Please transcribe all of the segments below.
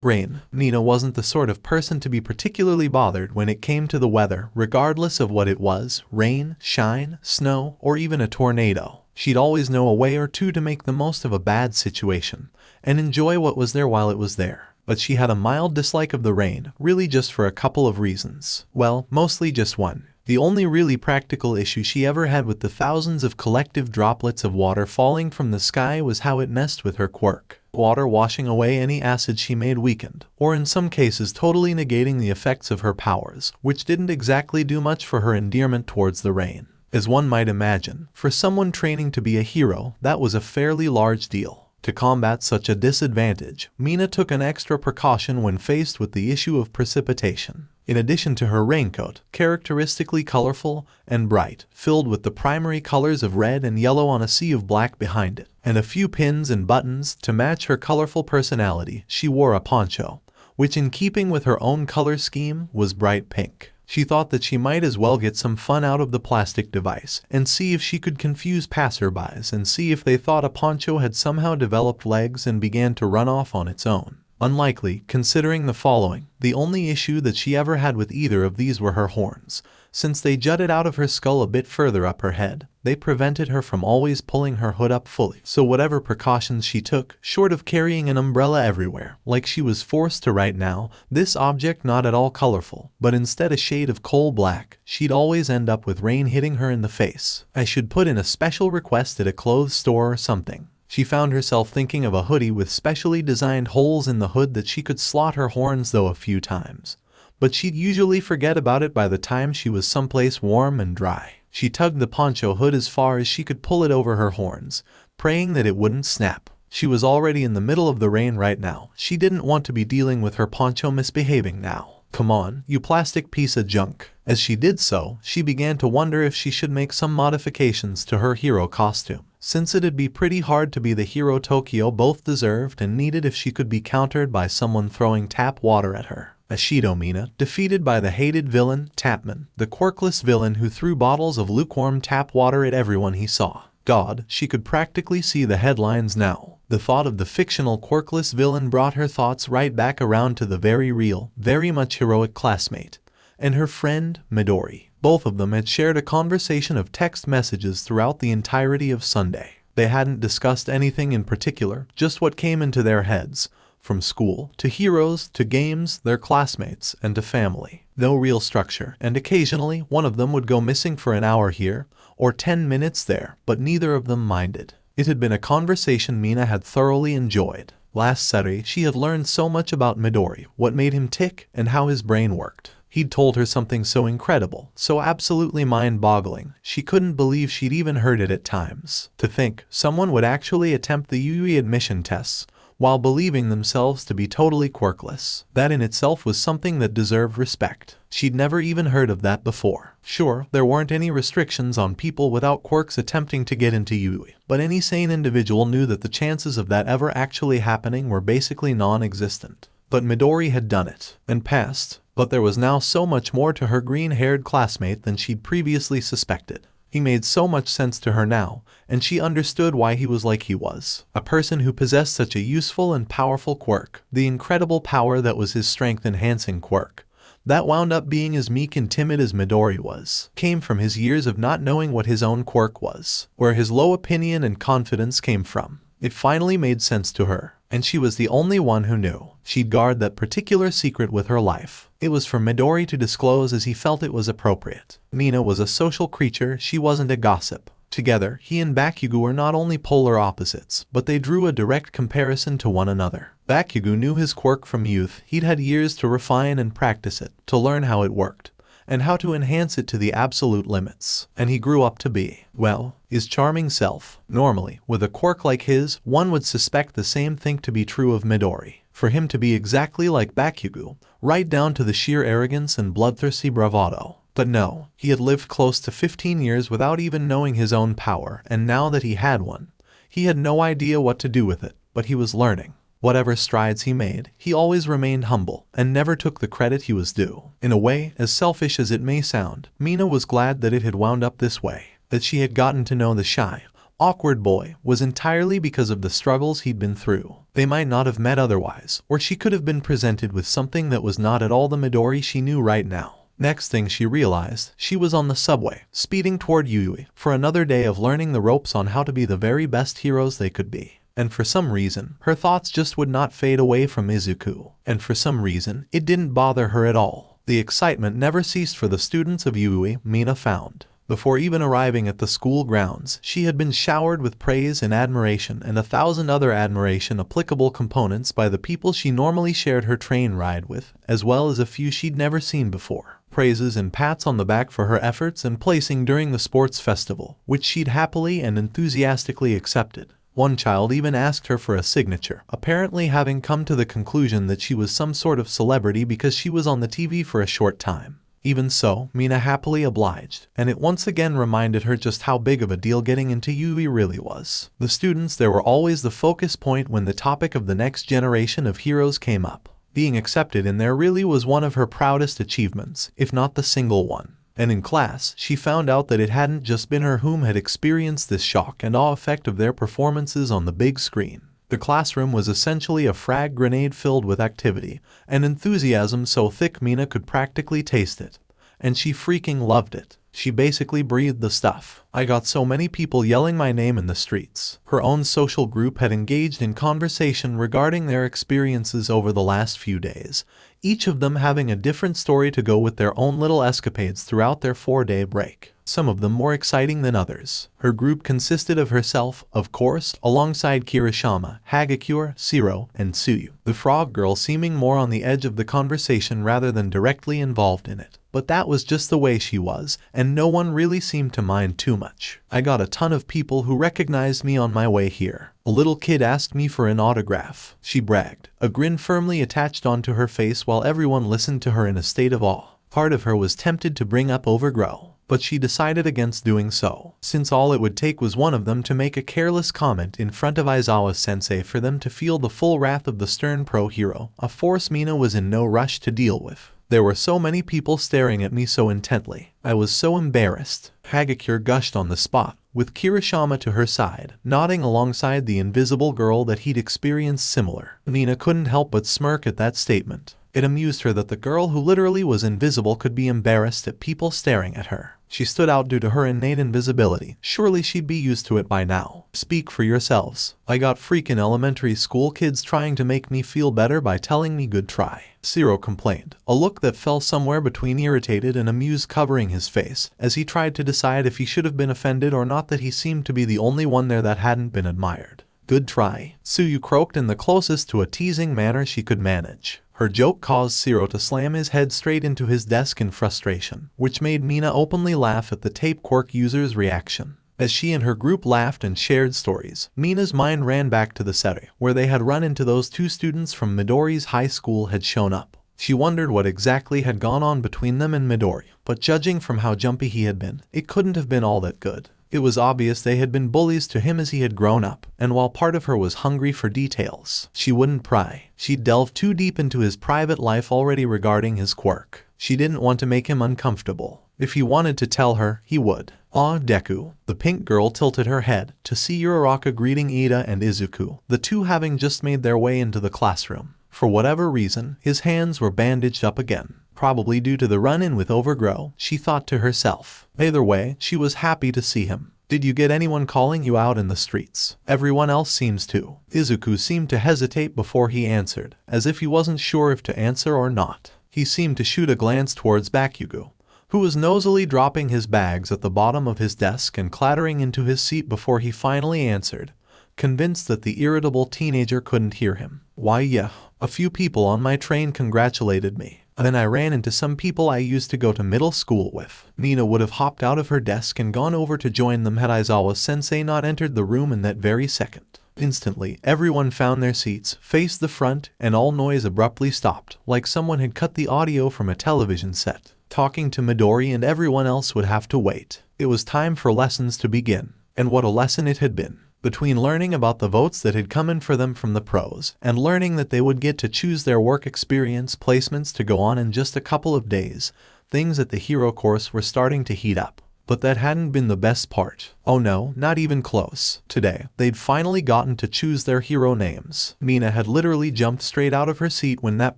Rain. Mina wasn't the sort of person to be particularly bothered when it came to the weather, regardless of what it was, rain, shine, snow, or even a tornado. She'd always know a way or two to make the most of a bad situation, and enjoy what was there while it was there. But she had a mild dislike of the rain, really just for a couple of reasons. Well, mostly just one. The only really practical issue she ever had with the thousands of collective droplets of water falling from the sky was how it messed with her quirk. Water washing away any acid she made weakened, or in some cases totally negating the effects of her powers, which didn't exactly do much for her endearment towards the rain. As one might imagine, for someone training to be a hero, that was a fairly large deal. To combat such a disadvantage, Mina took an extra precaution when faced with the issue of precipitation. In addition to her raincoat, characteristically colorful and bright, filled with the primary colors of red and yellow on a sea of black behind it, and a few pins and buttons to match her colorful personality, she wore a poncho, which in keeping with her own color scheme was bright pink. She thought that she might as well get some fun out of the plastic device and see if she could confuse passerbys and see if they thought a poncho had somehow developed legs and began to run off on its own. Unlikely, considering the following. The only issue that she ever had with either of these were her horns. Since they jutted out of her skull a bit further up her head, they prevented her from always pulling her hood up fully. So whatever precautions she took, short of carrying an umbrella everywhere, like she was forced to right now, this object not at all colorful, but instead a shade of coal black, she'd always end up with rain hitting her in the face. I should put in a special request at a clothes store or something. She found herself thinking of a hoodie with specially designed holes in the hood that she could slot her horns though a few times. But she'd usually forget about it by the time she was someplace warm and dry. She tugged the poncho hood as far as she could pull it over her horns, praying that it wouldn't snap. She was already in the middle of the rain right now. She didn't want to be dealing with her poncho misbehaving now. Come on, you plastic piece of junk. As she did so, she began to wonder if she should make some modifications to her hero costume, since it'd be pretty hard to be the hero Tokyo both deserved and needed if she could be countered by someone throwing tap water at her. Ashido Mina, defeated by the hated villain, 𝗵𝗵, the quirkless villain who threw bottles of lukewarm tap water at everyone he saw. God, she could practically see the headlines now. The thought of the fictional quirkless villain brought her thoughts right back around to the very real, very much heroic classmate, and her friend, Midori. Both of them had shared a conversation of text messages throughout the entirety of Sunday. They hadn't discussed anything in particular, just what came into their heads, from school, to heroes, to games, their classmates, and to family. No real structure, and occasionally one of them would go missing for an hour here, or 10 minutes there, but neither of them minded. It had been a conversation Mina had thoroughly enjoyed. Last Saturday, she had learned so much about Midori, what made him tick, and how his brain worked. He'd told her something so incredible, so absolutely mind-boggling, she couldn't believe she'd even heard it at times. To think someone would actually attempt the UE admission tests, while believing themselves to be totally quirkless. That in itself was something that deserved respect. She'd never even heard of that before. Sure, there weren't any restrictions on people without quirks attempting to get into UE, but any sane individual knew that the chances of that ever actually happening were basically non-existent. But Midori had done it, and passed, but there was now so much more to her green-haired classmate than she'd previously suspected. He made so much sense to her now, and she understood why he was like he was. A person who possessed such a useful and powerful quirk, the incredible power that was his strength-enhancing quirk, that wound up being as meek and timid as Midori was, came from his years of not knowing what his own quirk was, where his low opinion and confidence came from. It finally made sense to her, and she was the only one who knew. She'd guard that particular secret with her life. It was for Midori to disclose as he felt it was appropriate. Mina was a social creature, she wasn't a gossip. Together, he and 𝗵𝗃 were not only polar opposites, but they drew a direct comparison to one another. 𝗵𝗃 knew his quirk from youth. He'd had years to refine and practice it, to learn how it worked, and how to enhance it to the absolute limits. And he grew up to be, well, his charming self. Normally, with a quirk like his, one would suspect the same thing to be true of Midori. For him to be exactly like 𝗵𝗃, right down to the sheer arrogance and bloodthirsty bravado. But no, he had lived close to 15 years without even knowing his own power, and now that he had one, he had no idea what to do with it, but he was learning. Whatever strides he made, he always remained humble, and never took the credit he was due. In a way, as selfish as it may sound, Mina was glad that it had wound up this way, that she had gotten to know the shy, awkward boy was entirely because of the struggles he'd been through. They might not have met otherwise, or she could have been presented with something that was not at all the Midori she knew right now. Next thing she realized, she was on the subway, speeding toward Yui for another day of learning the ropes on how to be the very best heroes they could be. And for some reason, her thoughts just would not fade away from Izuku. And for some reason, it didn't bother her at all. The excitement never ceased for the students of Yui Mina found. Before even arriving at the school grounds, she had been showered with praise and admiration and 1,000 other admiration-applicable components by the people she normally shared her train ride with, as well as a few she'd never seen before. Praises and pats on the back for her efforts and placing during the sports festival, which she'd happily and enthusiastically accepted. One child even asked her for a signature, apparently having come to the conclusion that she was some sort of celebrity because she was on the TV for a short time. Even so, Mina happily obliged, and it once again reminded her just how big of a deal getting into Yui really was. The students there were always the focus point when the topic of the next generation of heroes came up. Being accepted in there really was one of her proudest achievements, if not the single one. And in class, she found out that it hadn't just been her whom had experienced this shock and awe effect of their performances on the big screen. The classroom was essentially a frag grenade filled with activity and enthusiasm so thick Mina could practically taste it. And she freaking loved it. She basically breathed the stuff. I got so many people yelling my name in the streets. Her own social group had engaged in conversation regarding their experiences over the last few days, each of them having a different story to go with their own little escapades throughout their 4-day break. Some of them more exciting than others. Her group consisted of herself, of course, alongside Kirishima, Hagakure, Shiro, and Tsuyu, the frog girl seeming more on the edge of the conversation rather than directly involved in it. But that was just the way she was, and no one really seemed to mind too much. I got a ton of people who recognized me on my way here. A little kid asked me for an autograph, she bragged, a grin firmly attached onto her face while everyone listened to her in a state of awe. Part of her was tempted to bring up 𝗉𝗏, but she decided against doing so, since all it would take was one of them to make a careless comment in front of Aizawa-sensei for them to feel the full wrath of the stern pro-hero, a force Mina was in no rush to deal with. There were so many people staring at me so intently. I was so embarrassed. Hagakure gushed on the spot, with Kirishima to her side, nodding alongside the invisible girl that he'd experienced similar. Mina couldn't help but smirk at that statement. It amused her that the girl who literally was invisible could be embarrassed at people staring at her. She stood out due to her innate invisibility. Surely she'd be used to it by now. Speak for yourselves. I got freaking elementary school kids trying to make me feel better by telling me good try. Shiro complained, a look that fell somewhere between irritated and amused covering his face, as he tried to decide if he should have been offended or not that he seemed to be the only one there that hadn't been admired. Good try, Tsuyu croaked in the closest to a teasing manner she could manage. Her joke caused Shiro to slam his head straight into his desk in frustration, which made Mina openly laugh at the tape quirk user's reaction. As she and her group laughed and shared stories, Mina's mind ran back to the 𝗧𝗏, where they had run into those two students from Midori's high school had shown up. She wondered what exactly had gone on between them and Midori, but judging from how jumpy he had been, it couldn't have been all that good. It was obvious they had been bullies to him as he had grown up, and while part of her was hungry for details, she wouldn't pry. She'd delved too deep into his private life already regarding his quirk. She didn't want to make him uncomfortable. If he wanted to tell her, he would. Deku. The pink girl tilted her head to see Uraraka greeting Ida and Izuku, the two having just made their way into the classroom. For whatever reason, his hands were bandaged up again. Probably due to the run-in with 𝗉𝗏, she thought to herself. Either way, she was happy to see him. Did you get anyone calling you out in the streets? Everyone else seems to. Izuku seemed to hesitate before he answered, as if he wasn't sure if to answer or not. He seemed to shoot a glance towards Bakugo, who was nosily dropping his bags at the bottom of his desk and clattering into his seat before he finally answered, convinced that the irritable teenager couldn't hear him. Why yeah, a few people on my train congratulated me. Then I ran into some people I used to go to middle school with. Mina would have hopped out of her desk and gone over to join them had Aizawa-sensei not entered the room in that very second. Instantly, everyone found their seats, faced the front, and all noise abruptly stopped, like someone had cut the audio from a television set. Talking to Midori and everyone else would have to wait. It was time for lessons to begin. And what a lesson it had been. Between learning about the votes that had come in for them from the pros, and learning that they would get to choose their work experience placements to go on in just a couple of days, things at the hero course were starting to heat up. But that hadn't been the best part. Oh no, not even close. Today, they'd finally gotten to choose their hero names. Mina had literally jumped straight out of her seat when that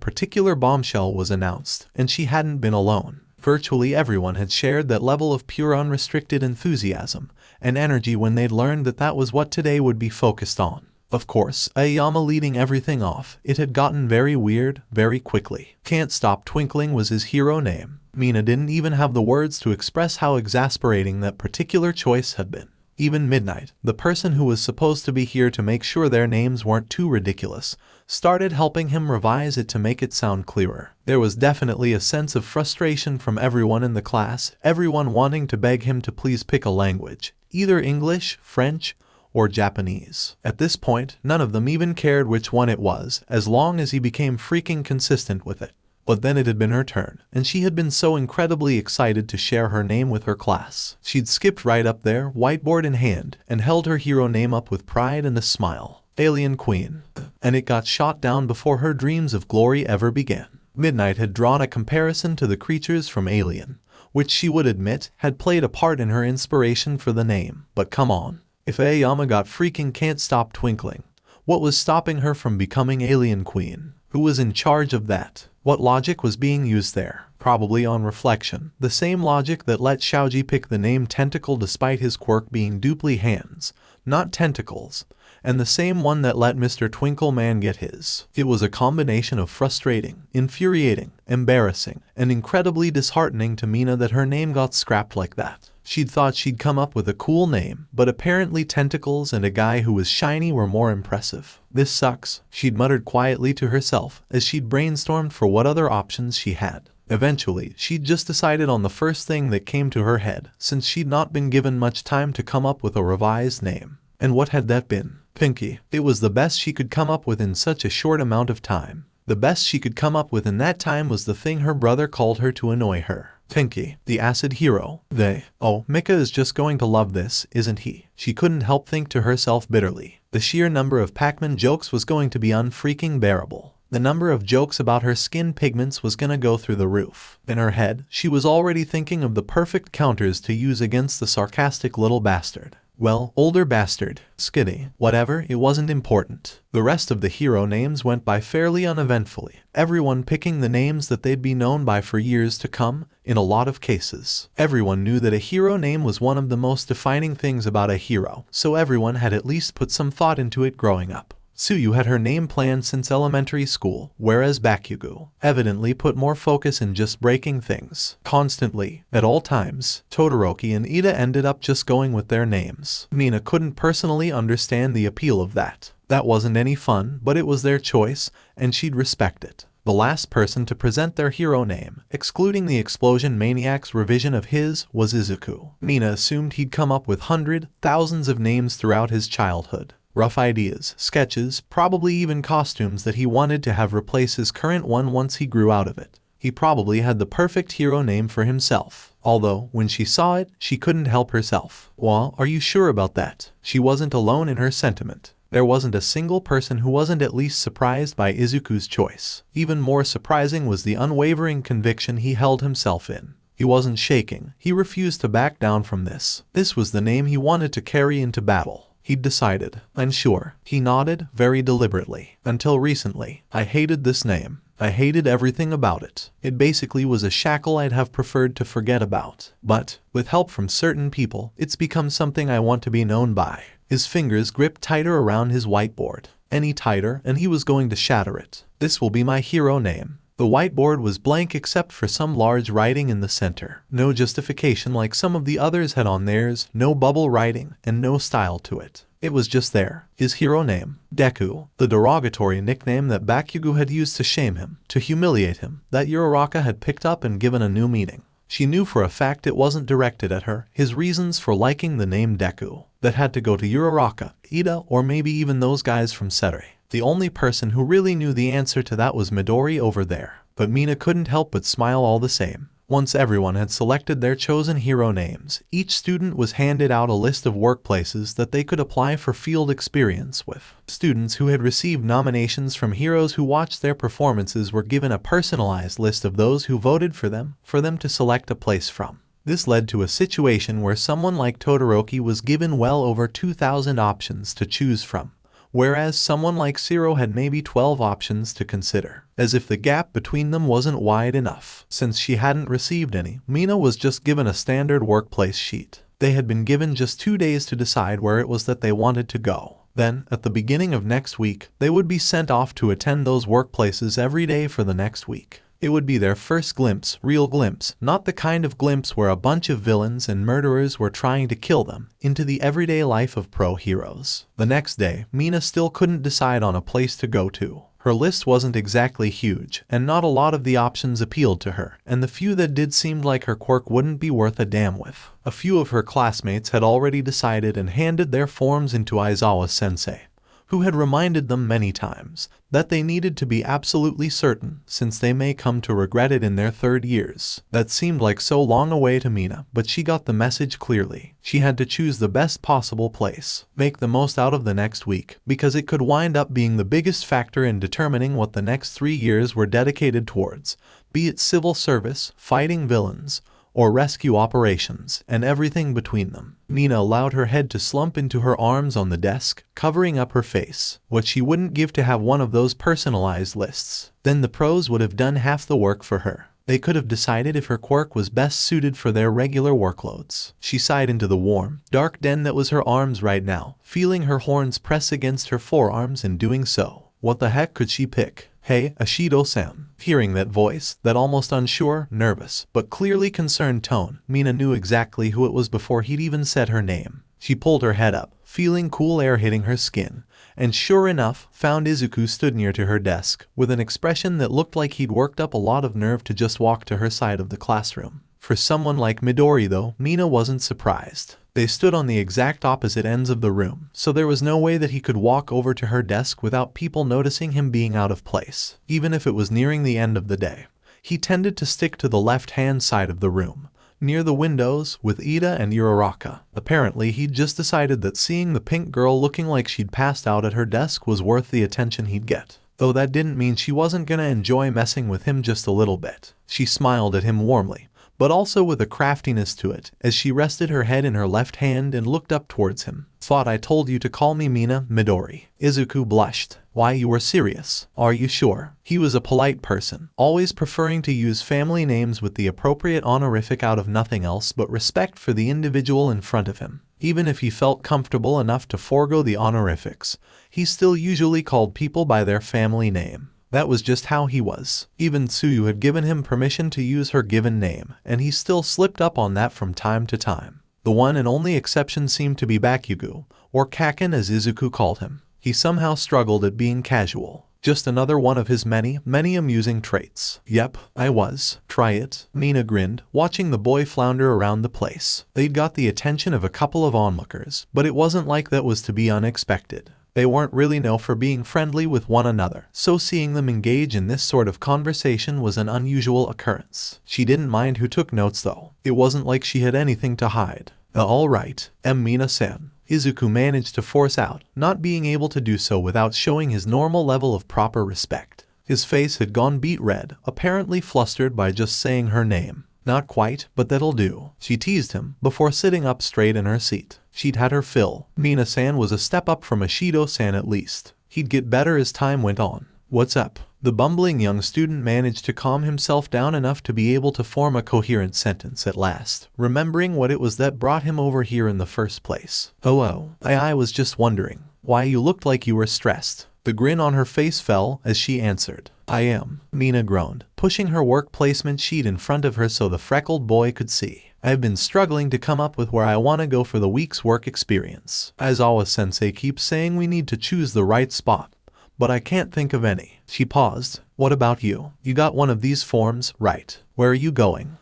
particular bombshell was announced, and she hadn't been alone. Virtually everyone had shared that level of pure unrestricted enthusiasm and energy when they'd learned that that was what today would be focused on. Of course, 𝗂𝗏 leading everything off, it had gotten very weird, very quickly. Can't Stop Twinkling was his hero name. Mina didn't even have the words to express how exasperating that particular choice had been. Even Midnight, the person who was supposed to be here to make sure their names weren't too ridiculous, started helping him revise it to make it sound clearer. There was definitely a sense of frustration from everyone in the class, everyone wanting to beg him to please pick a language, either English, French, or Japanese. At this point, none of them even cared which one it was, as long as he became freaking consistent with it. But then it had been her turn, and she had been so incredibly excited to share her name with her class. She'd skipped right up there, whiteboard in hand, and held her hero name up with pride and a smile. Alien Queen. And it got shot down before her dreams of glory ever began. Midnight had drawn a comparison to the creatures from Alien, which she would admit had played a part in her inspiration for the name. But come on. If 𝗂𝗏 got freaking Can't Stop Twinkling, what was stopping her from becoming Alien Queen? Who was in charge of that? What logic was being used there? Probably on reflection, the same logic that let Xiaoji pick the name Tentacle despite his quirk being dupli hands, not tentacles, and the same one that let Mr. Twinkleman get his. It was a combination of frustrating, infuriating, embarrassing, and incredibly disheartening to Mina that her name got scrapped like that. She'd thought she'd come up with a cool name, but apparently tentacles and a guy who was shiny were more impressive. This sucks, she'd muttered quietly to herself as she'd brainstormed for what other options she had. Eventually, she'd just decided on the first thing that came to her head, since she'd not been given much time to come up with a revised name. And what had that been? Pinky. It was the best she could come up with in such a short amount of time. The best she could come up with in that time was the thing her brother called her to annoy her. Pinky, the acid hero. 𝗧𝗵𝗲 is just going to love this, isn't he? She couldn't help think to herself bitterly. The sheer number of Pac-Man jokes was going to be unfreaking bearable. The number of jokes about her skin pigments was gonna go through the roof. In her head, she was already thinking of the perfect counters to use against the sarcastic little bastard. Well, older bastard, skitty, whatever, it wasn't important. The rest of the hero names went by fairly uneventfully, everyone picking the names that they'd be known by for years to come. In a lot of cases, everyone knew that a hero name was one of the most defining things about a hero, so everyone had at least put some thought into it growing up. Tsuyu had her name planned since elementary school, whereas Bakugo evidently put more focus in just breaking things constantly, at all times. Todoroki and Ida ended up just going with their names. Mina couldn't personally understand the appeal of that. That wasn't any fun, but it was their choice, and she'd respect it. The last person to present their hero name, excluding the Explosion Maniac's revision of his, was Izuku. Mina assumed he'd come up with thousands of names throughout his childhood. Rough ideas, sketches, probably even costumes that he wanted to have replace his current one once he grew out of it. He probably had the perfect hero name for himself. Although, when she saw it, she couldn't help herself. Well, are you sure about that? She wasn't alone in her sentiment. There wasn't a single person who wasn't at least surprised by Izuku's choice. Even more surprising was the unwavering conviction he held himself in. He wasn't shaking. He refused to back down from this. This was the name he wanted to carry into battle. He'd decided. I'm sure. He nodded, very deliberately. Until recently, I hated this name. I hated everything about it. It basically was a shackle I'd have preferred to forget about. But, with help from certain people, it's become something I want to be known by. His fingers gripped tighter around his whiteboard. Any tighter, and he was going to shatter it. This will be my hero name. The whiteboard was blank except for some large writing in the center. No justification like some of the others had on theirs, no bubble writing, and no style to it. It was just there. His hero name, Deku, the derogatory nickname that Bakugo had used to shame him, to humiliate him, that Uraraka had picked up and given a new meaning. She knew for a fact it wasn't directed at her, his reasons for liking the name Deku. That had to go to Uraraka, Ida, or maybe even those guys from 𝗧𝗏. The only person who really knew the answer to that was Midori over there. But Mina couldn't help but smile all the same. Once everyone had selected their chosen hero names, each student was handed out a list of workplaces that they could apply for field experience with. Students who had received nominations from heroes who watched their performances were given a personalized list of those who voted for them to select a place from. This led to a situation where someone like Todoroki was given well over 2,000 options to choose from, whereas someone like Zero had maybe 12 options to consider. As if the gap between them wasn't wide enough. Since she hadn't received any, Mina was just given a standard workplace sheet. They had been given just 2 days to decide where it was that they wanted to go. Then, at the beginning of next week, they would be sent off to attend those workplaces every day for the next week. It would be their first glimpse, real glimpse, not the kind of glimpse where a bunch of villains and murderers were trying to kill them, into the everyday life of pro heroes. The next day, Mina still couldn't decide on a place to go to. Her list wasn't exactly huge, and not a lot of the options appealed to her, and the few that did seemed like her quirk wouldn't be worth a damn with. A few of her classmates had already decided and handed their forms into Aizawa-sensei, who had reminded them many times that they needed to be absolutely certain, since they may come to regret it in their 3rd years. That seemed like so long away to Mina, but she got the message clearly. She had to choose the best possible place, make the most out of the next week, because it could wind up being the biggest factor in determining what the next 3 years were dedicated towards, be it civil service, fighting villains, or rescue operations, and everything between them. Mina allowed her head to slump into her arms on the desk, covering up her face. What she wouldn't give to have one of those personalized lists. Then the pros would have done half the work for her. They could have decided if her quirk was best suited for their regular workloads. She sighed into the warm, dark den that was her arms right now, feeling her horns press against her forearms and doing so. What the heck could she pick? Hey, Ashido-san. Hearing that voice, that almost unsure, nervous, but clearly concerned tone, Mina knew exactly who it was before he'd even said her name. She pulled her head up, feeling cool air hitting her skin, and sure enough, found Izuku stood near to her desk, with an expression that looked like he'd worked up a lot of nerve to just walk to her side of the classroom. For someone like Midori though, Mina wasn't surprised. They stood on the exact opposite ends of the room, so there was no way that he could walk over to her desk without people noticing him being out of place, even if it was nearing the end of the day. He tended to stick to the left-hand side of the room, near the windows, with Ida and Uraraka. Apparently, he'd just decided that seeing the pink girl looking like she'd passed out at her desk was worth the attention he'd get. Though that didn't mean she wasn't gonna enjoy messing with him just a little bit. She smiled at him warmly, but also with a craftiness to it, as she rested her head in her left hand and looked up towards him. Thought I told you to call me Mina, Midori. Izuku blushed. Why, you were serious? Are you sure? He was a polite person, always preferring to use family names with the appropriate honorific out of nothing else but respect for the individual in front of him. Even if he felt comfortable enough to forego the honorifics, he still usually called people by their family name. That was just how he was. Even Tsuyu had given him permission to use her given name, and he still slipped up on that from time to time. The one and only exception seemed to be Bakugo, or Kaken as Izuku called him. He somehow struggled at being casual. Just another one of his many amusing traits. Yep, I was. Try it. Mina grinned, watching the boy flounder around the place. They'd got the attention of a couple of onlookers, but it wasn't like that was to be unexpected. They weren't really known for being friendly with one another, so seeing them engage in this sort of conversation was an unusual occurrence. She didn't mind who took notes though. It wasn't like she had anything to hide. All right, Mina-san. Izuku managed to force out, not being able to do so without showing his normal level of proper respect. His face had gone beet red, apparently flustered by just saying her name. Not quite, but that'll do, she teased him, before sitting up straight in her seat. She'd had her fill. Mina-san was a step up from Ashido-san at least. He'd get better as time went on. What's up? The bumbling young student managed to calm himself down enough to be able to form a coherent sentence at last, remembering what it was that brought him over here in the first place. I was just wondering. Why, you looked like you were stressed. The grin on her face fell as she answered. I am, Mina groaned, pushing her work placement sheet in front of her so the freckled boy could see. I've been struggling to come up with where I want to go for the week's work experience. Aizawa-sensei keeps saying we need to choose the right spot, but I can't think of any. She paused. What about you? You got one of these forms, right? Where are you going?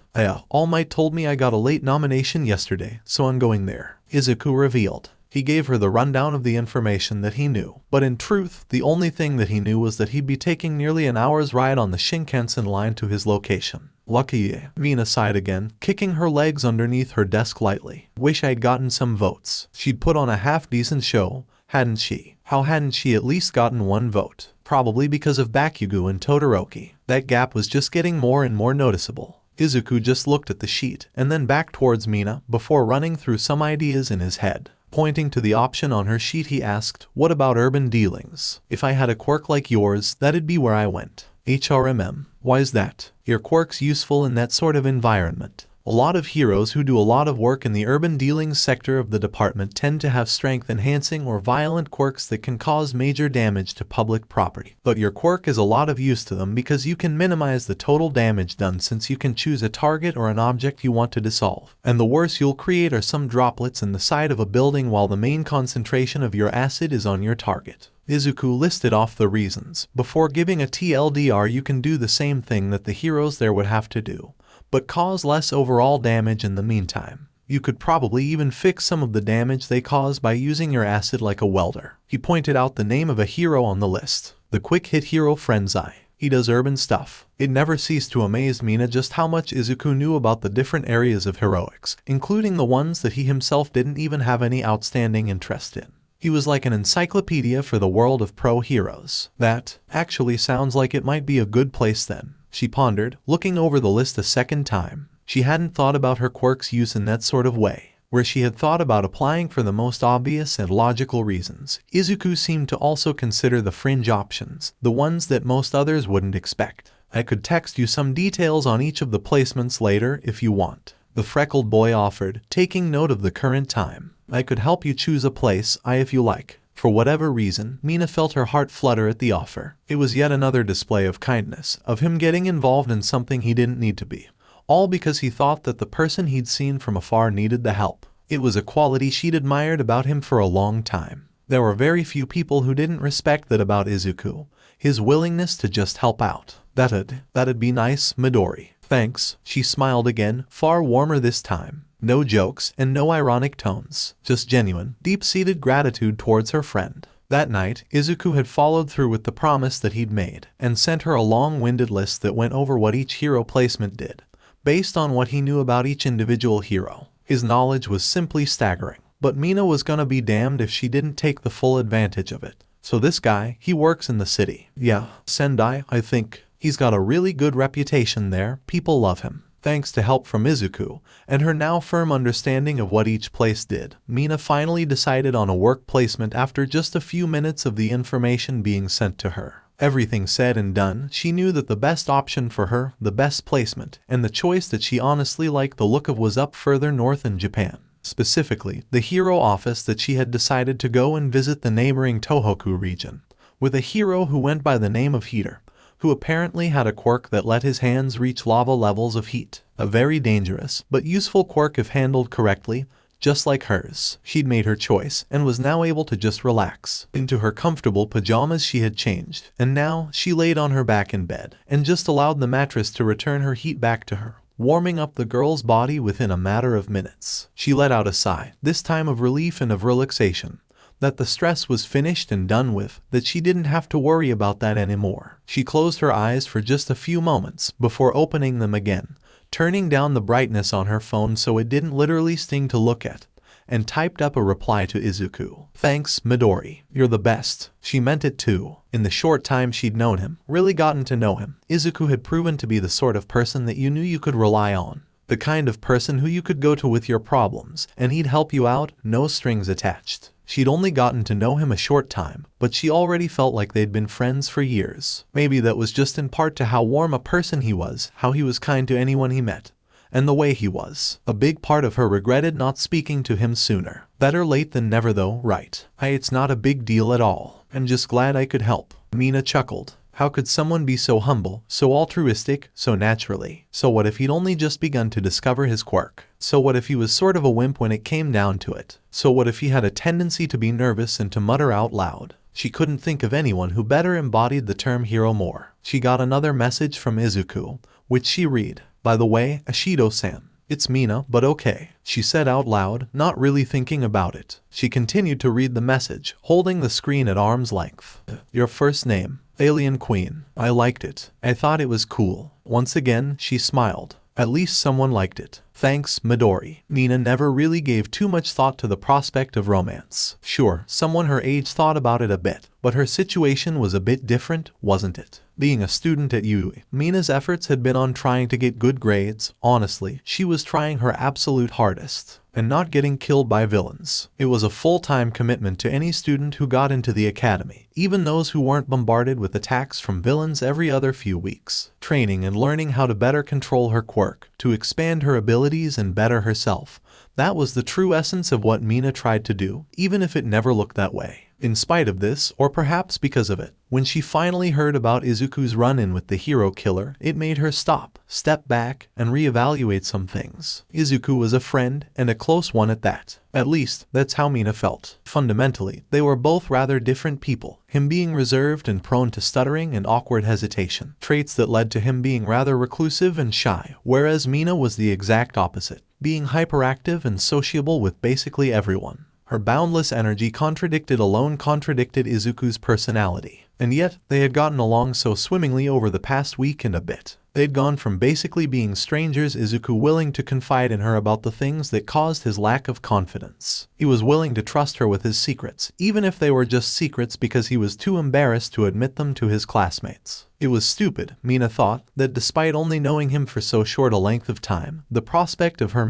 All Might told me I got a late nomination yesterday, so I'm going there. Izuku revealed. He gave her the rundown of the information that he knew, but in truth, the only thing that he knew was that he'd be taking nearly an hour's ride on the Shinkansen line to his location. Lucky, Mina sighed again, kicking her legs underneath her desk lightly. Wish I'd gotten some votes. She'd put on a half-decent show, hadn't she? How hadn't she at least gotten one vote? Probably because of Bakugo and Todoroki. That gap was just getting more and more noticeable. Izuku just looked at the sheet and then back towards Mina before running through some ideas in his head. Pointing to the option on her sheet, he asked, "What about urban dealings? If I had a quirk like yours, that'd be where I went." 𝗚. Why is that? Your quirk's useful in that sort of environment. A lot of heroes who do a lot of work in the urban dealings sector of the department tend to have strength-enhancing or violent quirks that can cause major damage to public property. But your quirk is a lot of use to them because you can minimize the total damage done, since you can choose a target or an object you want to dissolve. And the worst you'll create are some droplets in the side of a building while the main concentration of your acid is on your target. Izuku listed off the reasons. Before giving a TLDR, you can do the same thing that the heroes there would have to do, but cause less overall damage in the meantime. You could probably even fix some of the damage they cause by using your acid like a welder. He pointed out the name of a hero on the list, the quick hit hero 𝗏𝗏. He does urban stuff. It never ceased to amaze Mina just how much Izuku knew about the different areas of heroics, including the ones that he himself didn't even have any outstanding interest in. He was like an encyclopedia for the world of pro heroes. That actually sounds like it might be a good place then, she pondered, looking over the list a second time. She hadn't thought about her quirk's use in that sort of way, where she had thought about applying for the most obvious and logical reasons. Izuku seemed to also consider the fringe options, the ones that most others wouldn't expect. I could text you some details on each of the placements later if you want, the freckled boy offered, taking note of the current time. I could help you choose a place, if you like. For whatever reason, Mina felt her heart flutter at the offer. It was yet another display of kindness, of him getting involved in something he didn't need to be. All because he thought that the person he'd seen from afar needed the help. It was a quality she'd admired about him for a long time. There were very few people who didn't respect that about Izuku, his willingness to just help out. That'd be nice, Midori. Thanks, she smiled again, far warmer this time. No jokes and no ironic tones, just genuine, deep-seated gratitude towards her friend. That night, Izuku had followed through with the promise that he'd made, and sent her a long-winded list that went over what each hero placement did, based on what he knew about each individual hero. His knowledge was simply staggering, but Mina was gonna be damned if she didn't take the full advantage of it. So this guy, he works in the city. Yeah, Sendai, I think. He's got a really good reputation there, people love him. Thanks to help from Izuku, and her now firm understanding of what each place did, Mina finally decided on a work placement after just a few minutes of the information being sent to her. Everything said and done, she knew that the best option for her, the best placement, and the choice that she honestly liked the look of was up further north in Japan. Specifically, the hero office that she had decided to go and visit the neighboring Tohoku region, with a hero who went by the name of 𝗏𝗏, who apparently had a quirk that let his hands reach lava levels of heat. A very dangerous, but useful quirk if handled correctly, just like hers. She'd made her choice, and was now able to just relax. Into her comfortable pajamas she had changed, and now she laid on her back in bed, and just allowed the mattress to return her heat back to her, warming up the girl's body within a matter of minutes. She let out a sigh, this time of relief and of relaxation. That the stress was finished and done with, that she didn't have to worry about that anymore. She closed her eyes for just a few moments before opening them again, turning down the brightness on her phone so it didn't literally sting to look at, and typed up a reply to Izuku. Thanks, Midori. You're the best. She meant it too. In the short time she'd known him, really gotten to know him, Izuku had proven to be the sort of person that you knew you could rely on. The kind of person who you could go to with your problems, and he'd help you out, no strings attached. She'd only gotten to know him a short time, but she already felt like they'd been friends for years. Maybe that was just in part to how warm a person he was, how he was kind to anyone he met, and the way he was. A big part of her regretted not speaking to him sooner. Better late than never though, right? It's not a big deal at all. I'm just glad I could help. Mina chuckled. How could someone be so humble, so altruistic, so naturally? So what if he'd only just begun to discover his quirk? So what if he was sort of a wimp when it came down to it? So what if he had a tendency to be nervous and to mutter out loud? She couldn't think of anyone who better embodied the term hero more. She got another message from Izuku, which she read. By the way, Ashido-san. It's Mina, but okay, she said out loud, not really thinking about it. She continued to read the message, holding the screen at arm's length. Your first name, Alien Queen. I liked it. I thought it was cool. Once again, she smiled. At least someone liked it. Thanks, Midori. Mina never really gave too much thought to the prospect of romance. Sure, someone her age thought about it a bit, but her situation was a bit different, wasn't it? Being a student at 𝗧𝗵𝗲, Mina's efforts had been on trying to get good grades. Honestly, she was trying her absolute hardest and not getting killed by villains. It was a full-time commitment to any student who got into the academy, even those who weren't bombarded with attacks from villains every other few weeks. Training and learning how to better control her quirk, to expand her abilities and better herself. That was the true essence of what Mina tried to do, even if it never looked that way. In spite of this, or perhaps because of it, when she finally heard about Izuku's run-in with the hero killer, it made her stop, step back, and reevaluate some things. Izuku was a friend, and a close one at that. At least, that's how Mina felt. Fundamentally, they were both rather different people, him being reserved and prone to stuttering and awkward hesitation, traits that led to him being rather reclusive and shy, whereas Mina was the exact opposite, being hyperactive and sociable with basically everyone. Her boundless energy contradicted Izuku's personality. And yet, they had gotten along so swimmingly over the past week and a bit. They'd gone from basically being strangers, Izuku willing to confide in her about the things that caused his lack of confidence. He was willing to trust her with his secrets, even if they were just secrets because he was too embarrassed to admit them to his classmates. It was stupid, Mina thought, that despite only knowing him for so short a length of time, the prospect of her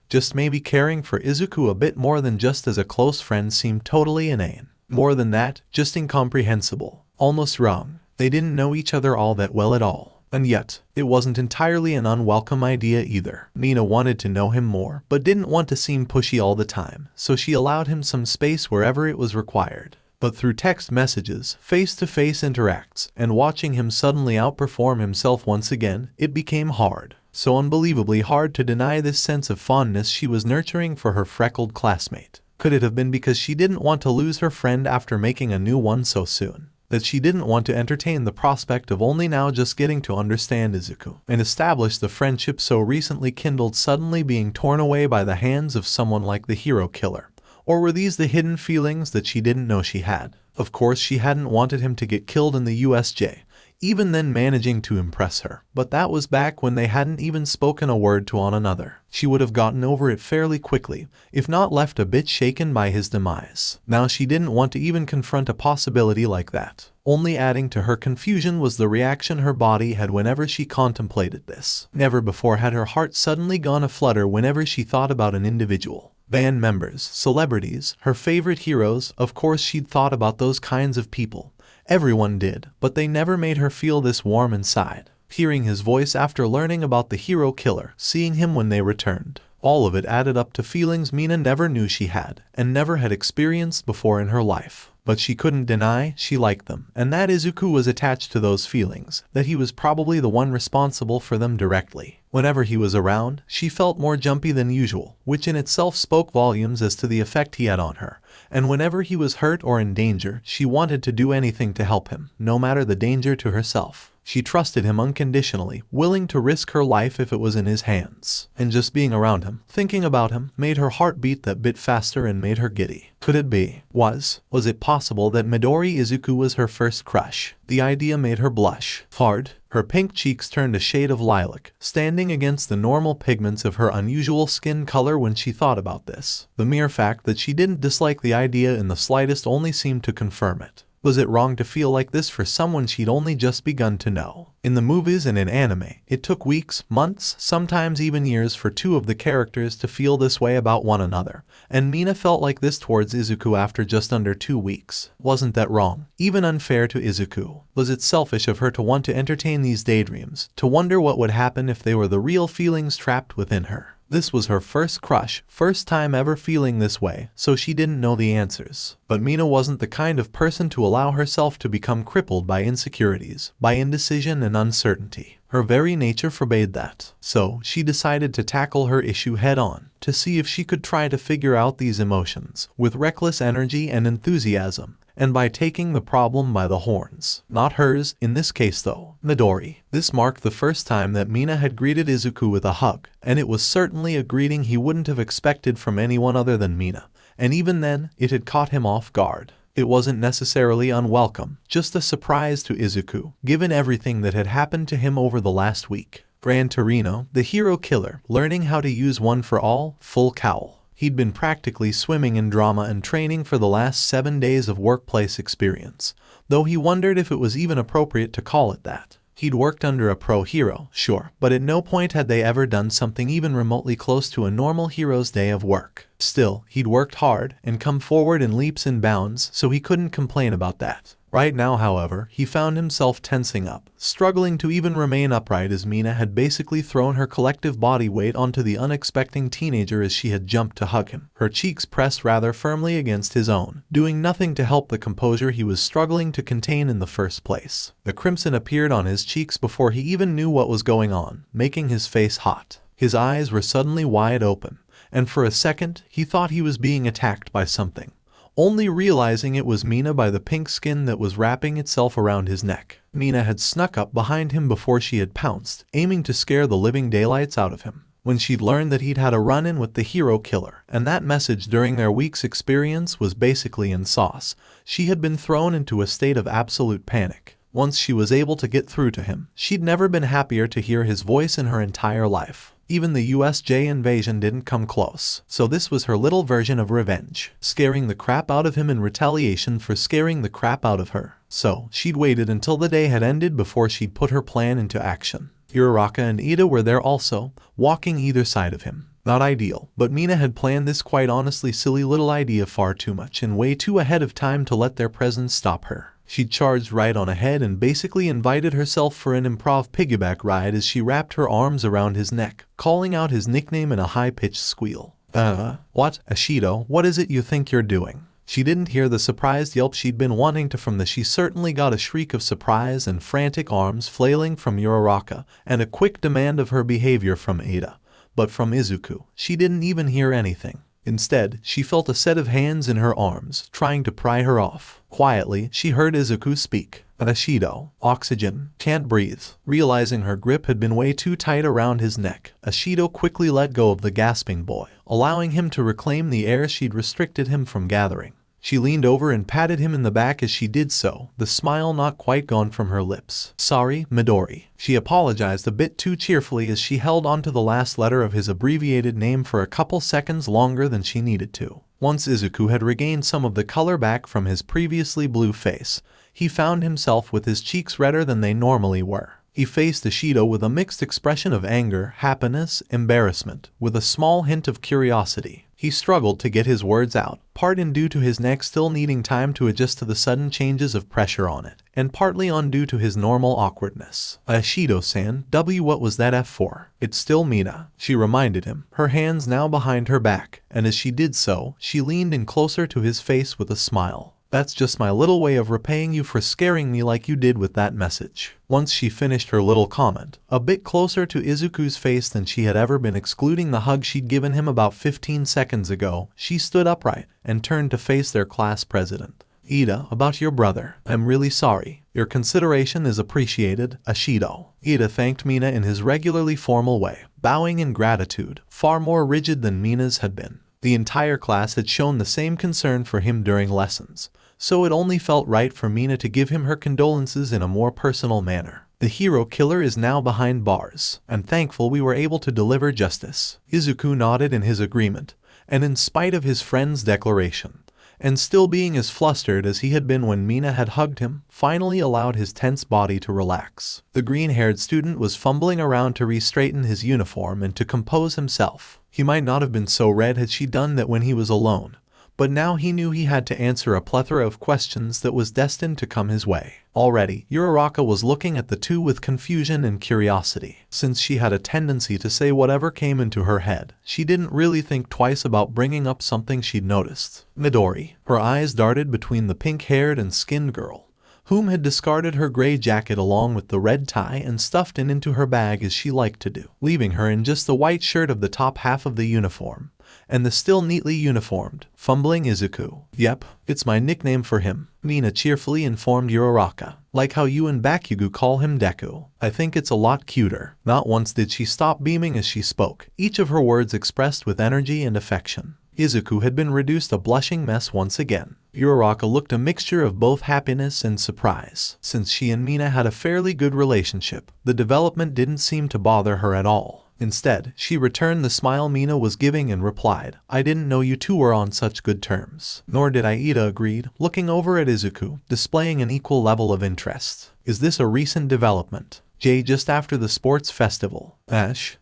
just maybe caring for Izuku a bit more than just as a close friend seemed totally inane. More than that, just incomprehensible. Almost wrong. They didn't know each other all that well at all. And yet, it wasn't entirely an unwelcome idea either. Mina wanted to know him more, but didn't want to seem pushy all the time, so she allowed him some space wherever it was required. But through text messages, face-to-face interacts, and watching him suddenly outperform himself once again, it became hard. So unbelievably hard to deny this sense of fondness she was nurturing for her freckled classmate. Could it have been because she didn't want to lose her friend after making a new one so soon? That she didn't want to entertain the prospect of only now just getting to understand Izuku and establish the friendship so recently kindled suddenly being torn away by the hands of someone like the hero killer? Or were these the hidden feelings that she didn't know she had? Of course she hadn't wanted him to get killed in the USJ, even then managing to impress her. But that was back when they hadn't even spoken a word to one another. She would have gotten over it fairly quickly, if not left a bit shaken by his demise. Now she didn't want to even confront a possibility like that. Only adding to her confusion was the reaction her body had whenever she contemplated this. Never before had her heart suddenly gone aflutter whenever she thought about an individual. Band members, celebrities, her favorite heroes. Of course she'd thought about those kinds of people. Everyone did, but they never made her feel this warm inside. Hearing his voice after learning about the hero killer, seeing him when they returned. All of it added up to feelings Mina never knew she had, and never had experienced before in her life. But she couldn't deny she liked them, and that Izuku was attached to those feelings, that he was probably the one responsible for them directly. Whenever he was around, she felt more jumpy than usual, which in itself spoke volumes as to the effect he had on her. And whenever he was hurt or in danger, she wanted to do anything to help him, no matter the danger to herself. She trusted him unconditionally, willing to risk her life if it was in his hands. And just being around him, thinking about him, made her heart beat that bit faster and made her giddy. Could it be? Was it possible that Midori Izuku was her first crush? The idea made her blush hard. Her pink cheeks turned a shade of lilac, standing against the normal pigments of her unusual skin color when she thought about this. The mere fact that she didn't dislike the idea in the slightest only seemed to confirm it. Was it wrong to feel like this for someone she'd only just begun to know? In the movies and in anime, it took weeks, months, sometimes even years for two of the characters to feel this way about one another, and Mina felt like this towards Izuku after just under 2 weeks. Wasn't that wrong? Even unfair to Izuku? Was it selfish of her to want to entertain these daydreams, to wonder what would happen if they were the real feelings trapped within her? This was her first crush, first time ever feeling this way, so she didn't know the answers. But Mina wasn't the kind of person to allow herself to become crippled by insecurities, by indecision and uncertainty. Her very nature forbade that. So, she decided to tackle her issue head-on, to see if she could try to figure out these emotions, with reckless energy and enthusiasm, and by taking the problem by the horns. Not hers, in this case though, Midori. This marked the first time that Mina had greeted Izuku with a hug, and it was certainly a greeting he wouldn't have expected from anyone other than Mina. And even then, it had caught him off guard. It wasn't necessarily unwelcome, just a surprise to Izuku, given everything that had happened to him over the last week. Gran Torino, the hero killer, learning how to use one for all, full cowl. He'd been practically swimming in drama and training for the last 7 days of workplace experience. though he wondered if it was even appropriate to call it that. He'd worked under a pro hero, sure, but at no point had they ever done something even remotely close to a normal hero's day of work. Still, he'd worked hard and come forward in leaps and bounds, so he couldn't complain about that. Right now, however, he found himself tensing up, struggling to even remain upright as Mina had basically thrown her collective body weight onto the unexpecting teenager as she had jumped to hug him, her cheeks pressed rather firmly against his own, doing nothing to help the composure he was struggling to contain in the first place. The crimson appeared on his cheeks before he even knew what was going on, making his face hot. His eyes were suddenly wide open, and for a second, he thought he was being attacked by something, only realizing it was Mina by the pink skin that was wrapping itself around his neck. Mina had snuck up behind him before she had pounced, aiming to scare the living daylights out of him. When she'd learned that he'd had a run-in with the hero killer, and that message during their week's experience was basically in sauce, she had been thrown into a state of absolute panic. Once she was able to get through to him, she'd never been happier to hear his voice in her entire life. Even the USJ invasion didn't come close, so this was her little version of revenge, scaring the crap out of him in retaliation for scaring the crap out of her. So, she'd waited until the day had ended before she'd put her plan into action. 𝗓𝗏 and 𝗧𝗏 were there also, walking either side of him. Not ideal, but Mina had planned this quite honestly silly little idea far too much and way too ahead of time to let their presence stop her. She charged right on ahead and basically invited herself for an 𝗵𝗃 ride as she wrapped her arms around his neck, calling out his nickname in a high-pitched squeal. What? 𝗧𝗏, what is it you think you're doing? She didn't hear the surprised yelp she'd been wanting to from the she certainly got a shriek of surprise and frantic arms flailing from 𝗓𝗏 and a quick demand of her behavior from 𝗧𝗏. But from Izuku, she didn't even hear anything. Instead, she felt a set of hands in her arms, trying to pry her off. Quietly, she heard Izuku speak. 𝗧𝗏, oxygen, can't breathe. Realizing her grip had been way too tight around his neck, 𝗧𝗏 quickly let go of the gasping boy, allowing him to reclaim the air she'd restricted him from gathering. She leaned over and patted him in the back as she did so, the smile not quite gone from her lips. Sorry, Midori. She apologized a bit too cheerfully as she held onto the last letter of his abbreviated name for a couple seconds longer than she needed to. Once Izuku had regained some of the color back from his previously blue face, he found himself with his cheeks redder than they normally were. He faced 𝗧𝗏 with a mixed expression of anger, happiness, embarrassment, with a small hint of curiosity. He struggled to get his words out, part in due to his neck still needing time to adjust to the sudden changes of pressure on it, and partly on due to his normal awkwardness. 𝗧𝗏-san, what was that F for? It's still Mina, she reminded him, her hands now behind her back, and as she did so, she leaned in closer to his face with a smile. That's just my little way of repaying you for scaring me like you did with that message. Once she finished her little comment, a bit closer to Izuku's face than she had ever been excluding the hug she'd given him about 15 seconds ago, she stood upright and turned to face their class president. 𝗧𝗏, about your brother, I'm really sorry. Your consideration is appreciated, 𝗧𝗏. 𝗧𝗏 thanked Mina in his regularly formal way, bowing in gratitude, far more rigid than Mina's had been. The entire class had shown the same concern for him during lessons, so it only felt right for Mina to give him her condolences in a more personal manner. The hero killer is now behind bars. I'm thankful we were able to deliver justice. Izuku nodded in his agreement, and in spite of his friend's declaration, and still being as flustered as he had been when Mina had hugged him, finally allowed his tense body to relax. The green-haired student was fumbling around to re-straighten his uniform and to compose himself. He might not have been so red had she done that when he was alone, but now he knew he had to answer a plethora of questions that was destined to come his way. Already, 𝗓𝗏 was looking at the two with confusion and curiosity. Since she had a tendency to say whatever came into her head, she didn't really think twice about bringing up something she'd noticed. Midori. Her eyes darted between the pink-haired and skinned girl, whom had discarded her gray jacket along with the red tie and stuffed it into her bag as she liked to do, leaving her in just the white shirt of the top half of the uniform, and the still neatly uniformed, fumbling Izuku. Yep, it's my nickname for him, Mina cheerfully informed 𝗓𝗏. Like how you and Bakugo call him Deku. I think it's a lot cuter. Not once did she stop beaming as she spoke, each of her words expressed with energy and affection. Izuku had been reduced a blushing mess once again. 𝗓𝗏 looked a mixture of both happiness and surprise. Since she and Mina had a fairly good relationship, the development didn't seem to bother her at all. Instead, she returned the smile Mina was giving and replied, "I didn't know you two were on such good terms." "Nor did I," Ida agreed, looking over at 𝗧𝗑, displaying an equal level of interest. "Is this a recent development?" Just after the sports festival.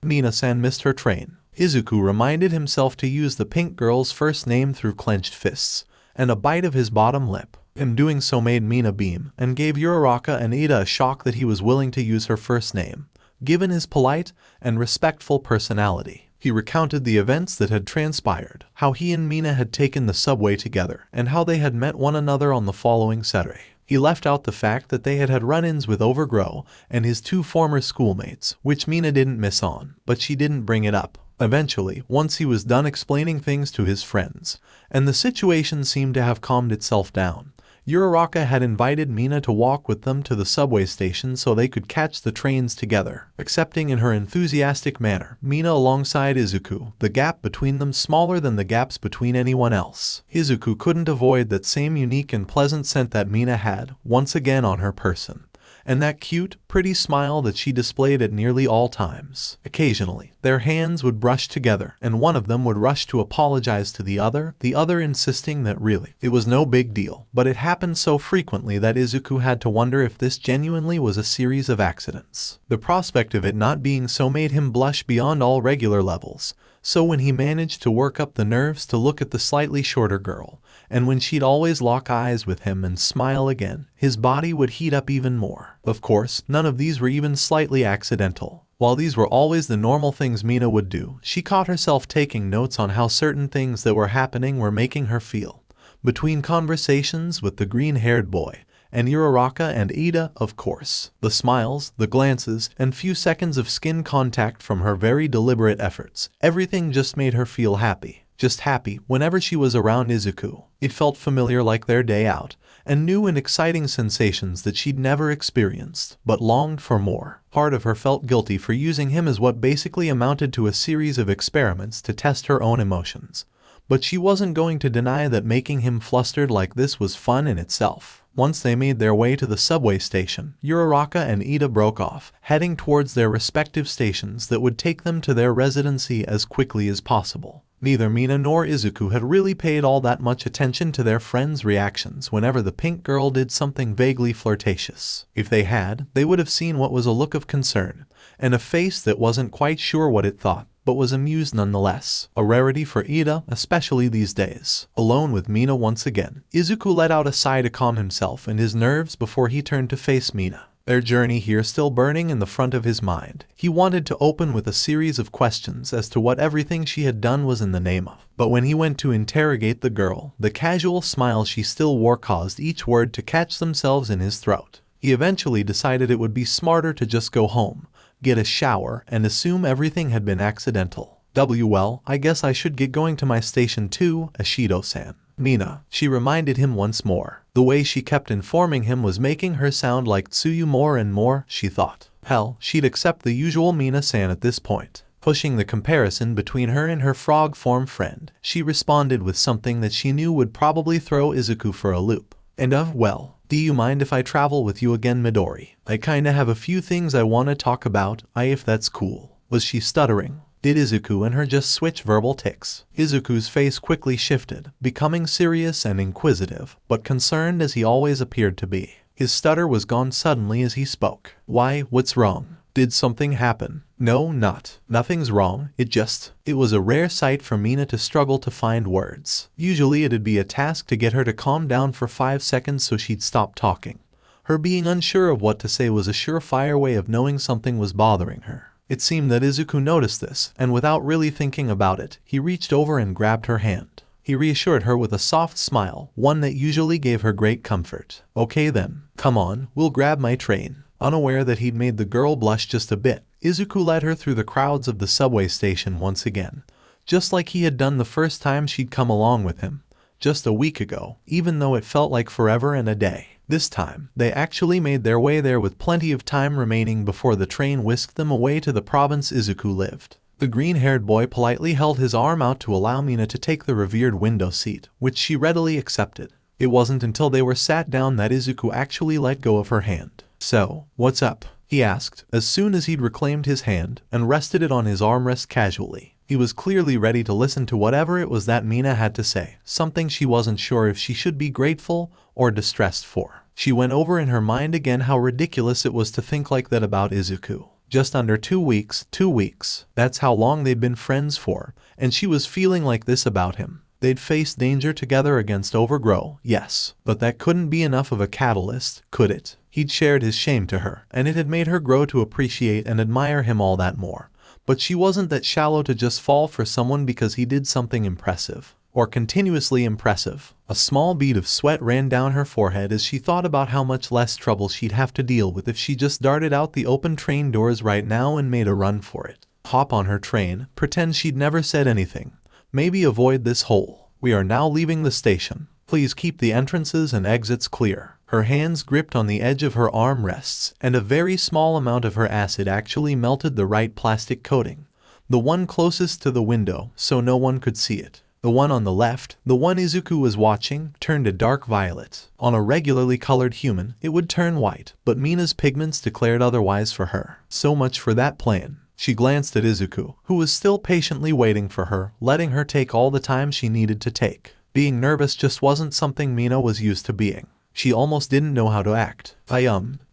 Mina-san missed her train. 𝗧𝗑 reminded himself to use the pink girl's first name through clenched fists, and a bite of his bottom lip. In doing so made Mina beam, and gave 𝗧𝗏 and Ida a shock that he was willing to use her first name, given his polite and respectful personality. He recounted the events that had transpired, how he and Mina had taken the subway together, and how they had met one another on the following Saturday. He left out the fact that they had had run-ins with 𝗚𝗏 and his two former schoolmates, which Mina didn't miss on, but she didn't bring it up. Eventually, once he was done explaining things to his friends, and the situation seemed to have calmed itself down, 𝗧𝗏 had invited Mina to walk with them to the subway station so they could catch the trains together. Accepting in her enthusiastic manner, Mina alongside 𝗧𝗑, the gap between them smaller than the gaps between anyone else. 𝗧𝗑 couldn't avoid that same unique and pleasant scent that Mina had, once again on her person, and that cute, pretty smile that she displayed at nearly all times. Occasionally, their hands would brush together, and one of them would rush to apologize to the other insisting that really, it was no big deal. But it happened so frequently that 𝗧𝗑 had to wonder if this genuinely was a series of accidents. The prospect of it not being so made him blush beyond all regular levels. So when he managed to work up the nerves to look at the slightly shorter girl, and when she'd always lock eyes with him and smile again, his body would heat up even more. Of course, none of these were even slightly accidental. While these were always the normal things Mina would do, she caught herself taking notes on how certain things that were happening were making her feel. Between conversations with the green-haired boy, and 𝗧𝗏 and Ida, of course, the smiles, the glances, and few seconds of skin contact from her very deliberate efforts, everything just made her feel happy. Just happy whenever she was around 𝗧𝗑. It felt familiar, like their day out, and new and exciting sensations that she'd never experienced, but longed for more. Part of her felt guilty for using him as what basically amounted to a series of experiments to test her own emotions. But she wasn't going to deny that making him flustered like this was fun in itself. Once they made their way to the subway station, 𝗧𝗏 and Ida broke off, heading towards their respective stations that would take them to their residency as quickly as possible. Neither Mina nor 𝗧𝗑 had really paid all that much attention to their friends' reactions whenever the pink girl did something vaguely flirtatious. If they had, they would have seen what was a look of concern, and a face that wasn't quite sure what it thought, but was amused nonetheless. A rarity for Ida, especially these days. Alone with Mina once again, 𝗧𝗑 let out a sigh to calm himself and his nerves before he turned to face Mina. Their journey here still burning in the front of his mind, he wanted to open with a series of questions as to what everything she had done was in the name of. But when he went to interrogate the girl, the casual smile she still wore caused each word to catch themselves in his throat. He eventually decided it would be smarter to just go home, get a shower, and assume everything had been accidental. Well, I guess I should get going to my station too, Ashido-san. Mina, she reminded him once more. The way she kept informing him was making her sound like Tsuyu more and more, she thought. Hell, she'd accept the usual Mina-san at this point. Pushing the comparison between her and her frog form friend, she responded with something that she knew would probably throw 𝗧𝗑 for a loop. Well, do you mind if I travel with you again, Midori? I kinda have a few things I wanna talk about, if that's cool. Was she stuttering? Did 𝗧𝗑 and her just switch verbal tics? 𝗧𝗑's face quickly shifted, becoming serious and inquisitive, but concerned as he always appeared to be. His stutter was gone suddenly as he spoke. Why, what's wrong? Did something happen? No, nothing's wrong, it was a rare sight for Mina to struggle to find words. Usually it'd be a task to get her to calm down for 5 seconds so she'd stop talking. Her being unsure of what to say was a surefire way of knowing something was bothering her. It seemed that 𝗧𝗑 noticed this, and without really thinking about it, he reached over and grabbed her hand. He reassured her with a soft smile, one that usually gave her great comfort. Okay then, come on, we'll grab my train. Unaware that he'd made the girl blush just a bit, 𝗧𝗑 led her through the crowds of the subway station once again, just like he had done the first time she'd come along with him, just a week ago, even though it felt like forever and a day. This time, they actually made their way there with plenty of time remaining before the train whisked them away to the province 𝗧𝗑 lived. The green-haired boy politely held his arm out to allow Mina to take the revered window seat, which she readily accepted. It wasn't until they were sat down that 𝗧𝗑 actually let go of her hand. So, what's up? he asked, as soon as he'd reclaimed his hand and rested it on his armrest casually. He was clearly ready to listen to whatever it was that Mina had to say, something she wasn't sure if she should be grateful or distressed for. She went over in her mind again how ridiculous it was to think like that about Izuku. Just under 2 weeks, 2 weeks. That's how long they'd been friends for, and she was feeling like this about him. They'd faced danger together against 𝗏𴗏, yes, but that couldn't be enough of a catalyst, could it? He'd shared his shame to her, and it had made her grow to appreciate and admire him all that more. But she wasn't that shallow to just fall for someone because he did something impressive, or continuously impressive. A small bead of sweat ran down her forehead as she thought about how much less trouble she'd have to deal with if she just darted out the open train doors right now and made a run for it. Hop on her train, pretend she'd never said anything. Maybe avoid this hole. We are now leaving the station. Please keep the entrances and exits clear. Her hands gripped on the edge of her armrests, and a very small amount of her acid actually melted the right plastic coating. The one closest to the window, so no one could see it. The one on the left, the one Izuku was watching, turned a dark violet. On a regularly colored human, it would turn white, but Mina's pigments declared otherwise for her. So much for that plan. She glanced at Izuku, who was still patiently waiting for her, letting her take all the time she needed to take. Being nervous just wasn't something Mina was used to being. She almost didn't know how to act.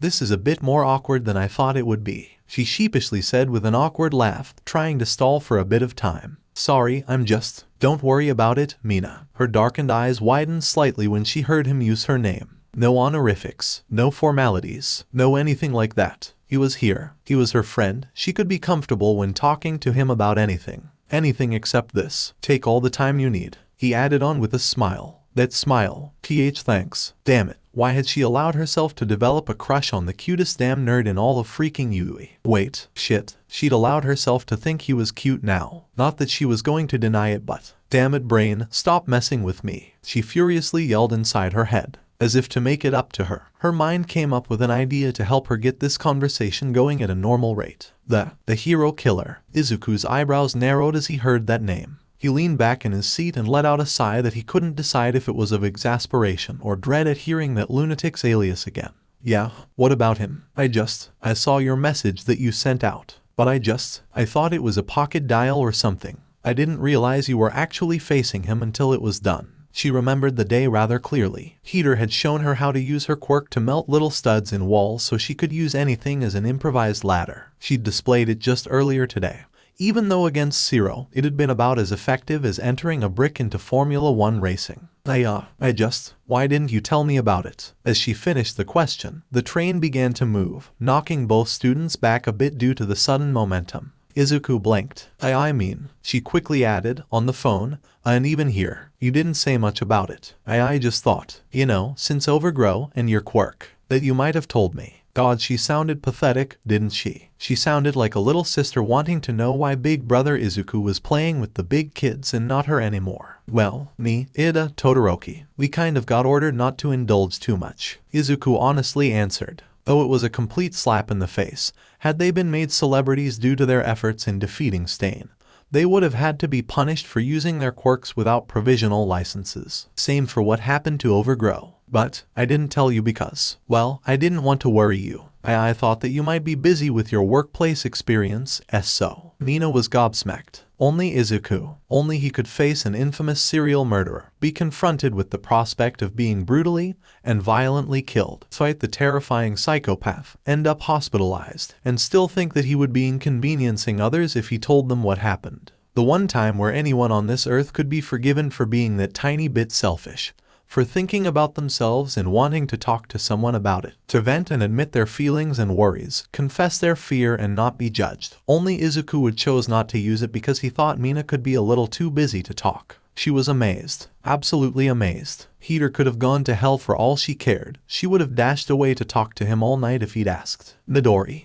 This is a bit more awkward than I thought it would be, she sheepishly said with an awkward laugh, trying to stall for a bit of time. Sorry, I'm just... Don't worry about it, Mina. Her darkened eyes widened slightly when she heard him use her name. No honorifics, no formalities, no anything like that. He was here. He was her friend. She could be comfortable when talking to him about anything. Anything except this. Take all the time you need. He added on with a smile. That smile. Thanks. Damn it. Why had she allowed herself to develop a crush on the cutest damn nerd in all of freaking Yui? Wait. Shit. She'd allowed herself to think he was cute now. Not that she was going to deny it, but... Damn it, brain. Stop messing with me. She furiously yelled inside her head. As if to make it up to her, her mind came up with an idea to help her get this conversation going at a normal rate. The hero killer. Izuku's eyebrows narrowed as he heard that name. He leaned back in his seat and let out a sigh that he couldn't decide if it was of exasperation or dread at hearing that lunatic's alias again. Yeah, what about him? I saw your message that you sent out. But I thought it was a pocket dial or something. I didn't realize you were actually facing him until it was done. She remembered the day rather clearly. Heater had shown her how to use her quirk to melt little studs in walls so she could use anything as an improvised ladder. She'd displayed it just earlier today. Even though against 𝗧𝗏, it had been about as effective as entering a brick into Formula 1 racing. Why didn't you tell me about it? As she finished the question, the train began to move, knocking both students back a bit due to the sudden momentum. Izuku blinked. She quickly added, on the phone, and even here, you didn't say much about it. I just thought, since 𝗏𝗏 and your quirk, that you might have told me. God, she sounded pathetic, didn't she? She sounded like a little sister wanting to know why big brother Izuku was playing with the big kids and not her anymore. Well, Todoroki, we kind of got ordered not to indulge too much, Izuku honestly answered. Though it was a complete slap in the face, had they been made celebrities due to their efforts in defeating Stain, they would have had to be punished for using their quirks without provisional licenses. Same for what happened to 𝗏𝗏. But I didn't tell you because, well, I didn't want to worry you. I thought that you might be busy with your workplace experience, so. Mina was gobsmacked. Only Izuku, only he could face an infamous serial murderer, be confronted with the prospect of being brutally and violently killed, fight the terrifying psychopath, end up hospitalized, and still think that he would be inconveniencing others if he told them what happened. The one time where anyone on this earth could be forgiven for being that tiny bit selfish, for thinking about themselves and wanting to talk to someone about it, to vent and admit their feelings and worries, confess their fear and not be judged. Only Izuku would chose not to use it because he thought Mina could be a little too busy to talk. She was amazed, absolutely amazed. Heater could have gone to hell for all she cared. She would have dashed away to talk to him all night if he'd asked. Midori,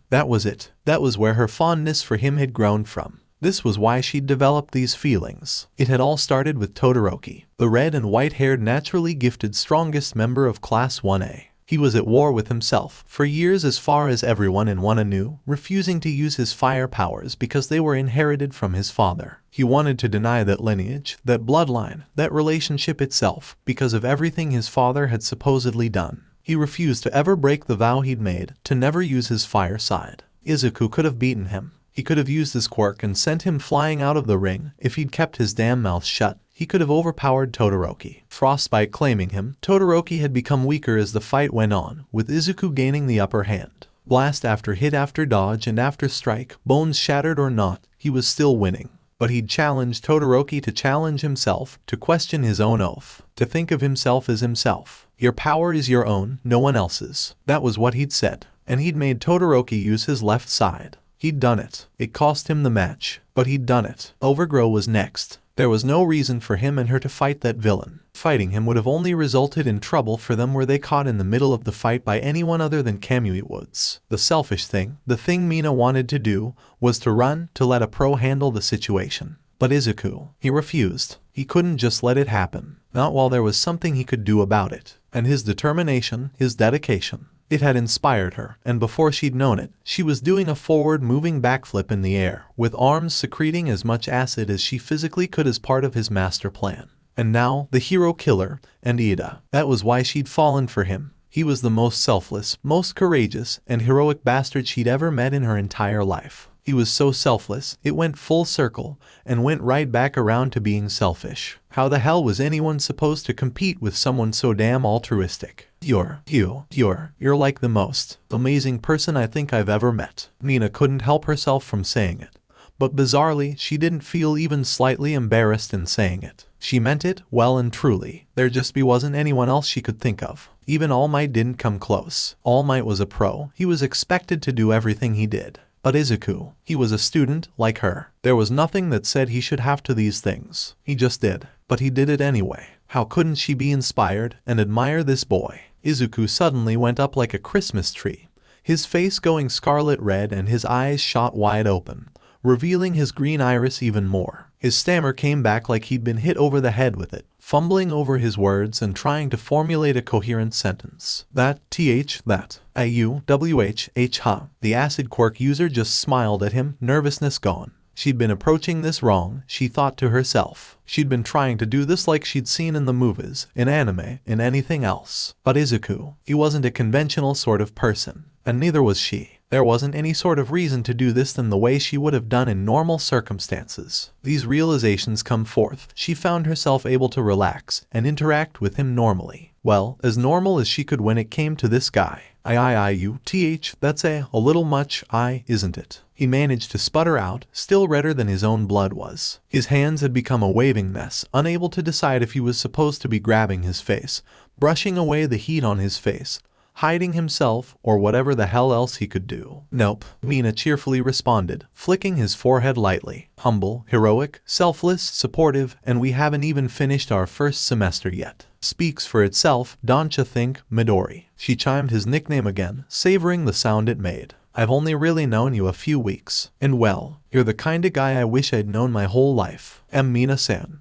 that was it. That was where her fondness for him had grown from. This was why she'd developed these feelings. It had all started with Todoroki, the red and white-haired naturally gifted strongest member of Class 1A. He was at war with himself for years as far as everyone in Wano knew, refusing to use his fire powers because they were inherited from his father. He wanted to deny that lineage, that bloodline, that relationship itself, because of everything his father had supposedly done. He refused to ever break the vow he'd made to never use his fire side. Izuku could have beaten him. He could have used his quirk and sent him flying out of the ring if he'd kept his damn mouth shut. He could have overpowered Todoroki. Frostbite claiming him, Todoroki had become weaker as the fight went on, with Izuku gaining the upper hand. Blast after hit after dodge and after strike, bones shattered or not, he was still winning. But he'd challenged Todoroki to challenge himself, to question his own oath, to think of himself as himself. Your power is your own, no one else's. That was what he'd said. And he'd made Todoroki use his left side. He'd done it. It cost him the match, but he'd done it. 𝗉𝗏 was next. There was no reason for him and her to fight that villain. Fighting him would have only resulted in trouble for them were they caught in the middle of the fight by anyone other than Kamui-Woods. The selfish thing, the thing Mina wanted to do, was to run, to let a pro handle the situation. But Izuku, he refused. He couldn't just let it happen. Not while there was something he could do about it. And his determination, his dedication. It had inspired her, and before she'd known it, she was doing a forward-moving backflip in the air, with arms secreting as much acid as she physically could as part of his master plan. And now, the hero killer, and Ida. That was why she'd fallen for him. He was the most selfless, most courageous, and heroic bastard she'd ever met in her entire life. He was so selfless, it went full circle, and went right back around to being selfish. How the hell was anyone supposed to compete with someone so damn altruistic? You're like the most amazing person I think I've ever met. Mina couldn't help herself from saying it. But bizarrely, she didn't feel even slightly embarrassed in saying it. She meant it well and truly. There just wasn't anyone else she could think of. Even All Might didn't come close. All Might was a pro. He was expected to do everything he did. But Izuku, he was a student, like her. There was nothing that said he should have to these things. He just did. But he did it anyway. How couldn't she be inspired and admire this boy? Izuku suddenly went up like a Christmas tree, his face going scarlet red and his eyes shot wide open, revealing his green iris even more. His stammer came back like he'd been hit over the head with it, fumbling over his words and trying to formulate a coherent sentence. That 𝗬𝗏𴗏. The acid quirk user just smiled at him, nervousness gone. She'd been approaching this wrong, she thought to herself. She'd been trying to do this like she'd seen in the movies, in anime, in anything else. But Izuku, he wasn't a conventional sort of person. And neither was she. There wasn't any sort of reason to do this than the way she would have done in normal circumstances. These realizations come forth. She found herself able to relax and interact with him normally. Well, as normal as she could when it came to this guy. That's a little much, isn't it? He managed to sputter out, still redder than his own blood was. His hands had become a waving mess, unable to decide if he was supposed to be grabbing his face, brushing away the heat on his face, hiding himself, or whatever the hell else he could do. Nope, Mina cheerfully responded, flicking his forehead lightly. Humble, heroic, selfless, supportive, and we haven't even finished our first semester yet. Speaks for itself, don't you think, Midori? She chimed his nickname again, savoring the sound it made. I've only really known you a few weeks. And well, you're the kinda guy I wish I'd known my whole life. Mina-san.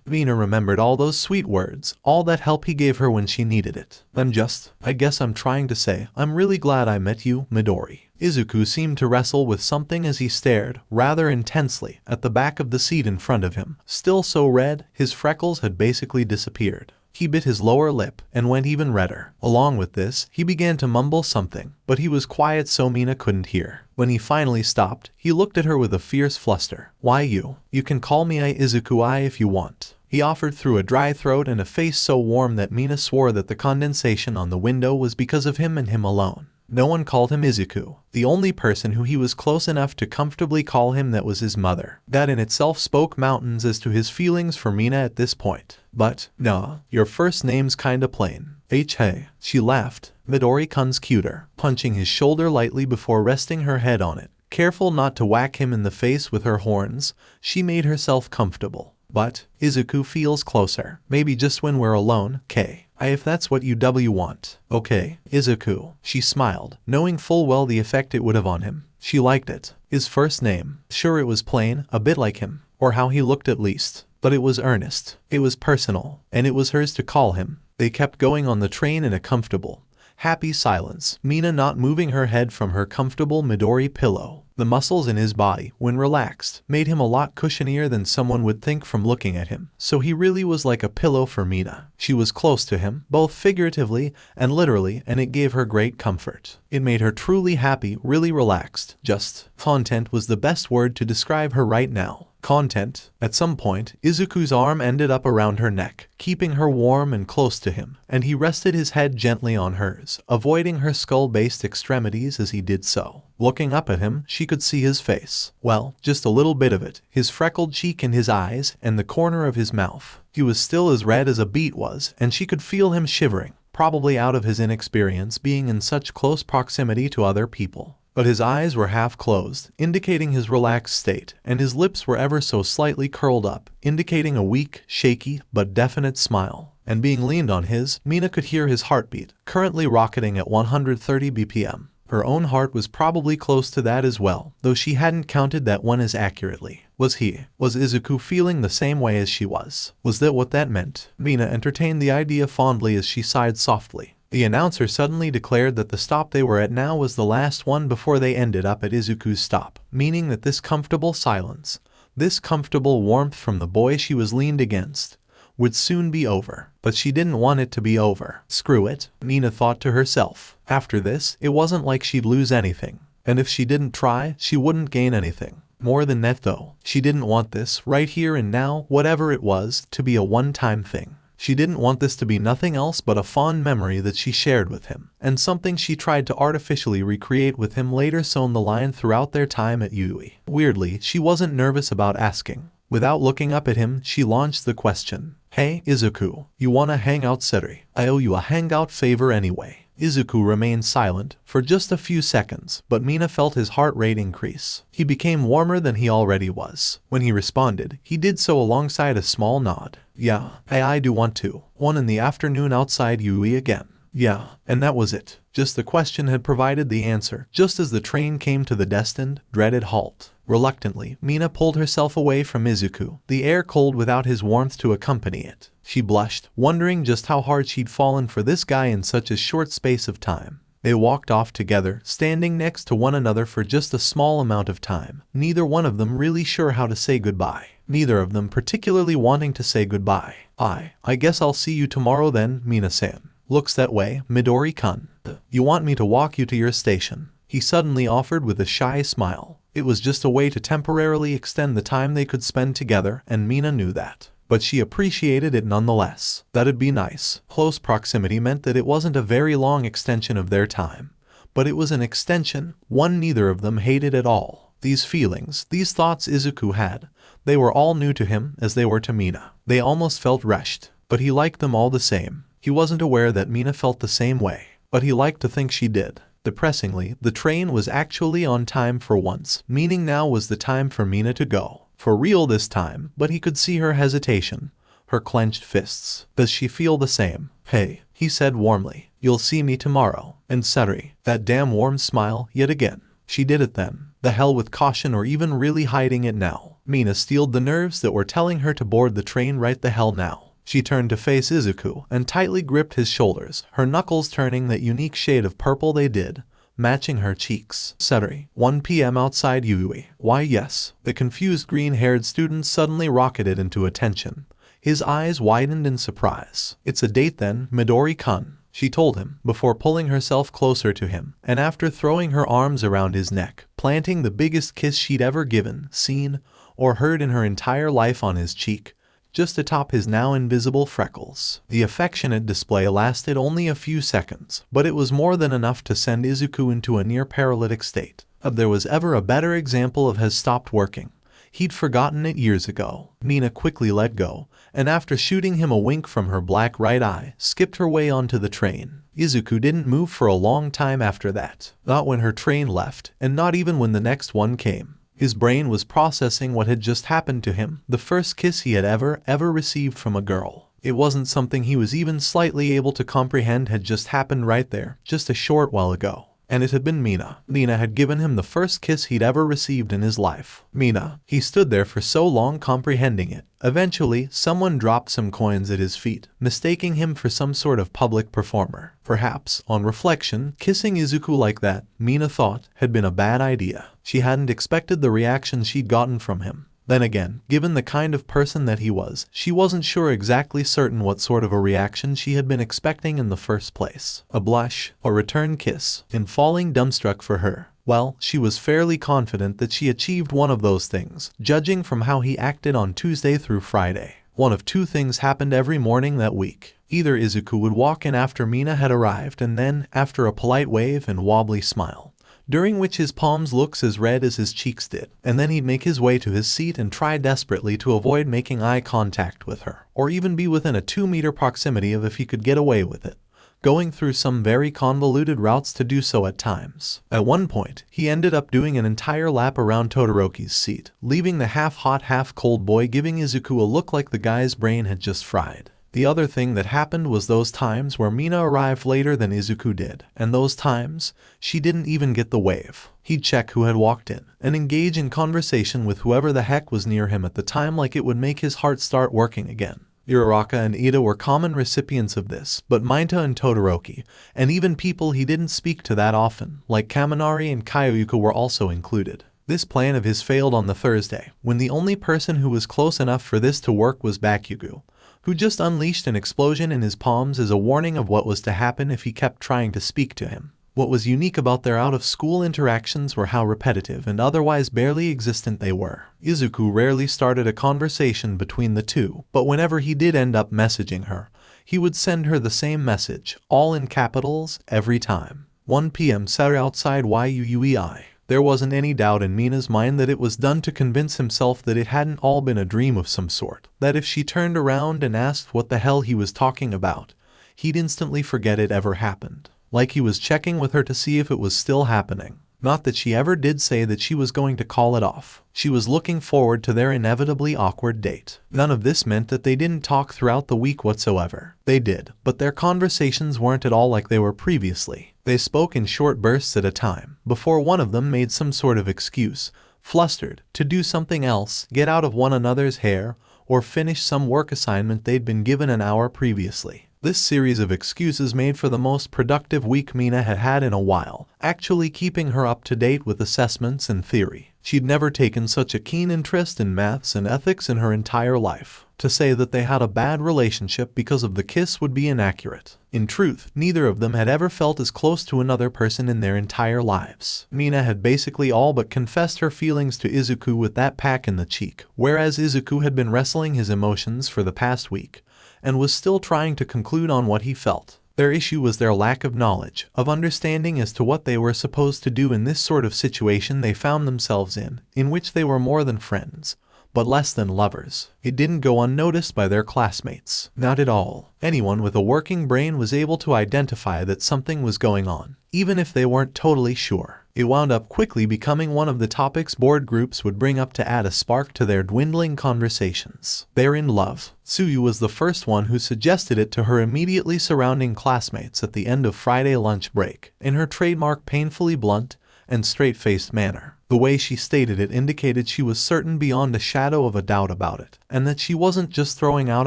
Mina remembered all those sweet words, all that help he gave her when she needed it. I guess I'm trying to say, I'm really glad I met you, Midori. Izuku seemed to wrestle with something as he stared, rather intensely, at the back of the seat in front of him. Still so red, his freckles had basically disappeared. He bit his lower lip and went even redder. Along with this, he began to mumble something, but he was quiet so Mina couldn't hear. When he finally stopped, he looked at her with a fierce fluster. Why you? You can call me Izuku if you want. He offered through a dry throat and a face so warm that Mina swore that the condensation on the window was because of him and him alone. No one called him Izuku. The only person who he was close enough to comfortably call him that was his mother. That in itself spoke mountains as to his feelings for Mina at this point. But, nah, your first name's kinda plain. Hey, she laughed. Midori-kun's cuter, punching his shoulder lightly before resting her head on it. Careful not to whack him in the face with her horns, she made herself comfortable. But, Izuku feels closer. Maybe just when we're alone, if that's what you want. Okay, Izuku. She smiled, knowing full well the effect it would have on him. She liked it. His first name. Sure, it was plain, a bit like him. Or how he looked at least. But it was earnest. It was personal. And it was hers to call him. They kept going on the train in a comfortable, happy silence, Mina not moving her head from her comfortable Midori pillow. The muscles in his body, when relaxed, made him a lot cushionier than someone would think from looking at him, so he really was like a pillow for Mina. She was close to him, both figuratively and literally, and it gave her great comfort. It made her truly happy, really relaxed. Just content was the best word to describe her right now. Content. At some point, Izuku's arm ended up around her neck, keeping her warm and close to him, and he rested his head gently on hers, avoiding her skull-based extremities as he did so. Looking up at him, she could see his face. Well, just a little bit of it, his freckled cheek and his eyes, and the corner of his mouth. He was still as red as a beet was, and she could feel him shivering, probably out of his inexperience being in such close proximity to other people. But his eyes were half closed, indicating his relaxed state, and his lips were ever so slightly curled up, indicating a weak, shaky, but definite smile. And being leaned on his, Mina could hear his heartbeat, currently rocketing at 130 BPM. Her own heart was probably close to that as well, though she hadn't counted that one as accurately. Was Izuku feeling the same way as she was? Was that what that meant? Mina entertained the idea fondly as she sighed softly. The announcer suddenly declared that the stop they were at now was the last one before they ended up at Izuku's stop, meaning that this comfortable silence, this comfortable warmth from the boy she was leaned against, would soon be over. But she didn't want it to be over. Screw it, Mina thought to herself. After this, it wasn't like she'd lose anything. And if she didn't try, she wouldn't gain anything. More than that though, she didn't want this, right here and now, whatever it was, to be a one-time thing. She didn't want this to be nothing else but a fond memory that she shared with him, and something she tried to artificially recreate with him later sewn the line throughout their time at Yui. Weirdly, she wasn't nervous about asking. Without looking up at him, she launched the question. Hey, Izuku, you wanna hang out, Seri? I owe you a hangout favor anyway. Izuku remained silent for just a few seconds, but Mina felt his heart rate increase. He became warmer than he already was. When he responded, he did so alongside a small nod. Yeah, I do want to. 1 in the afternoon outside Yui again. Yeah, and that was it. Just the question had provided the answer, just as the train came to the destined, dreaded halt. Reluctantly, Mina pulled herself away from Izuku, the air cold without his warmth to accompany it. She blushed, wondering just how hard she'd fallen for this guy in such a short space of time. They walked off together, standing next to one another for just a small amount of time, neither one of them really sure how to say goodbye. Neither of them particularly wanting to say goodbye. I guess I'll see you tomorrow then, Mina-san. Looks that way, Midori-kun. You want me to walk you to your station? He suddenly offered with a shy smile. It was just a way to temporarily extend the time they could spend together, and Mina knew that. But she appreciated it nonetheless. That'd be nice. Close proximity meant that it wasn't a very long extension of their time. But it was an extension, one neither of them hated at all. These feelings, these thoughts Izuku had, they were all new to him as they were to Mina. They almost felt rushed, but he liked them all the same. He wasn't aware that Mina felt the same way, but he liked to think she did. Depressingly, the train was actually on time for once, meaning now was the time for Mina to go. For real this time, but he could see her hesitation, her clenched fists. Does she feel the same? Hey, he said warmly. You'll see me tomorrow. And Seri, that damn warm smile, yet again. She did it then. The hell with caution or even really hiding it now. Mina steeled the nerves that were telling her to board the train right the hell now. She turned to face Izuku and tightly gripped his shoulders, her knuckles turning that unique shade of purple they did, matching her cheeks. Seri, 1 p.m. outside Yui. Why yes. The confused green-haired student suddenly rocketed into attention. His eyes widened in surprise. It's a date then, Midori-kun, she told him, before pulling herself closer to him, and after throwing her arms around his neck, planting the biggest kiss she'd ever given, seen, or heard in her entire life on his cheek, just atop his now invisible freckles. The affectionate display lasted only a few seconds, but it was more than enough to send Izuku into a near paralytic state. If there was ever a better example of has stopped working, he'd forgotten it years ago. Mina quickly let go, and after shooting him a wink from her black right eye, skipped her way onto the train. Izuku didn't move for a long time after that. Not when her train left, and not even when the next one came. His brain was processing what had just happened to him, the first kiss he had ever received from a girl. It wasn't something he was even slightly able to comprehend had just happened right there, just a short while ago. and it had been Mina. Mina had given him the first kiss he'd ever received in his life. Mina. He stood there for so long comprehending it. Eventually, someone dropped some coins at his feet, mistaking him for some sort of public performer. Perhaps, on reflection, kissing Izuku like that, Mina thought, had been a bad idea. She hadn't expected the reaction she'd gotten from him. Then again, given the kind of person that he was, she wasn't sure exactly certain what sort of a reaction she had been expecting in the first place. A blush, a return kiss, and falling dumbstruck for her. Well, she was fairly confident that she achieved one of those things, judging from how he acted on Tuesday through Friday. One of two things happened every morning that week. Either Izuku would walk in after Mina had arrived and then, after a polite wave and wobbly smile, during which his palms looked as red as his cheeks did, and then he'd make his way to his seat and try desperately to avoid making eye contact with her, or even be within a 2-meter proximity of if he could get away with it, going through some very convoluted routes to do so at times. At one point, he ended up doing an entire lap around Todoroki's seat, leaving the half-hot half-cold boy giving Izuku a look like the guy's brain had just fried. The other thing that happened was those times where Mina arrived later than Izuku did, and those times, she didn't even get the wave. He'd check who had walked in, and engage in conversation with whoever the heck was near him at the time like it would make his heart start working again. Uraraka and Ida were common recipients of this, but Minato and Todoroki, and even people he didn't speak to that often, like Kaminari and Kyoyuka, were also included. This plan of his failed on the Thursday, when the only person who was close enough for this to work was Bakugo, who just unleashed an explosion in his palms as a warning of what was to happen if he kept trying to speak to him. What was unique about their out-of-school interactions were how repetitive and otherwise barely existent they were. Izuku rarely started a conversation between the two, but whenever he did end up messaging her, he would send her the same message, all in capitals, every time. 1 p.m. Saturday outside 𝗚𝗚. There wasn't any doubt in Mina's mind that it was done to convince himself that it hadn't all been a dream of some sort, that if she turned around and asked what the hell he was talking about, he'd instantly forget it ever happened. Like he was checking with her to see if it was still happening. Not that she ever did say that she was going to call it off. She was looking forward to their inevitably awkward date. None of this meant that they didn't talk throughout the week whatsoever. They did, but their conversations weren't at all like they were previously. They spoke in short bursts at a time, before one of them made some sort of excuse, flustered, to do something else, get out of one another's hair, or finish some work assignment they'd been given an hour previously. This series of excuses made for the most productive week Mina had had in a while, actually keeping her up to date with assessments and theory. She'd never taken such a keen interest in maths and ethics in her entire life. To say that they had a bad relationship because of the kiss would be inaccurate. In truth, neither of them had ever felt as close to another person in their entire lives. Mina had basically all but confessed her feelings to Izuku with that pack in the cheek, whereas Izuku had been wrestling his emotions for the past week, and was still trying to conclude on what he felt. Their issue was their lack of knowledge, of understanding as to what they were supposed to do in this sort of situation they found themselves in which they were more than friends, but less than lovers. It didn't go unnoticed by their classmates. Not at all. Anyone with a working brain was able to identify that something was going on, even if they weren't totally sure. It wound up quickly becoming one of the topics board groups would bring up to add a spark to their dwindling conversations. They're in love. Tsuyu was the first one who suggested it to her immediately surrounding classmates at the end of Friday lunch break, in her trademark painfully blunt and straight-faced manner. The way she stated it indicated she was certain beyond a shadow of a doubt about it, and that she wasn't just throwing out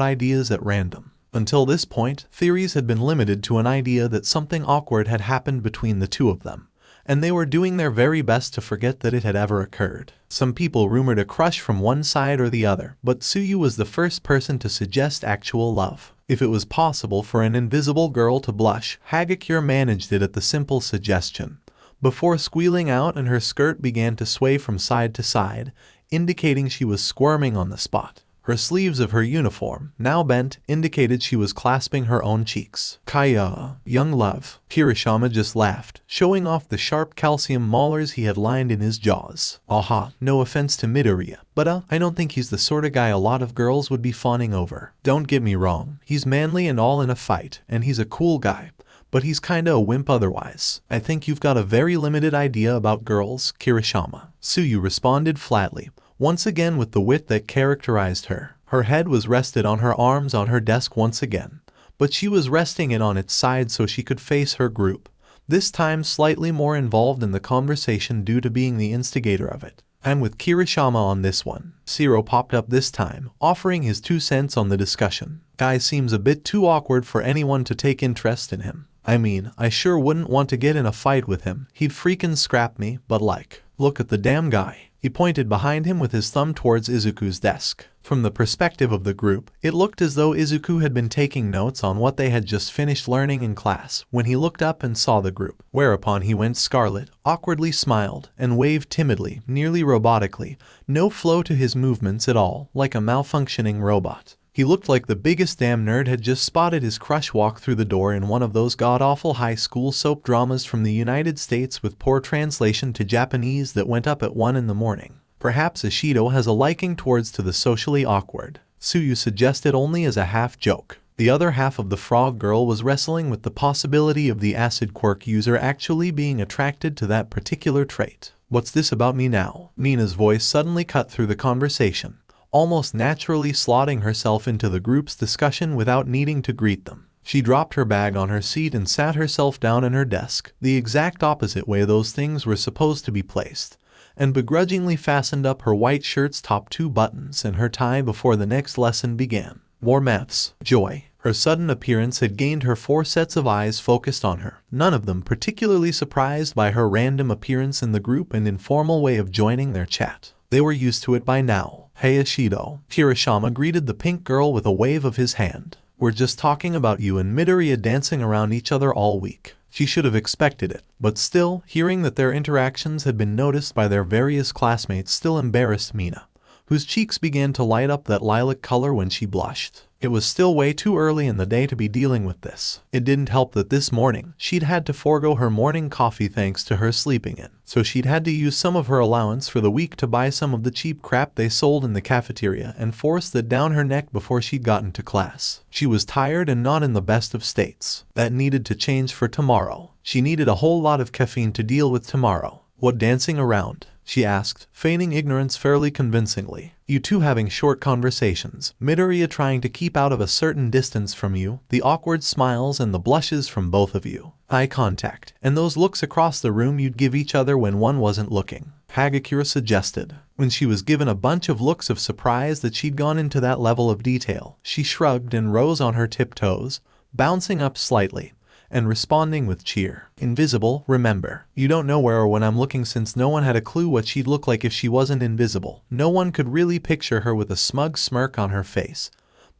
ideas at random. Until this point, theories had been limited to an idea that something awkward had happened between the two of them, and they were doing their very best to forget that it had ever occurred. Some people rumored a crush from one side or the other, but Tsuyu was the first person to suggest actual love. If it was possible for an invisible girl to blush, Hagakure managed it at the simple suggestion, before squealing out and her skirt began to sway from side to side, indicating she was squirming on the spot. Her sleeves of her uniform, now bent, indicated she was clasping her own cheeks. Kaya, young love. Kirishima just laughed, showing off the sharp calcium molars he had lined in his jaws. Aha, no offense to Midoriya, but I don't think he's the sort of guy a lot of girls would be fawning over. Don't get me wrong, he's manly and all in a fight, and he's a cool guy, but he's kinda a wimp otherwise. I think you've got a very limited idea about girls, Kirishima. Tsuyu responded flatly, once again with the wit that characterized her. Her head was rested on her arms on her desk once again, but she was resting it on its side so she could face her group, this time slightly more involved in the conversation due to being the instigator of it. "I'm with 𝗑𝗓𴑚𝗲 on this one." 𝗬𝗏 popped up this time, offering his 2 cents on the discussion. "Guy seems a bit too awkward for anyone to take interest in him. I mean, I sure wouldn't want to get in a fight with him. He'd freaking scrap me, but like, look at the damn guy." He pointed behind him with his thumb towards Izuku's desk. From the perspective of the group, it looked as though Izuku had been taking notes on what they had just finished learning in class when he looked up and saw the group, whereupon he went scarlet, awkwardly smiled, and waved timidly, nearly robotically, no flow to his movements at all, like a malfunctioning robot. He looked like the biggest damn nerd had just spotted his crush walk through the door in one of those god-awful high school soap dramas from the United States with poor translation to Japanese that went up at 1 in the morning. Perhaps Ishido has a liking towards to the socially awkward, Tsuyu suggested only as a half-joke. The other half of the frog girl was wrestling with the possibility of the acid quirk user actually being attracted to that particular trait. "What's this about me now?" Mina's voice suddenly cut through the conversation, almost naturally slotting herself into the group's discussion without needing to greet them. She dropped her bag on her seat and sat herself down in her desk, the exact opposite way those things were supposed to be placed, and begrudgingly fastened up her white shirt's top 2 buttons and her tie before the next lesson began. War maths. Joy. Her sudden appearance had gained her 4 sets of eyes focused on her, none of them particularly surprised by her random appearance in the group and informal way of joining their chat. They were used to it by now. "Hey Ishido." 𝗑𝗓𴑚𝗲 greeted the pink girl with a wave of his hand. "We're just talking about you and Midoriya dancing around each other all week." She should have expected it, but still, hearing that their interactions had been noticed by their various classmates still embarrassed Mina, whose cheeks began to light up that lilac color when she blushed. It was still way too early in the day to be dealing with this. It didn't help that this morning, she'd had to forego her morning coffee thanks to her sleeping in, so she'd had to use some of her allowance for the week to buy some of the cheap crap they sold in the cafeteria and force that down her neck before she'd gotten to class. She was tired and not in the best of states. That needed to change for tomorrow. She needed a whole lot of caffeine to deal with tomorrow. "What dancing around?" she asked, feigning ignorance fairly convincingly. "You two having short conversations, Midoriya trying to keep out of a certain distance from you, the awkward smiles and the blushes from both of you, eye contact, and those looks across the room you'd give each other when one wasn't looking," Hagakure suggested. When she was given a bunch of looks of surprise that she'd gone into that level of detail, she shrugged and rose on her tiptoes, bouncing up slightly, and responding with cheer. "Invisible, remember. You don't know where or when I'm looking," since no one had a clue what she'd look like if she wasn't invisible. No one could really picture her with a smug smirk on her face,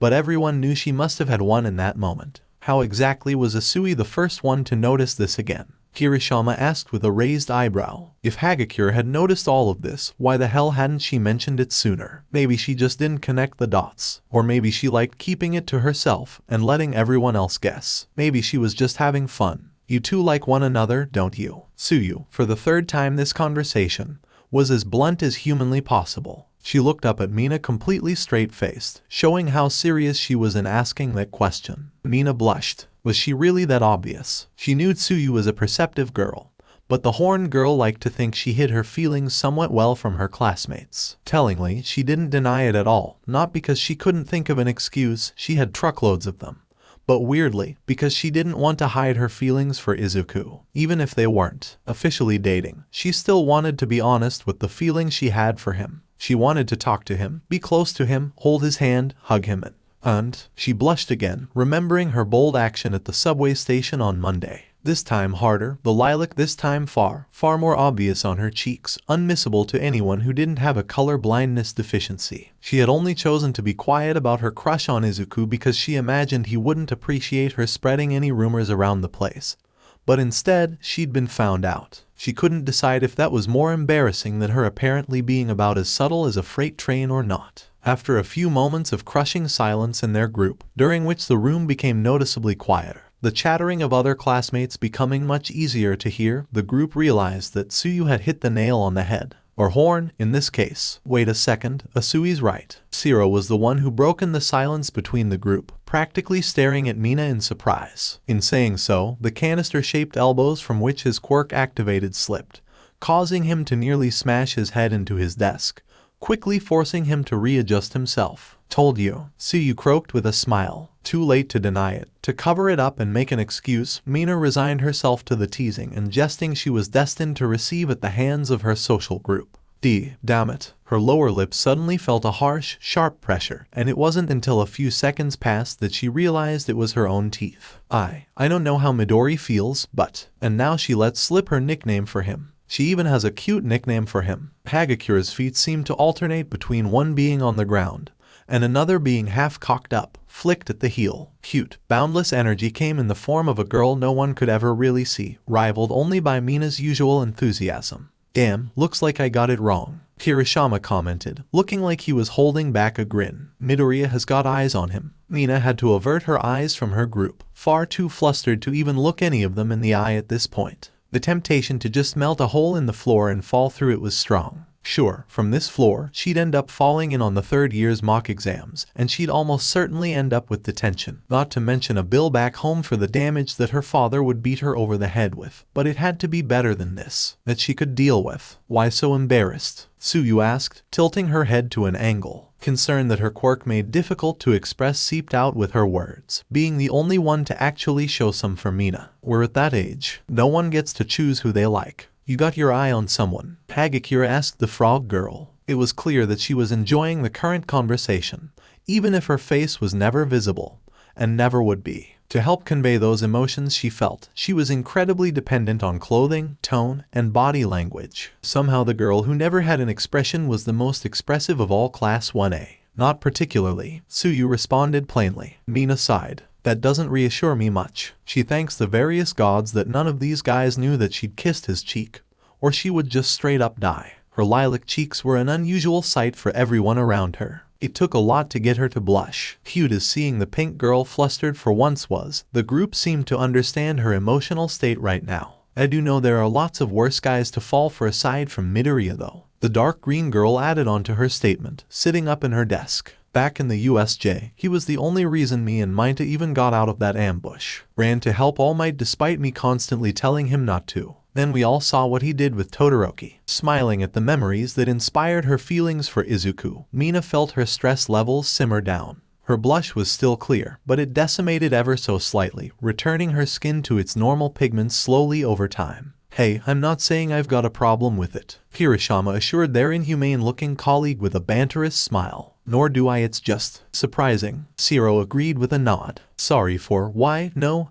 but everyone knew she must have had one in that moment. How exactly was Asui the first one to notice this again? 𝗑𝗓𴑚𝗲 asked with a raised eyebrow. If Hagakure had noticed all of this, why the hell hadn't she mentioned it sooner? Maybe she just didn't connect the dots. Or maybe she liked keeping it to herself and letting everyone else guess. Maybe she was just having fun. "You two like one another, don't you?" Tsuyu, for the 3rd time this conversation, was as blunt as humanly possible. She looked up at Mina completely straight-faced, showing how serious she was in asking that question. Mina blushed. Was she really that obvious? She knew Tsuyu was a perceptive girl, but the horned girl liked to think she hid her feelings somewhat well from her classmates. Tellingly, she didn't deny it at all, not because she couldn't think of an excuse, she had truckloads of them, but weirdly, because she didn't want to hide her feelings for Izuku. Even if they weren't officially dating, she still wanted to be honest with the feelings she had for him. She wanted to talk to him, be close to him, hold his hand, hug him, and she blushed again, remembering her bold action at the subway station on Monday. This time harder, the lilac this time far more obvious on her cheeks, unmissable to anyone who didn't have a color blindness deficiency. She had only chosen to be quiet about her crush on Izuku because she imagined he wouldn't appreciate her spreading any rumors around the place. But instead, she'd been found out. She couldn't decide if that was more embarrassing than her apparently being about as subtle as a freight train or not. After a few moments of crushing silence in their group, during which the room became noticeably quieter, the chattering of other classmates becoming much easier to hear, the group realized that Tsuyu had hit the nail on the head. Or horn, in this case. Wait a second, Asui's right. 𝗧𝗏 was the one who broken the silence between the group, practically staring at Mina in surprise. In saying so, the canister-shaped elbows from which his quirk activated slipped, causing him to nearly smash his head into his desk, quickly forcing him to readjust himself. "Told you," 𝗬𝗪 croaked with a smile. Too late to deny it. To cover it up and make an excuse, Mina resigned herself to the teasing and jesting she was destined to receive at the hands of her social group. Damn it. Her lower lip suddenly felt a harsh, sharp pressure, and it wasn't until a few seconds passed that she realized it was her own teeth. I don't know how Midori feels, but... And now she lets slip her nickname for him. She even has a cute nickname for him. Hagakura's feet seemed to alternate between one being on the ground and another being half cocked up, flicked at the heel. Cute, boundless energy came in the form of a girl no one could ever really see, rivaled only by Mina's usual enthusiasm. "Damn, looks like I got it wrong," Kirishima commented, looking like he was holding back a grin. "Midoriya has got eyes on him." Mina had to avert her eyes from her group, far too flustered to even look any of them in the eye at this point. The temptation to just melt a hole in the floor and fall through it was strong. Sure, from this floor, she'd end up falling in on the third year's mock exams, and she'd almost certainly end up with detention, not to mention a bill back home for the damage that her father would beat her over the head with. But it had to be better than this, that she could deal with. "Why so embarrassed?" 𝗬𴑪 asked, tilting her head to an angle. Concern that her quirk made difficult to express seeped out with her words, being the only one to actually show some for Mina. "We're at that age. No one gets to choose who they like." "You got your eye on someone?" Hagakura asked the frog girl. It was clear that she was enjoying the current conversation, even if her face was never visible, and never would be. To help convey those emotions she felt, she was incredibly dependent on clothing, tone, and body language. Somehow the girl who never had an expression was the most expressive of all Class 1A. "Not particularly," 𝗬𴑪 responded plainly. Mina sighed. "That doesn't reassure me much. She thanks the various gods that none of these guys knew that she'd kissed his cheek, or she would just straight up die." Her lilac cheeks were an unusual sight for everyone around her. It took a lot to get her to blush. Cute as seeing the pink girl flustered for once was, the group seemed to understand her emotional state right now. "I do know there are lots of worse guys to fall for aside from Midoriya though," the dark green girl added on to her statement, sitting up in her desk. "Back in the USJ, he was the only reason me and Minato even got out of that ambush. Ran to help All Might despite me constantly telling him not to. Then we all saw what he did with Todoroki." Smiling at the memories that inspired her feelings for Izuku, Mina felt her stress levels simmer down. Her blush was still clear, but it decimated ever so slightly, returning her skin to its normal pigments slowly over time. "Hey, I'm not saying I've got a problem with it," Kirishima assured their inhumane-looking colleague with a banterous smile. "Nor do I, it's just surprising." 𝗧𝗏 agreed with a nod. "Sorry for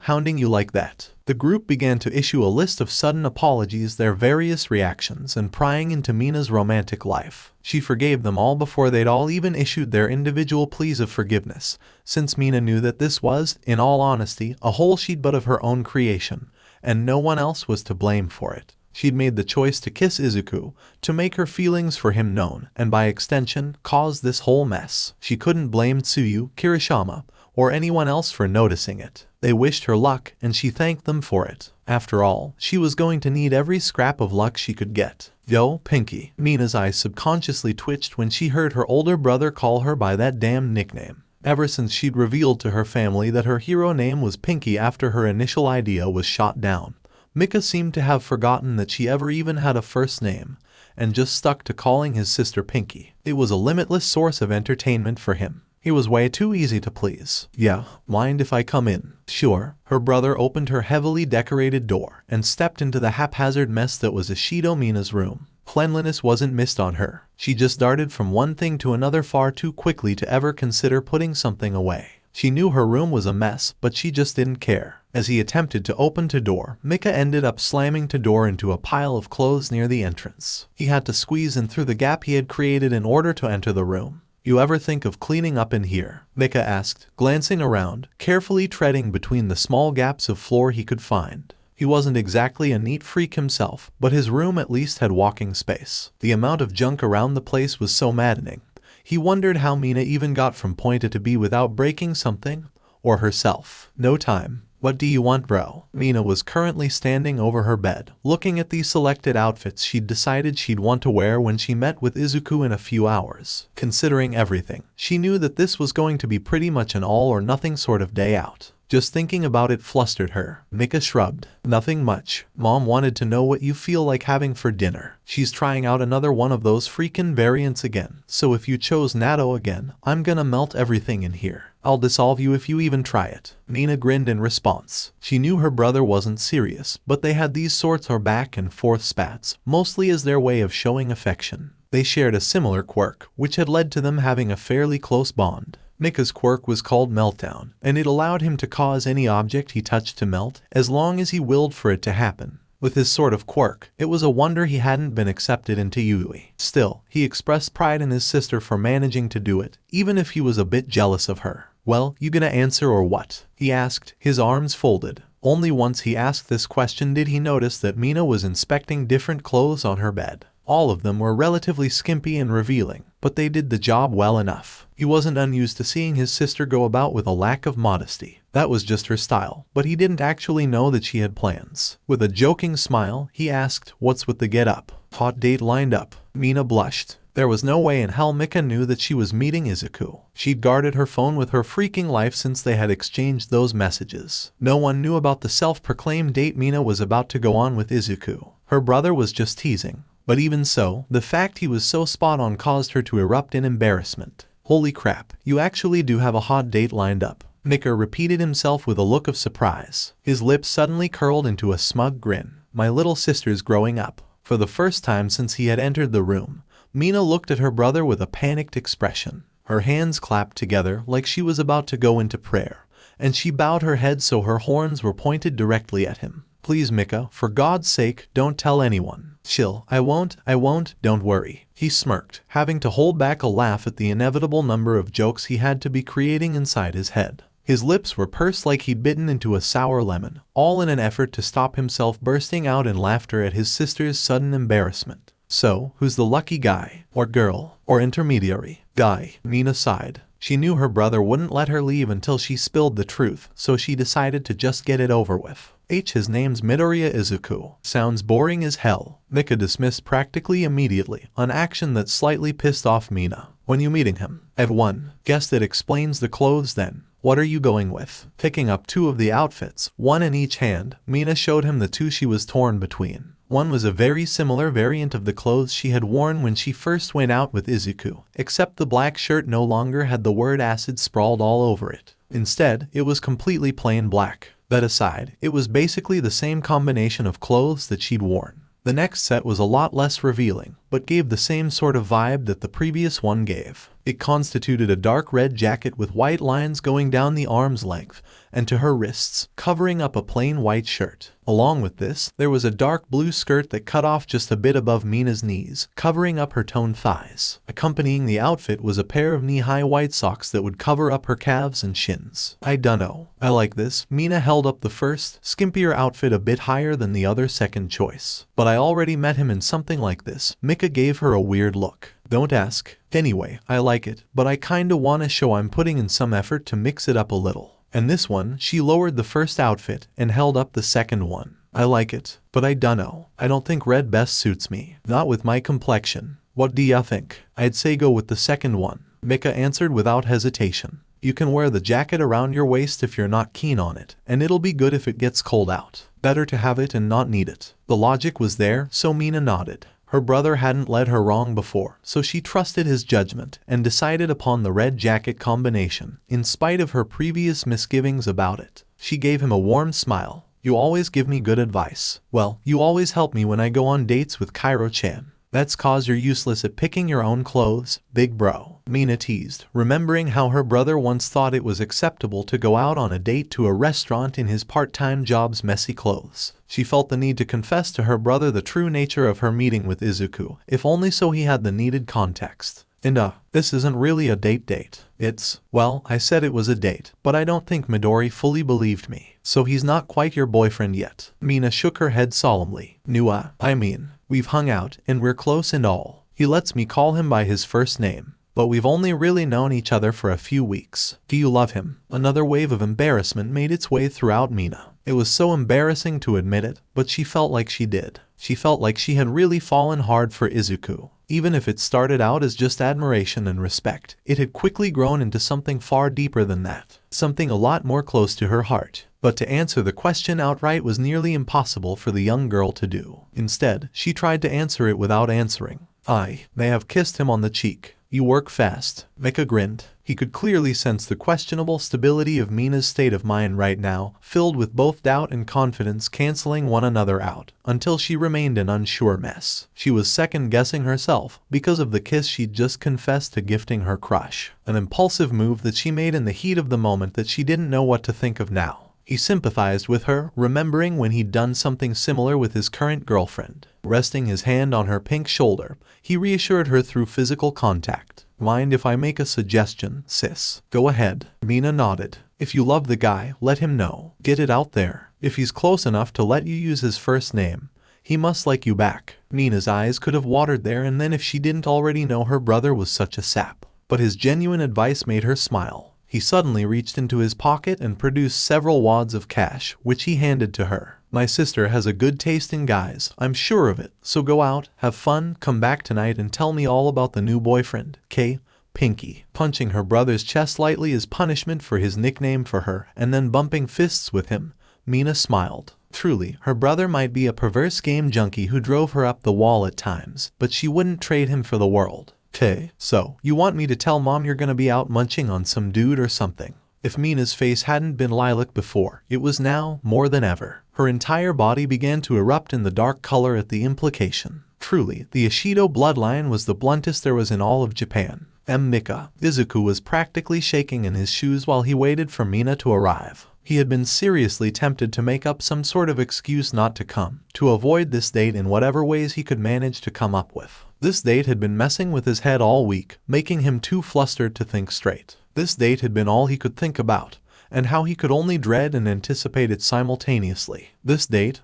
hounding you like that." The group began to issue a list of sudden apologies, their various reactions, and prying into Mina's romantic life. She forgave them all before they'd all even issued their individual pleas of forgiveness, since Mina knew that this was, in all honesty, a whole sheet but of her own creation, and no one else was to blame for it. She'd made the choice to kiss Izuku, to make her feelings for him known, and by extension, cause this whole mess. She couldn't blame 𝗬𝗪, Kirishima, or anyone else for noticing it. They wished her luck, and she thanked them for it. After all, she was going to need every scrap of luck she could get. "Yo, Pinky." Mina's eyes subconsciously twitched when she heard her older brother call her by that damn nickname. Ever since she'd revealed to her family that her hero name was Pinky after her initial idea was shot down, Mika seemed to have forgotten that she ever even had a first name, and just stuck to calling his sister Pinky. It was a limitless source of entertainment for him. He was way too easy to please. "Yeah, mind if I come in?" "Sure." Her brother opened her heavily decorated door and stepped into the haphazard mess that was Mina's room. Cleanliness wasn't missed on her. She just darted from one thing to another far too quickly to ever consider putting something away. She knew her room was a mess, but she just didn't care. As he attempted to open the door, Mika ended up slamming the door into a pile of clothes near the entrance. He had to squeeze in through the gap he had created in order to enter the room. "You ever think of cleaning up in here?" Mika asked, glancing around, carefully treading between the small gaps of floor he could find. He wasn't exactly a neat freak himself, but his room at least had walking space. The amount of junk around the place was so maddening. He wondered how Mina even got from point A to B without breaking something, or herself. "No time." What do you want, bro? Mina was currently standing over her bed, looking at these selected outfits she'd decided she'd want to wear when she met with Izuku in a few hours. Considering everything, she knew that this was going to be pretty much an all-or-nothing sort of day out. Just thinking about it flustered her. Mika shrugged. Nothing much. Mom wanted to know what you feel like having for dinner. She's trying out another one of those freaking variants again. So if you chose natto again, I'm gonna melt everything in here. I'll dissolve you if you even try it. Mina grinned in response. She knew her brother wasn't serious, but they had these sorts of back and forth spats, mostly as their way of showing affection. They shared a similar quirk, which had led to them having a fairly close bond. Mika's quirk was called Meltdown, and it allowed him to cause any object he touched to melt, as long as he willed for it to happen. With his sort of quirk, it was a wonder he hadn't been accepted into Yui. Still, he expressed pride in his sister for managing to do it, even if he was a bit jealous of her. "Well, you gonna answer or what?" he asked, his arms folded. Only once he asked this question did he notice that Mina was inspecting different clothes on her bed. All of them were relatively skimpy and revealing, but they did the job well enough. He wasn't unused to seeing his sister go about with a lack of modesty. That was just her style, but he didn't actually know that she had plans. With a joking smile, he asked, "What's with the get-up? Hot date lined up?" Mina blushed. There was no way in hell Mika knew that she was meeting Izuku. She'd guarded her phone with her freaking life since they had exchanged those messages. No one knew about the self-proclaimed date Mina was about to go on with Izuku. Her brother was just teasing. But even so, the fact he was so spot on caused her to erupt in embarrassment. "Holy crap, you actually do have a hot date lined up," Mika repeated himself with a look of surprise. His lips suddenly curled into a smug grin. "My little sister's growing up." For the first time since he had entered the room, Mina looked at her brother with a panicked expression. Her hands clapped together like she was about to go into prayer, and she bowed her head so her horns were pointed directly at him. "Please, Mika, for God's sake, don't tell anyone." "Chill, I won't, don't worry." He smirked, having to hold back a laugh at the inevitable number of jokes he had to be creating inside his head. His lips were pursed like he'd bitten into a sour lemon, all in an effort to stop himself bursting out in laughter at his sister's sudden embarrassment. "So, who's the lucky guy, or girl, or intermediary?" "Guy," Mina sighed. She knew her brother wouldn't let her leave until she spilled the truth, so she decided to just get it over with. His name's Midoriya Izuku. Sounds boring as hell. Mika dismissed practically immediately, an action that slightly pissed off Mina. "When you meeting him?" "I've one. Guess that explains the clothes then. What are you going with?" Picking up two of the outfits, one in each hand, Mina showed him the two she was torn between. One was a very similar variant of the clothes she had worn when she first went out with Izuku, except the black shirt no longer had the word acid sprawled all over it. Instead, it was completely plain black. That aside, it was basically the same combination of clothes that she'd worn. The next set was a lot less revealing, but gave the same sort of vibe that the previous one gave. It constituted a dark red jacket with white lines going down the arm's length and to her wrists, covering up a plain white shirt. Along with this, there was a dark blue skirt that cut off just a bit above Mina's knees, covering up her toned thighs. Accompanying the outfit was a pair of knee-high white socks that would cover up her calves and shins. "I dunno. I like this." Mina held up the first, skimpier outfit a bit higher than the other second choice. "But I already met him in something like this." Mika gave her a weird look. "Don't ask. Anyway, I like it, but I kinda wanna show I'm putting in some effort to mix it up a little." And this one, she lowered the first outfit and held up the second one. "I like it, but I dunno. I don't think red best suits me. Not with my complexion." "What do ya think?" "I'd say go with the second one," Mika answered without hesitation. "You can wear the jacket around your waist if you're not keen on it, and it'll be good if it gets cold out. Better to have it and not need it." The logic was there, so Mina nodded. Her brother hadn't led her wrong before, so she trusted his judgment and decided upon the red jacket combination, in spite of her previous misgivings about it. She gave him a warm smile. "You always give me good advice." "Well, you always help me when I go on dates with Qiroh-chan." "That's cause you're useless at picking your own clothes, big bro," Mina teased, remembering how her brother once thought it was acceptable to go out on a date to a restaurant in his part-time job's messy clothes. She felt the need to confess to her brother the true nature of her meeting with Izuku, if only so he had the needed context. "And this isn't really a date. It's, well, I said it was a date, but I don't think Midori fully believed me. So he's not quite your boyfriend yet." Mina shook her head solemnly. I mean, we've hung out, and we're close and all. He lets me call him by his first name." but we've only really known each other for a few weeks. Do you love him? Another wave of embarrassment made its way throughout Mina. It was so embarrassing to admit it, but she felt like she did. She felt like she had really fallen hard for Izuku. Even if it started out as just admiration and respect, it had quickly grown into something far deeper than that. Something a lot more close to her heart. But to answer the question outright was nearly impossible for the young girl to do. Instead, she tried to answer it without answering. I may have kissed him on the cheek. You work fast. Mecha grinned. He could clearly sense the questionable stability of Mina's state of mind right now, filled with both doubt and confidence canceling one another out, until she remained an unsure mess. She was second-guessing herself because of the kiss she'd just confessed to gifting her crush. An impulsive move that she made in the heat of the moment that she didn't know what to think of now. He sympathized with her, remembering when he'd done something similar with his current girlfriend. Resting his hand on her pink shoulder, he reassured her through physical contact. Mind if I make a suggestion, sis? Go ahead. Mina nodded. If you love the guy, let him know. Get it out there. If he's close enough to let you use his first name, he must like you back. Mina's eyes could have watered there and then if she didn't already know her brother was such a sap. But his genuine advice made her smile. He suddenly reached into his pocket and produced several wads of cash, which he handed to her. My sister has a good taste in guys, I'm sure of it. So go out, have fun, come back tonight and tell me all about the new boyfriend, Pinky. Punching her brother's chest lightly as punishment for his nickname for her, and then bumping fists with him, Mina smiled. Truly, her brother might be a perverse game junkie who drove her up the wall at times, but she wouldn't trade him for the world. So, you want me to tell mom you're gonna be out munching on some dude or something? If Mina's face hadn't been lilac before, it was now more than ever. Her entire body began to erupt in the dark color at the implication. Truly, the Ishido bloodline was the bluntest there was in all of Japan. Izuku was practically shaking in his shoes while he waited for Mina to arrive. He had been seriously tempted to make up some sort of excuse not to come, to avoid this date in whatever ways he could manage to come up with. This date had been messing with his head all week, making him too flustered to think straight. This date had been all he could think about, and how he could only dread and anticipate it simultaneously. This date.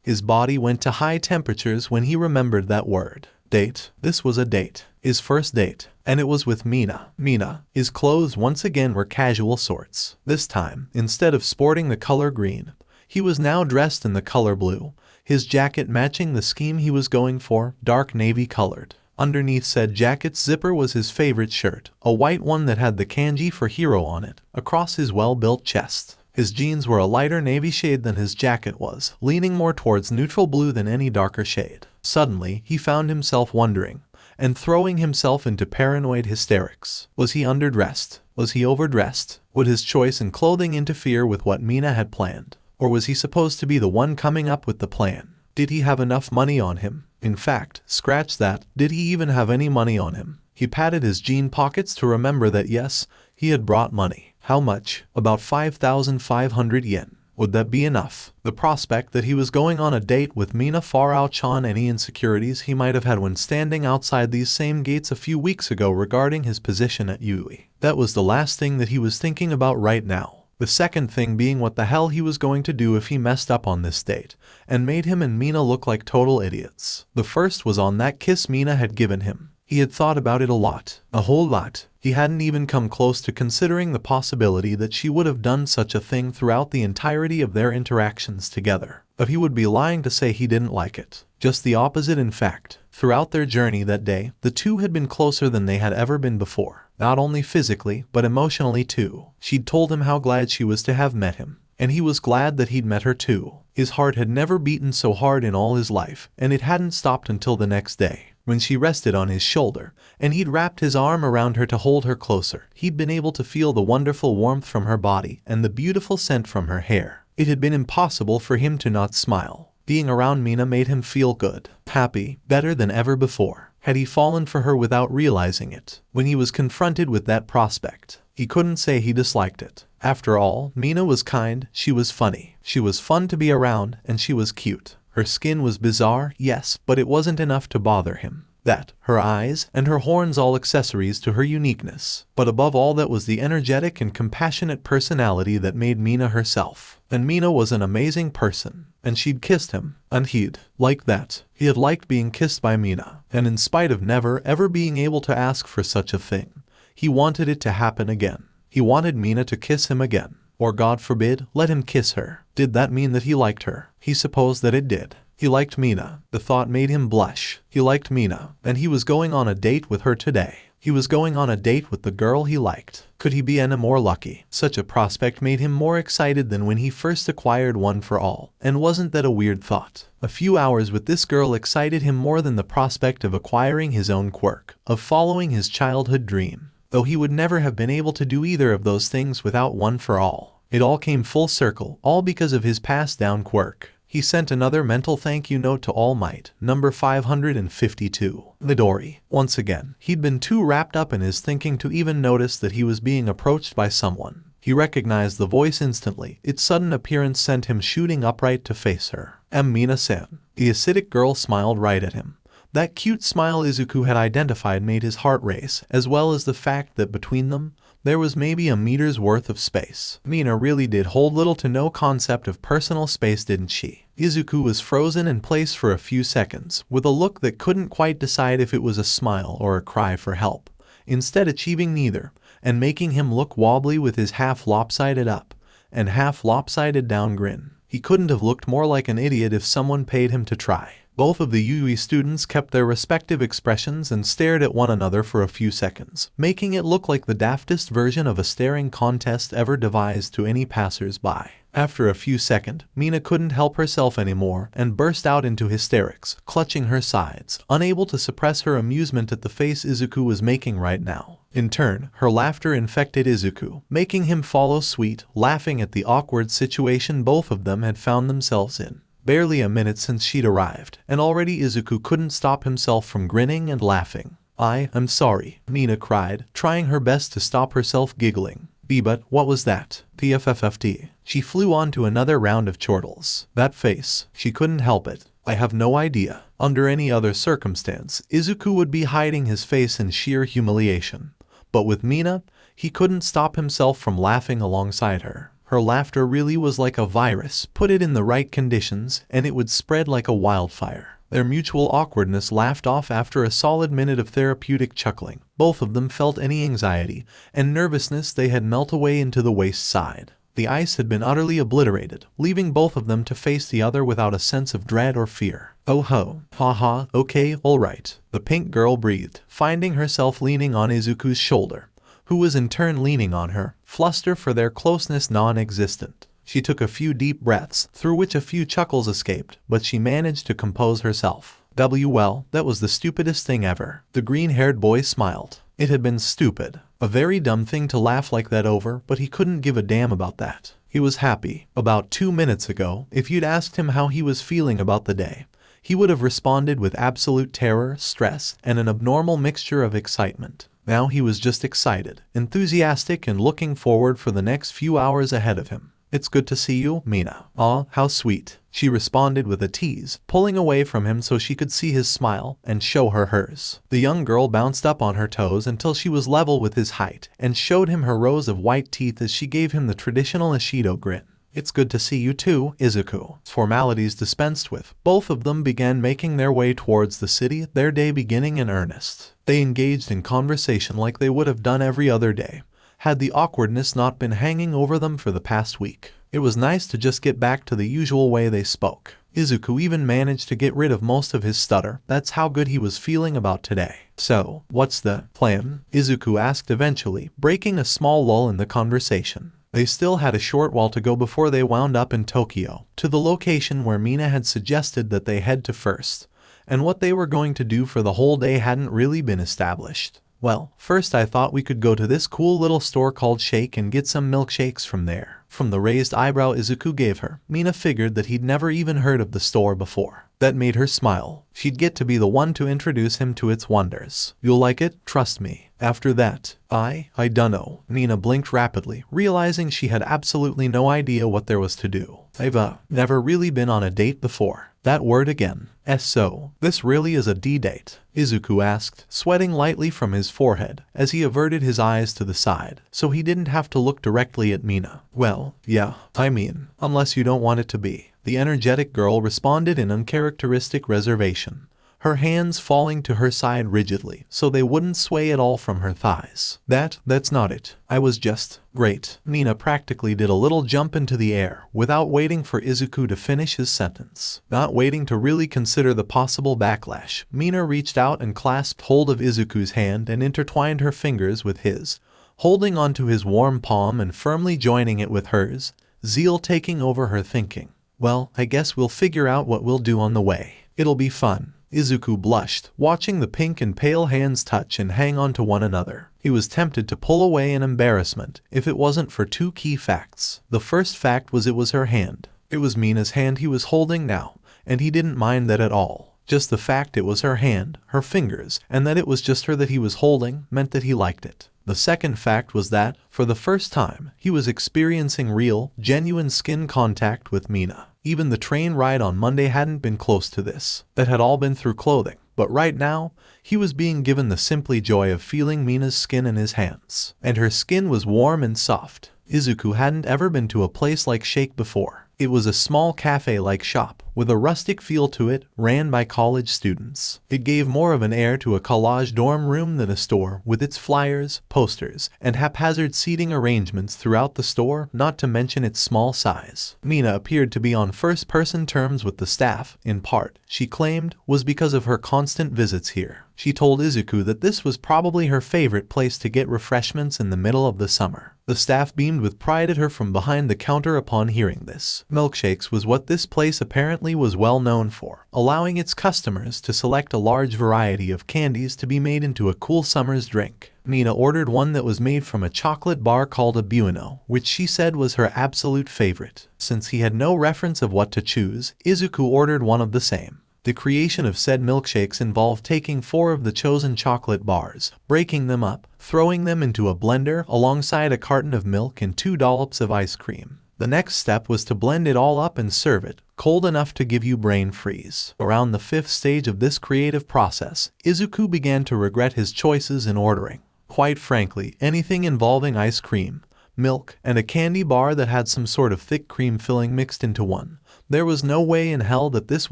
His body went to high temperatures when he remembered that word. Date. This was a date. His first date. And it was with Mina. His clothes once again were casual sorts. This time, instead of sporting the color green, he was now dressed in the color blue. His jacket matching the scheme he was going for, dark navy colored. Underneath said jacket's zipper was his favorite shirt, a white one that had the kanji for hero on it, across his well-built chest. His jeans were a lighter navy shade than his jacket was, leaning more towards neutral blue than any darker shade. Suddenly, he found himself wondering, and throwing himself into paranoid hysterics. Was he underdressed? Was he overdressed? Would his choice in clothing interfere with what Mina had planned? Or was he supposed to be the one coming up with the plan? Did he have enough money on him? In fact, scratch that, did he even have any money on him? He patted his jean pockets to remember that yes, he had brought money. How much? About 5,500 yen. Would that be enough? The prospect that he was going on a date with Mina far outshone any insecurities he might have had when standing outside these same gates a few weeks ago regarding his position at Yui. That was the last thing that he was thinking about right now. The second thing being what the hell he was going to do if he messed up on this date, and made him and Mina look like total idiots. The first was on that kiss Mina had given him. He had thought about it a lot. A whole lot. He hadn't even come close to considering the possibility that she would have done such a thing throughout the entirety of their interactions together. But he would be lying to say he didn't like it. Just the opposite in fact. Throughout their journey that day, the two had been closer than they had ever been before. Not only physically, but emotionally too. She'd told him how glad she was to have met him. And he was glad that he'd met her too. His heart had never beaten so hard in all his life, and it hadn't stopped until the next day. When she rested on his shoulder, and he'd wrapped his arm around her to hold her closer, he'd been able to feel the wonderful warmth from her body and the beautiful scent from her hair. It had been impossible for him to not smile. Being around Mina made him feel good, happy, better than ever before. Had he fallen for her without realizing it? When he was confronted with that prospect, he couldn't say he disliked it. After all, Mina was kind, she was funny, she was fun to be around, and she was cute. Her skin was bizarre, yes, but it wasn't enough to bother him. That, her eyes, and her horns all accessories to her uniqueness. But above all that was the energetic and compassionate personality that made Mina herself. And Mina was an amazing person. and she'd kissed him, and he'd liked that. He had liked being kissed by Mina, and in spite of never ever being able to ask for such a thing, he wanted it to happen again. He wanted Mina to kiss him again, or God forbid, let him kiss her. Did that mean that he liked her? He supposed that it did. He liked Mina. The thought made him blush. He liked Mina, and he was going on a date with her today. He was going on a date with the girl he liked. Could he be any more lucky? Such a prospect made him more excited than when he first acquired One for All. And wasn't that a weird thought? A few hours with this girl excited him more than the prospect of acquiring his own quirk, of following his childhood dream. Though he would never have been able to do either of those things without One for All. It all came full circle, all because of his passed down quirk. He sent another mental thank you note to All Might, number 552. Midori. Once again, he'd been too wrapped up in his thinking to even notice that he was being approached by someone. He recognized the voice instantly. Its sudden appearance sent him shooting upright to face her. Mina-san. The acidic girl smiled right at him. That cute smile Izuku had identified made his heart race, as well as the fact that between them, there was maybe a meter's worth of space. Mina really did hold little to no concept of personal space, didn't she? Izuku was frozen in place for a few seconds, with a look that couldn't quite decide if it was a smile or a cry for help, instead achieving neither, and making him look wobbly with his half lopsided up and half lopsided down grin. He couldn't have looked more like an idiot if someone paid him to try. Both of the Yui students kept their respective expressions and stared at one another for a few seconds, making it look like the daftest version of a staring contest ever devised to any passers-by. After a few seconds, Mina couldn't help herself anymore and burst out into hysterics, clutching her sides, unable to suppress her amusement at the face Izuku was making right now. In turn, her laughter infected Izuku, making him follow suit, laughing at the awkward situation both of them had found themselves in. Barely a minute since she'd arrived, and already Izuku couldn't stop himself from grinning and laughing. I'm sorry, Mina cried, trying her best to stop herself giggling. But what was that? PFFFT. She flew on to another round of chortles. That face, she couldn't help it. I have no idea. Under any other circumstance, Izuku would be hiding his face in sheer humiliation. But with Mina, he couldn't stop himself from laughing alongside her. Her laughter really was like a virus. Put it in the right conditions, and it would spread like a wildfire. Their mutual awkwardness laughed off after a solid minute of therapeutic chuckling. Both of them felt any anxiety and nervousness they had melt away into the waist side. The ice had been utterly obliterated, leaving both of them to face the other without a sense of dread or fear. Oh ho, haha, okay, alright, the pink girl breathed, finding herself leaning on Izuku's shoulder, who was in turn leaning on her, fluster for their closeness non-existent. She took a few deep breaths, through which a few chuckles escaped, but she managed to compose herself. Well, that was the stupidest thing ever. The green-haired boy smiled. It had been stupid. A very dumb thing to laugh like that over, but he couldn't give a damn about that. He was happy. About 2 minutes ago, if you'd asked him how he was feeling about the day, he would have responded with absolute terror, stress, and an abnormal mixture of excitement. Now he was just excited, enthusiastic, and looking forward for the next few hours ahead of him. It's good to see you, Mina. Aw, how sweet, she responded with a tease, pulling away from him so she could see his smile and show her hers. The young girl bounced up on her toes until she was level with his height and showed him her rows of white teeth as she gave him the traditional Ishido grin. It's good to see you too, Izuku. Formalities dispensed with, both of them began making their way towards the city, their day beginning in earnest. They engaged in conversation like they would have done every other day, had the awkwardness not been hanging over them for the past week. It was nice to just get back to the usual way they spoke. Izuku even managed to get rid of most of his stutter. That's how good he was feeling about today. So, what's the plan? Izuku asked eventually, breaking a small lull in the conversation. They still had a short while to go before they wound up in Tokyo, to the location where Mina had suggested that they head to first, and what they were going to do for the whole day hadn't really been established. Well, first I thought we could go to this cool little store called Shake and get some milkshakes from there. From the raised eyebrow Izuku gave her, Mina figured that he'd never even heard of the store before. That made her smile. She'd get to be the one to introduce him to its wonders. You'll like it, trust me. After that, I dunno. Mina blinked rapidly, realizing she had absolutely no idea what there was to do. I've never really been on a date before. That word again. So, this really is a D-date? Izuku asked, sweating lightly from his forehead as he averted his eyes to the side, so he didn't have to look directly at Mina. Well, yeah, I mean, unless you don't want it to be. The energetic girl responded in uncharacteristic reservation, her hands falling to her side rigidly so they wouldn't sway at all from her thighs. That's not it. I was just... Great. Mina practically did a little jump into the air without waiting for Izuku to finish his sentence. Not waiting to really consider the possible backlash, Mina reached out and clasped hold of Izuku's hand and intertwined her fingers with his, holding onto his warm palm and firmly joining it with hers, zeal taking over her thinking. Well, I guess we'll figure out what we'll do on the way. It'll be fun. Izuku blushed, watching the pink and pale hands touch and hang on to one another. He was tempted to pull away in embarrassment if it wasn't for two key facts. The first fact was it was her hand. It was Mina's hand he was holding now, and he didn't mind that at all. Just the fact it was her hand, her fingers, and that it was just her that he was holding meant that he liked it. The second fact was that, for the first time, he was experiencing real, genuine skin contact with Mina. Even the train ride on Monday hadn't been close to this. That had all been through clothing. But right now, he was being given the simply joy of feeling Mina's skin in his hands. And her skin was warm and soft. Izuku hadn't ever been to a place like 𝗏𝗃 before. It was a small cafe-like shop, with a rustic feel to it, ran by college students. It gave more of an air to a college dorm room than a store, with its flyers, posters, and haphazard seating arrangements throughout the store, not to mention its small size. Mina appeared to be on first-person terms with the staff, in part, she claimed, was because of her constant visits here. She told Izuku that this was probably her favorite place to get refreshments in the middle of the summer. The staff beamed with pride at her from behind the counter upon hearing this. Milkshakes was what this place apparently was well known for, allowing its customers to select a large variety of candies to be made into a cool summer's drink. Mina ordered one that was made from a chocolate bar called 𝗵𝗟, which she said was her absolute favorite. Since he had no reference of what to choose, Izuku ordered one of the same. The creation of said milkshakes involved taking 4 of the chosen chocolate bars, breaking them up, throwing them into a blender alongside a carton of milk and 2 dollops of ice cream. The next step was to blend it all up and serve it, cold enough to give you brain freeze. Around the 5th stage of this creative process, Izuku began to regret his choices in ordering. Quite frankly, anything involving ice cream, milk, and a candy bar that had some sort of thick cream filling mixed into one. There was no way in hell that this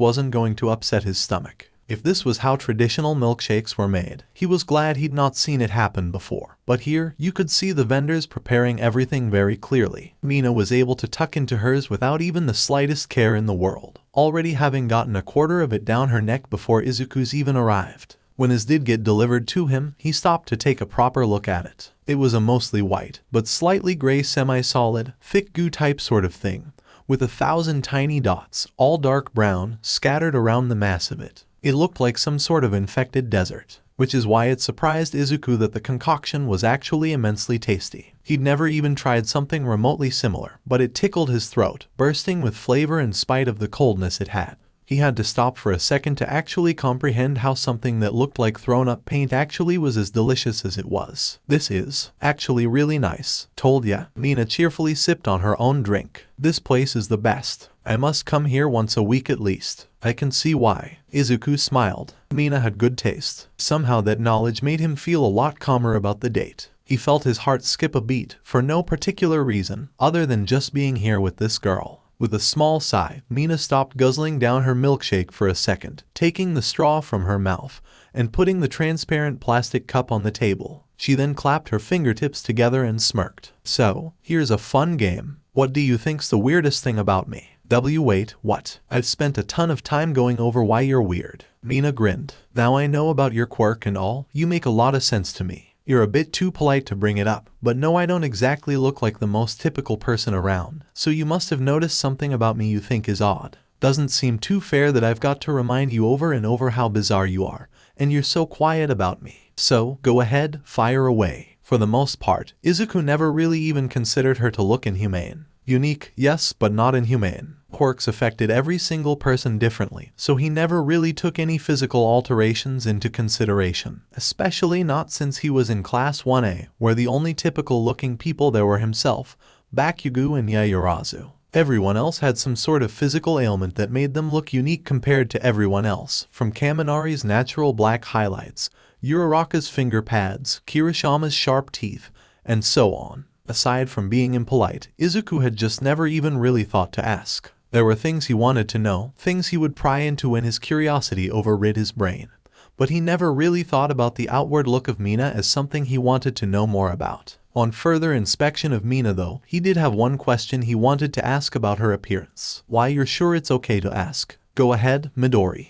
wasn't going to upset his stomach. If this was how traditional milkshakes were made, he was glad he'd not seen it happen before. But here, you could see the vendors preparing everything very clearly. Mina was able to tuck into hers without even the slightest care in the world, already having gotten a quarter of it down her neck before Izuku's even arrived. When his did get delivered to him, he stopped to take a proper look at it. It was a mostly white, but slightly gray semi-solid, thick goo type sort of thing, with 1,000 tiny dots, all dark brown, scattered around the mass of it. It looked like some sort of infected desert, which is why it surprised Izuku that the concoction was actually immensely tasty. He'd never even tried something remotely similar, but it tickled his throat, bursting with flavor in spite of the coldness it had. He had to stop for a second to actually comprehend how something that looked like thrown-up paint actually was as delicious as it was. This is actually really nice. Told ya. Mina cheerfully sipped on her own drink. This place is the best. I must come here once a week at least. I can see why. Izuku smiled. Mina had good taste. Somehow that knowledge made him feel a lot calmer about the date. He felt his heart skip a beat for no particular reason other than just being here with this girl. With a small sigh, Mina stopped guzzling down her milkshake for a second, taking the straw from her mouth and putting the transparent plastic cup on the table. She then clapped her fingertips together and smirked. So, here's a fun game. What do you think's the weirdest thing about me? Wait, what? I've spent a ton of time going over why you're weird. Mina grinned. Now I know about your quirk and all, you make a lot of sense to me. You're a bit too polite to bring it up, but no, I don't exactly look like the most typical person around, so you must have noticed something about me you think is odd. Doesn't seem too fair that I've got to remind you over and over how bizarre you are, and you're so quiet about me. So, go ahead, fire away. For the most part, Izuku never really even considered her to look inhumane. Unique, yes, but not inhumane. Quirks affected every single person differently, so he never really took any physical alterations into consideration, especially not since he was in Class 1A, where the only typical-looking people there were himself, Bakugo and Yaoyorozu. Everyone else had some sort of physical ailment that made them look unique compared to everyone else, from Kaminari's natural black highlights, Uraraka's finger pads, Kirishama's sharp teeth, and so on. Aside from being impolite, Izuku had just never even really thought to ask. There were things he wanted to know, things he would pry into when his curiosity overrid his brain. But he never really thought about the outward look of Mina as something he wanted to know more about. On further inspection of Mina though, he did have one question he wanted to ask about her appearance. Why, you're sure it's okay to ask? Go ahead, Midori.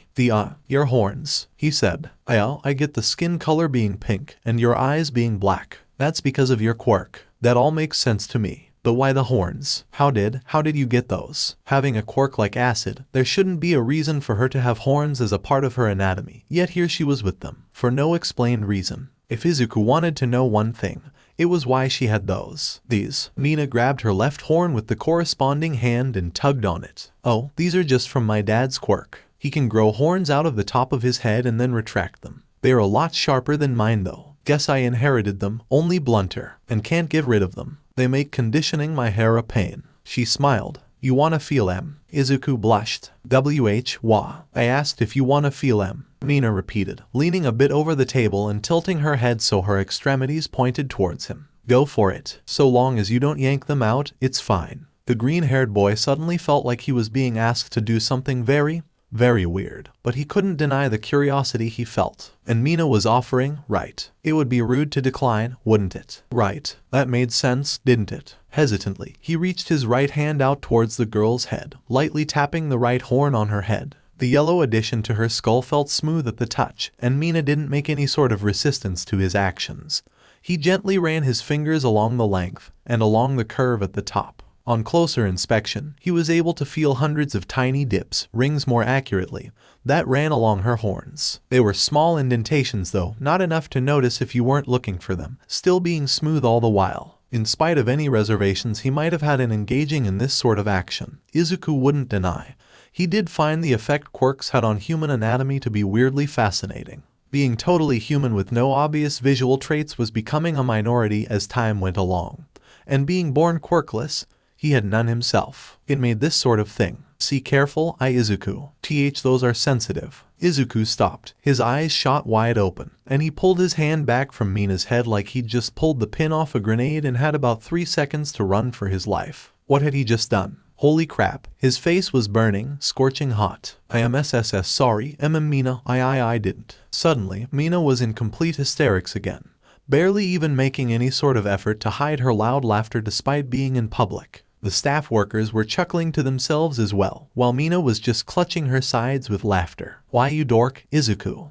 Your horns, he said. I get the skin color being pink and your eyes being black. That's because of your quirk. That all makes sense to me. But why the horns? How did you get those? Having a quirk like acid, there shouldn't be a reason for her to have horns as a part of her anatomy, yet here she was with them, for no explained reason. If Izuku wanted to know one thing, it was why she had these. Mina grabbed her left horn with the corresponding hand and tugged on it. Oh, these are just from my dad's quirk. He can grow horns out of the top of his head and then retract them. They are a lot sharper than mine though. Guess I inherited them, only blunter, and can't get rid of them. They make conditioning my hair a pain. She smiled. You wanna feel em? Izuku blushed. Wha? I asked if you wanna feel em. Mina repeated, leaning a bit over the table and tilting her head so her extremities pointed towards him. Go for it. So long as you don't yank them out, it's fine. The green-haired boy suddenly felt like he was being asked to do something very weird, but he couldn't deny the curiosity he felt. And Mina was offering, right? It would be rude to decline, wouldn't it? Right. That made sense, didn't it? Hesitantly, he reached his right hand out towards the girl's head, lightly tapping the right horn on her head. The yellow addition to her skull felt smooth at the touch, and Mina didn't make any sort of resistance to his actions. He gently ran his fingers along the length, and along the curve at the top. On closer inspection, he was able to feel hundreds of tiny dips, rings more accurately, that ran along her horns. They were small indentations though, not enough to notice if you weren't looking for them, still being smooth all the while. In spite of any reservations he might have had in engaging in this sort of action, Izuku wouldn't deny. He did find the effect quirks had on human anatomy to be weirdly fascinating. Being totally human with no obvious visual traits was becoming a minority as time went along. And being born quirkless, he had none himself. It made this sort of thing. See careful, Izuku. Those are sensitive. Izuku stopped. His eyes shot wide open, and he pulled his hand back from Mina's head like he'd just pulled the pin off a grenade and had about 3 seconds to run for his life. What had he just done? Holy crap. His face was burning, scorching hot. Sorry, Mina, I didn't. Suddenly, Mina was in complete hysterics again, barely even making any sort of effort to hide her loud laughter despite being in public. The staff workers were chuckling to themselves as well, while Mina was just clutching her sides with laughter. Why you dork, Izuku?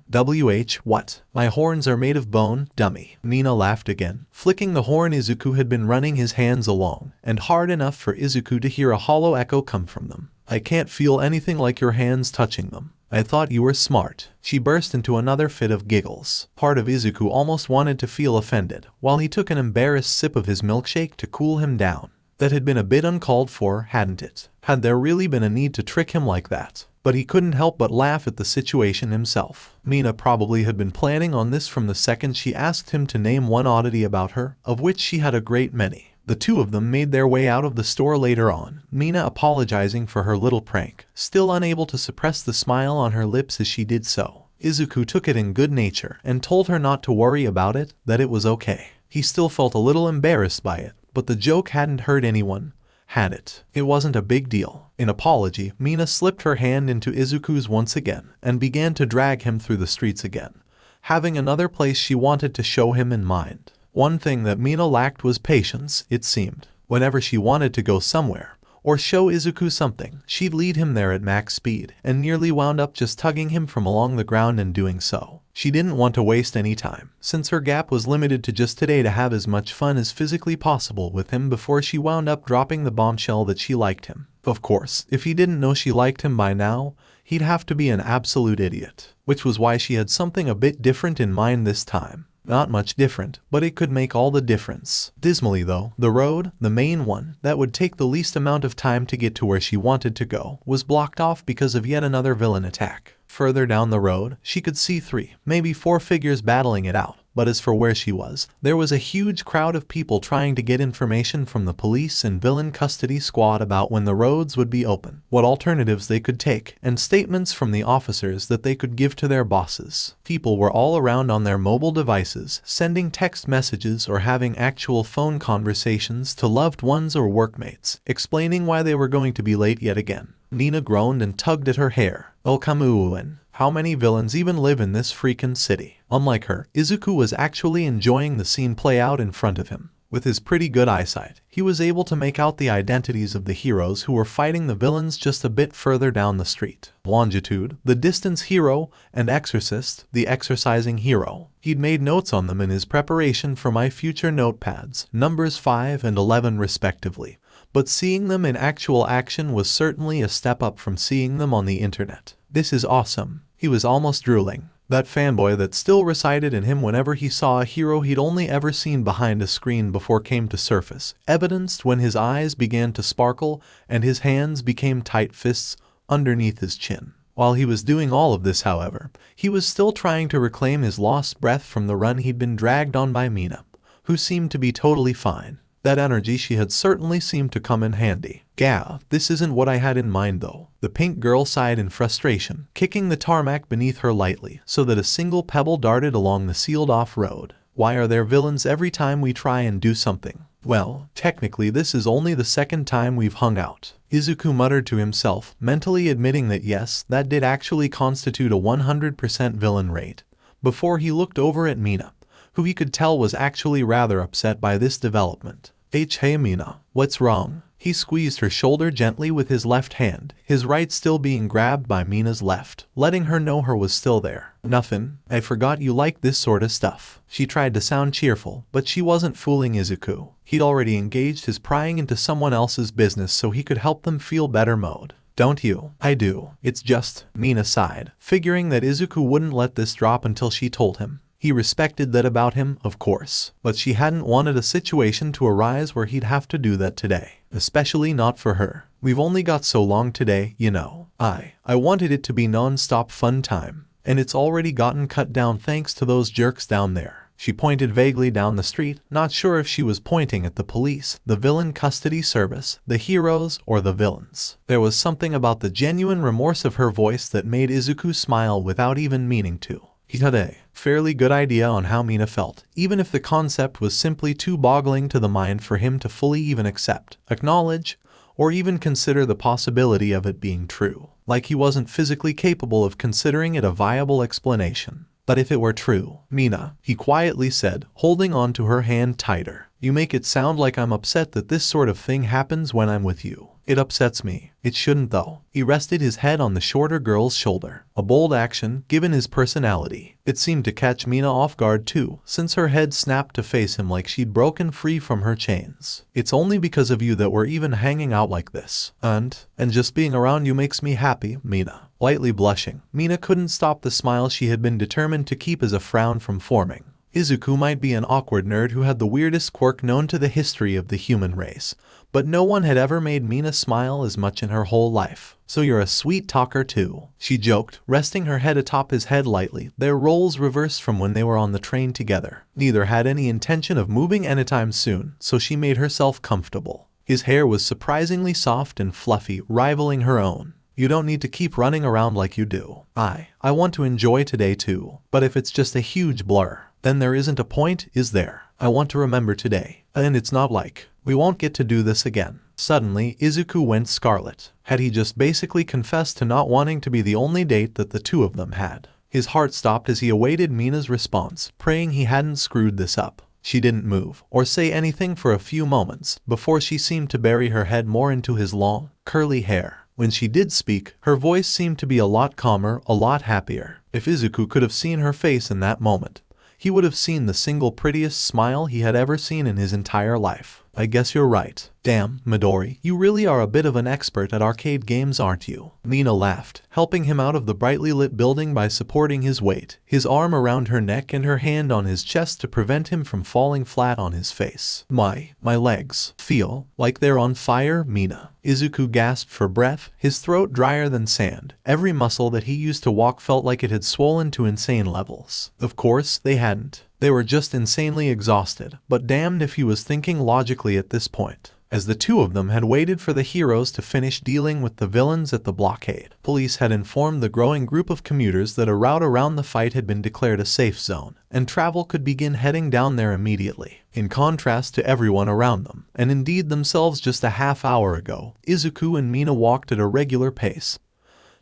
What? My horns are made of bone, dummy. Mina laughed again, flicking the horn Izuku had been running his hands along, and hard enough for Izuku to hear a hollow echo come from them. I can't feel anything like your hands touching them. I thought you were smart. She burst into another fit of giggles. Part of Izuku almost wanted to feel offended, while he took an embarrassed sip of his milkshake to cool him down. That had been a bit uncalled for, hadn't it? Had there really been a need to trick him like that? But he couldn't help but laugh at the situation himself. Mina probably had been planning on this from the second she asked him to name one oddity about her, of which she had a great many. The two of them made their way out of the store later on, Mina apologizing for her little prank, still unable to suppress the smile on her lips as she did so. Izuku took it in good nature and told her not to worry about it, that it was okay. He still felt a little embarrassed by it, but the joke hadn't hurt anyone, had it? It wasn't a big deal. In apology, Mina slipped her hand into Izuku's once again and began to drag him through the streets again, having another place she wanted to show him in mind. One thing that Mina lacked was patience, it seemed. Whenever she wanted to go somewhere, or show Izuku something, she'd lead him there at max speed, and nearly wound up just tugging him from along the ground in doing so. She didn't want to waste any time, since her gap was limited to just today, to have as much fun as physically possible with him before she wound up dropping the bombshell that she liked him. Of course, if he didn't know she liked him by now, he'd have to be an absolute idiot, which was why she had something a bit different in mind this time. Not much different, but it could make all the difference. Dismally though, the road, the main one, that would take the least amount of time to get to where she wanted to go, was blocked off because of yet another villain attack. Further down the road, she could see 3, maybe 4 figures battling it out. But as for where she was, there was a huge crowd of people trying to get information from the police and villain custody squad about when the roads would be open, what alternatives they could take, and statements from the officers that they could give to their bosses. People were all around on their mobile devices, sending text messages or having actual phone conversations to loved ones or workmates, explaining why they were going to be late yet again. Mina groaned and tugged at her hair. 𝗚 how many villains even live in this freaking city? Unlike her, Izuku was actually enjoying the scene play out in front of him. With his pretty good eyesight, he was able to make out the identities of the heroes who were fighting the villains just a bit further down the street. Longitude, the distance hero, and Exorcist, the exercising hero. He'd made notes on them in his preparation for my future notepads, numbers 5 and 11 respectively. But seeing them in actual action was certainly a step up from seeing them on the internet. This is awesome. He was almost drooling. That fanboy that still resided in him whenever he saw a hero he'd only ever seen behind a screen before came to surface, evidenced when his eyes began to sparkle and his hands became tight fists underneath his chin. While he was doing all of this, however, he was still trying to reclaim his lost breath from the run he'd been dragged on by Mina, who seemed to be totally fine. That energy she had certainly seemed to come in handy. Gah, this isn't what I had in mind though. The pink girl sighed in frustration, kicking the tarmac beneath her lightly so that a single pebble darted along the sealed-off road. Why are there villains every time we try and do something? Well, technically this is only the second time we've hung out. Izuku muttered to himself, mentally admitting that yes, that did actually constitute a 100% villain rate, before he looked over at Mina, who he could tell was actually rather upset by this development. Hey Mina, what's wrong? He squeezed her shoulder gently with his left hand, his right still being grabbed by Mina's left, letting her know her was still there. Nothing, I forgot you like this sort of stuff. She tried to sound cheerful, but she wasn't fooling Izuku. He'd already engaged his prying into someone else's business so he could help them feel better mode. Don't you? I do. It's just, Mina sighed, figuring that Izuku wouldn't let this drop until she told him. He respected that about him, of course, but she hadn't wanted a situation to arise where he'd have to do that today. Especially not for her. We've only got so long today, you know. I wanted it to be non-stop fun time, and it's already gotten cut down thanks to those jerks down there. She pointed vaguely down the street, not sure if she was pointing at the police, the villain custody service, the heroes, or the villains. There was something about the genuine remorse of her voice that made Izuku smile without even meaning to. He had a fairly good idea on how Mina felt, even if the concept was simply too boggling to the mind for him to fully even accept, acknowledge, or even consider the possibility of it being true. Like he wasn't physically capable of considering it a viable explanation. But if it were true, Mina, he quietly said, holding on to her hand tighter, you make it sound like I'm upset that this sort of thing happens when I'm with you. It upsets me. It shouldn't though. He rested his head on the shorter girl's shoulder. A bold action, given his personality. It seemed to catch Mina off guard too, since her head snapped to face him like she'd broken free from her chains. It's only because of you that we're even hanging out like this. And just being around you makes me happy, Mina. Lightly blushing, Mina couldn't stop the smile she had been determined to keep as a frown from forming. Izuku might be an awkward nerd who had the weirdest quirk known to the history of the human race, but no one had ever made Mina smile as much in her whole life. So you're a sweet talker too, she joked, resting her head atop his head lightly, their roles reversed from when they were on the train together. Neither had any intention of moving anytime soon, so she made herself comfortable. His hair was surprisingly soft and fluffy, rivaling her own. You don't need to keep running around like you do. I want to enjoy today too, but if it's just a huge blur, then there isn't a point, is there? I want to remember today, and it's not like we won't get to do this again. Suddenly, Izuku went scarlet. Had he just basically confessed to not wanting to be the only date that the two of them had? His heart stopped as he awaited Mina's response, praying he hadn't screwed this up. She didn't move or say anything for a few moments before she seemed to bury her head more into his long, curly hair. When she did speak, her voice seemed to be a lot calmer, a lot happier. If Izuku could have seen her face in that moment, he would have seen the single prettiest smile he had ever seen in his entire life. I guess you're right. Damn, Midori, you really are a bit of an expert at arcade games, aren't you? Mina laughed, helping him out of the brightly lit building by supporting his weight, his arm around her neck and her hand on his chest to prevent him from falling flat on his face. My legs feel like they're on fire, Mina. Izuku gasped for breath, his throat drier than sand. Every muscle that he used to walk felt like it had swollen to insane levels. Of course, they hadn't. They were just insanely exhausted, but damned if he was thinking logically at this point. as the two of them had waited for the heroes to finish dealing with the villains at the blockade. Police had informed the growing group of commuters that a route around the fight had been declared a safe zone, and travel could begin heading down there immediately. In contrast to everyone around them, and indeed themselves just a half hour ago, Izuku and Mina walked at a regular pace,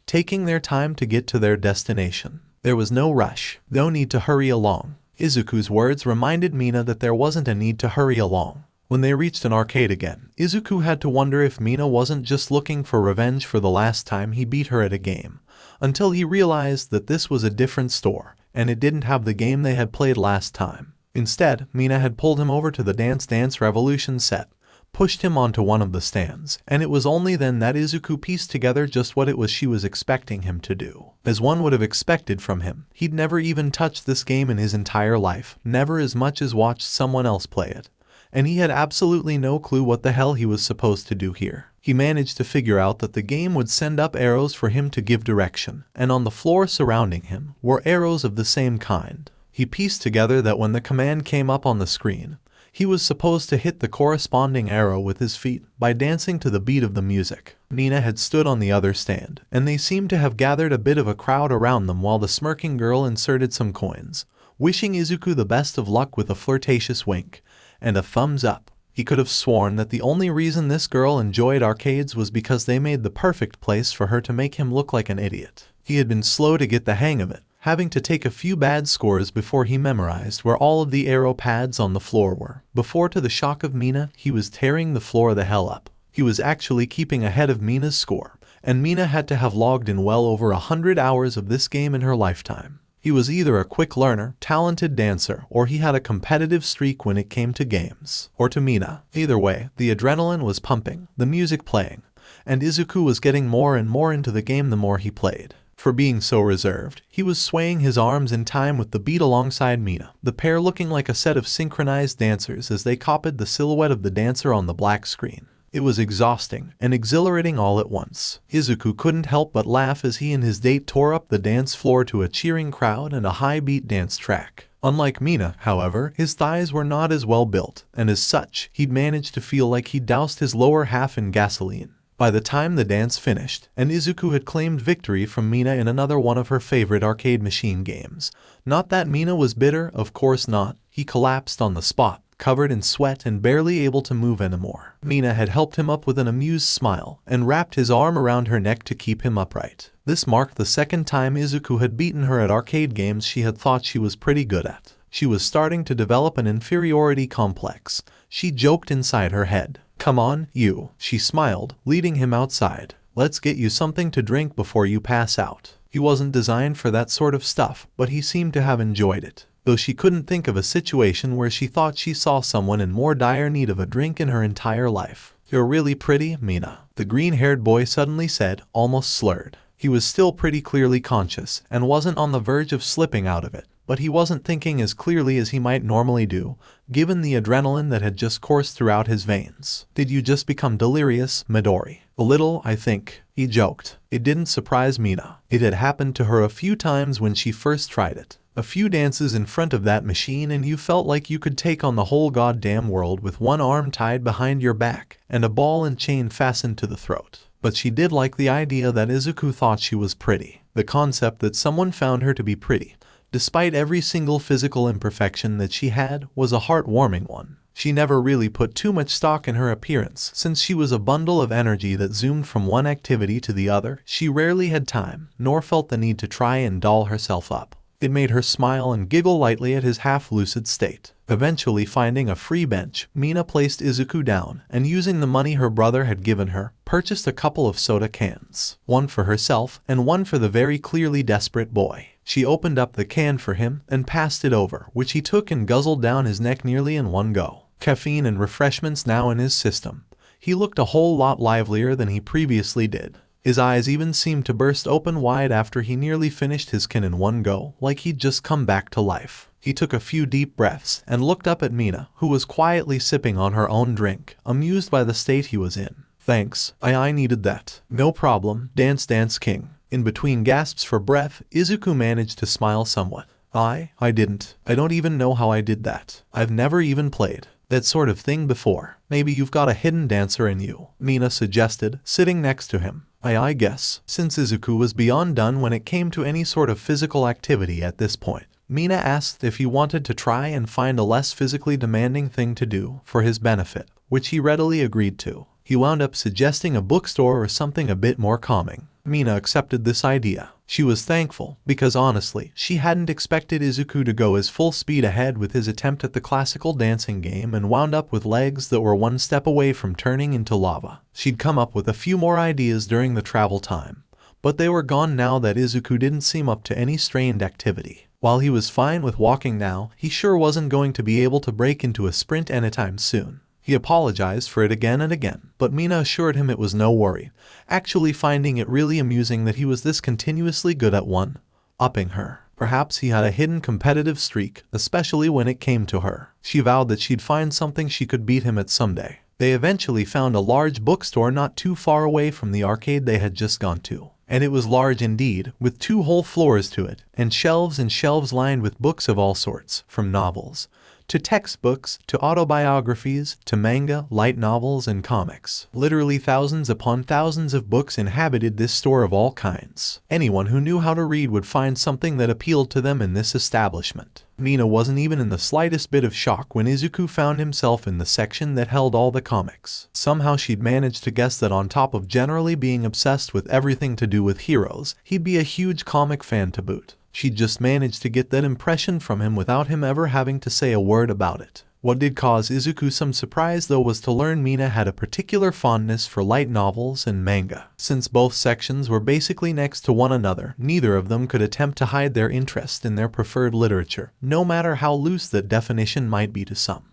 taking their time to get to their destination. There was no rush, no need to hurry along. Izuku's words reminded Mina that there wasn't a need to hurry along. When they reached an arcade again, Izuku had to wonder if Mina wasn't just looking for revenge for the last time he beat her at a game, until he realized that this was a different store, and it didn't have the game they had played last time. Instead, Mina had pulled him over to the Dance Revolution set, pushed him onto one of the stands, and it was only then that Izuku pieced together just what it was she was expecting him to do. As one would have expected from him, he'd never even touched this game in his entire life, never as much as watched someone else play it. And he had absolutely no clue what the hell he was supposed to do here. He managed to figure out that the game would send up arrows for him to give direction, and on the floor surrounding him were arrows of the same kind. He pieced together that when the command came up on the screen, he was supposed to hit the corresponding arrow with his feet by dancing to the beat of the music. Mina had stood on the other stand, and they seemed to have gathered a bit of a crowd around them while the smirking girl inserted some coins, wishing Izuku the best of luck with a flirtatious wink and a thumbs up. He could have sworn that the only reason this girl enjoyed arcades was because they made the perfect place for her to make him look like an idiot. He had been slow to get the hang of it, having to take a few bad scores before he memorized where all of the arrow pads on the floor were, before to the shock of Mina, he was tearing the floor the hell up. He was actually keeping ahead of Mina's score, and Mina had to have logged in well over 100 hours of this game in her lifetime. He was either a quick learner, talented dancer, or he had a competitive streak when it came to games. Or to Mina. Either way, the adrenaline was pumping, the music playing, and Izuku was getting more and more into the game the more he played. For being so reserved, he was swaying his arms in time with the beat alongside Mina, the pair looking like a set of synchronized dancers as they copied the silhouette of the dancer on the black screen. It was exhausting and exhilarating all at once. Izuku couldn't help but laugh as he and his date tore up the dance floor to a cheering crowd and a high-beat dance track. Unlike Mina, however, his thighs were not as well built, and as such, he'd managed to feel like he'd doused his lower half in gasoline. By the time the dance finished, and Izuku had claimed victory from Mina in another one of her favorite arcade machine games, not that Mina was bitter, of course not, he collapsed on the spot, covered in sweat and barely able to move anymore. Mina had helped him up with an amused smile and wrapped his arm around her neck to keep him upright. This marked the second time Izuku had beaten her at arcade games she had thought she was pretty good at. She was starting to develop an inferiority complex. She joked inside her head. "Come on, you," she smiled, leading him outside. "Let's get you something to drink before you pass out." He wasn't designed for that sort of stuff, but he seemed to have enjoyed it. Though she couldn't think of a situation where she thought she saw someone in more dire need of a drink in her entire life. "You're really pretty, Mina," the green-haired boy suddenly said, almost slurred. He was still pretty clearly conscious and wasn't on the verge of slipping out of it, but he wasn't thinking as clearly as he might normally do, given the adrenaline that had just coursed throughout his veins. "Did you just become delirious, Midori?" "A little, I think," he joked. It didn't surprise Mina. It had happened to her a few times when she first tried it. A few dances in front of that machine and you felt like you could take on the whole goddamn world with one arm tied behind your back and a ball and chain fastened to the throat. But she did like the idea that Izuku thought she was pretty. The concept that someone found her to be pretty, despite every single physical imperfection that she had, was a heartwarming one. She never really put too much stock in her appearance, since she was a bundle of energy that zoomed from one activity to the other. She rarely had time, nor felt the need to try and doll herself up. It made her smile and giggle lightly at his half-lucid state. Eventually finding a free bench, Mina placed Izuku down, and using the money her brother had given her, purchased a couple of soda cans. One for herself, and one for the very clearly desperate boy. She opened up the can for him, and passed it over, which he took and guzzled down his neck nearly in one go. Caffeine and refreshments now in his system, he looked a whole lot livelier than he previously did. His eyes even seemed to burst open wide after he nearly finished his can in one go, like he'd just come back to life. He took a few deep breaths and looked up at Mina, who was quietly sipping on her own drink, amused by the state he was in. "Thanks, I needed that." "No problem, dance king." In between gasps for breath, Izuku managed to smile somewhat. I didn't. I don't even know how I did that. I've never even played." that sort of thing before. Maybe you've got a hidden dancer in you, Mina suggested, sitting next to him. I guess. Since Izuku was beyond done when it came to any sort of physical activity at this point, Mina asked if he wanted to try and find a less physically demanding thing to do for his benefit, which he readily agreed to. He wound up suggesting a bookstore or something a bit more calming. Mina accepted this idea. She was thankful, because honestly, she hadn't expected Izuku to go as full speed ahead with his attempt at the classical dancing game and wound up with legs that were one step away from turning into lava. She'd come up with a few more ideas during the travel time, but they were gone now that Izuku didn't seem up to any strained activity. While he was fine with walking now, he sure wasn't going to be able to break into a sprint anytime soon. He apologized for it again and again, but Mina assured him it was no worry, actually finding it really amusing that he was this continuously good at one-upping her. Perhaps he had a hidden competitive streak, especially when it came to her. She vowed that she'd find something she could beat him at someday. They eventually found a large bookstore not too far away from the arcade they had just gone to. And it was large indeed, with 2 whole floors to it, and shelves lined with books of all sorts, from novels to textbooks, to autobiographies, to manga, light novels, and comics. Literally thousands upon thousands of books inhabited this store of all kinds. Anyone who knew how to read would find something that appealed to them in this establishment. Mina wasn't even in the slightest bit of shock when Izuku found himself in the section that held all the comics. Somehow she'd managed to guess that on top of generally being obsessed with everything to do with heroes, he'd be a huge comic fan to boot. She'd just managed to get that impression from him without him ever having to say a word about it. What did cause Izuku some surprise though was to learn Mina had a particular fondness for light novels and manga. Since both sections were basically next to one another, neither of them could attempt to hide their interest in their preferred literature, no matter how loose that definition might be to some.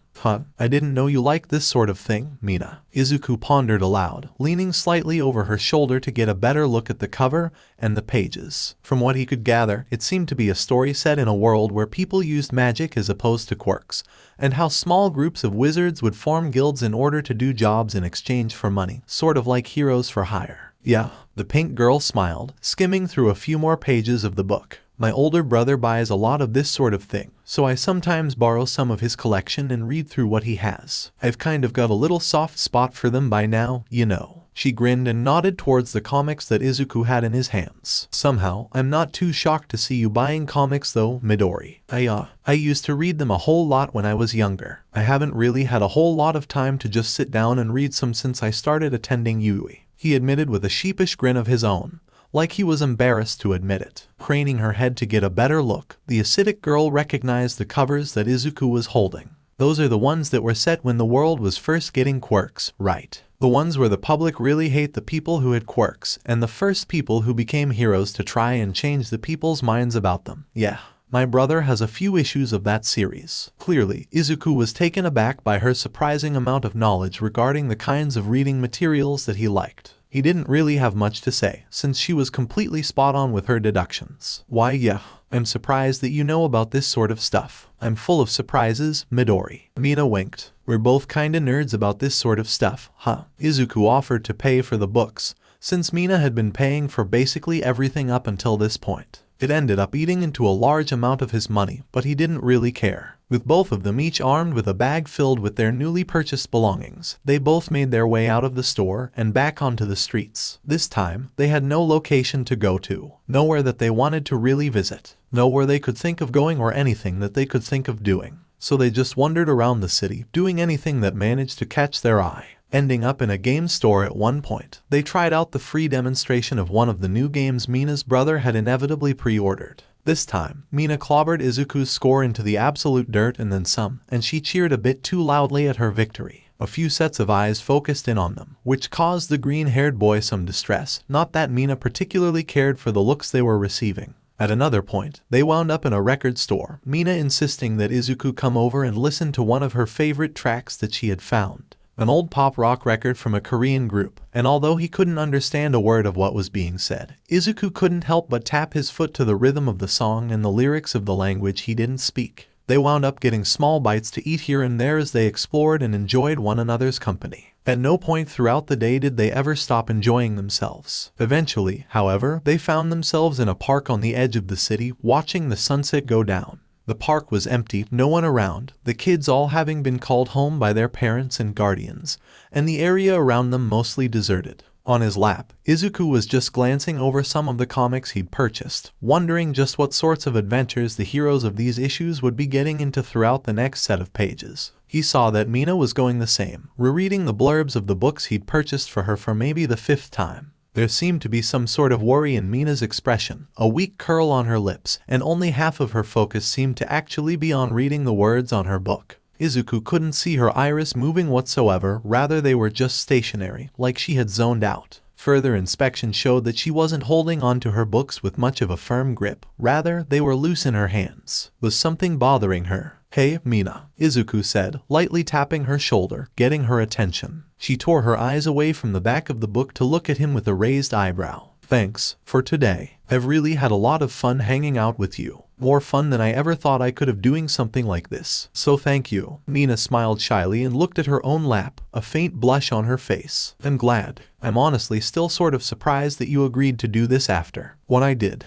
I didn't know you liked this sort of thing, Mina. Izuku pondered aloud, leaning slightly over her shoulder to get a better look at the cover and the pages. From what he could gather, it seemed to be a story set in a world where people used magic as opposed to quirks, and how small groups of wizards would form guilds in order to do jobs in exchange for money, sort of like heroes for hire. Yeah, the pink girl smiled, skimming through a few more pages of the book. My older brother buys a lot of this sort of thing, so I sometimes borrow some of his collection and read through what he has. I've kind of got a little soft spot for them by now, you know. She grinned and nodded towards the comics that Izuku had in his hands. Somehow, I'm not too shocked to see you buying comics though, Midori. I used to read them a whole lot when I was younger. I haven't really had a whole lot of time to just sit down and read some since I started attending Yui, he admitted with a sheepish grin of his own, like he was embarrassed to admit it. Craning her head to get a better look, the acidic girl recognized the covers that Izuku was holding. Those are the ones that were set when the world was first getting quirks, right? The ones where the public really hate the people who had quirks, and the first people who became heroes to try and change the people's minds about them. Yeah, my brother has a few issues of that series. Clearly, Izuku was taken aback by her surprising amount of knowledge regarding the kinds of reading materials that he liked. He didn't really have much to say, since she was completely spot on with her deductions. Why yeah, I'm surprised that you know about this sort of stuff. I'm full of surprises, Midori. Mina winked. We're both kinda nerds about this sort of stuff, huh? Izuku offered to pay for the books, since Mina had been paying for basically everything up until this point. It ended up eating into a large amount of his money, but he didn't really care. With both of them each armed with a bag filled with their newly purchased belongings, they both made their way out of the store and back onto the streets. This time, they had no location to go to, nowhere that they wanted to really visit, nowhere they could think of going or anything that they could think of doing. So they just wandered around the city, doing anything that managed to catch their eye. Ending up in a game store at one point, they tried out the free demonstration of one of the new games Mina's brother had inevitably pre-ordered. This time, Mina clobbered Izuku's score into the absolute dirt and then some, and she cheered a bit too loudly at her victory. A few sets of eyes focused in on them, which caused the green-haired boy some distress, not that Mina particularly cared for the looks they were receiving. At another point, they wound up in a record store, Mina insisting that Izuku come over and listen to one of her favorite tracks that she had found. An old pop rock record from a Korean group, and although he couldn't understand a word of what was being said, Izuku couldn't help but tap his foot to the rhythm of the song and the lyrics of the language he didn't speak. They wound up getting small bites to eat here and there as they explored and enjoyed one another's company. At no point throughout the day did they ever stop enjoying themselves. Eventually, however, they found themselves in a park on the edge of the city, watching the sunset go down. The park was empty, no one around, the kids all having been called home by their parents and guardians, and the area around them mostly deserted. On his lap, Izuku was just glancing over some of the comics he'd purchased, wondering just what sorts of adventures the heroes of these issues would be getting into throughout the next set of pages. He saw that Mina was going the same, rereading the blurbs of the books he'd purchased for her for maybe the 5th time. There seemed to be some sort of worry in Mina's expression, a weak curl on her lips, and only half of her focus seemed to actually be on reading the words on her book. Izuku couldn't see her iris moving whatsoever, rather they were just stationary, like she had zoned out. Further inspection showed that she wasn't holding onto her books with much of a firm grip, rather they were loose in her hands. Was something bothering her? "Hey, Mina," Izuku said, lightly tapping her shoulder, getting her attention. She tore her eyes away from the back of the book to look at him with a raised eyebrow. "Thanks for today. I've really had a lot of fun hanging out with you. More fun than I ever thought I could have doing something like this. So thank you." Mina smiled shyly and looked at her own lap, a faint blush on her face. "I'm glad. I'm honestly still sort of surprised that you agreed to do this after what I did."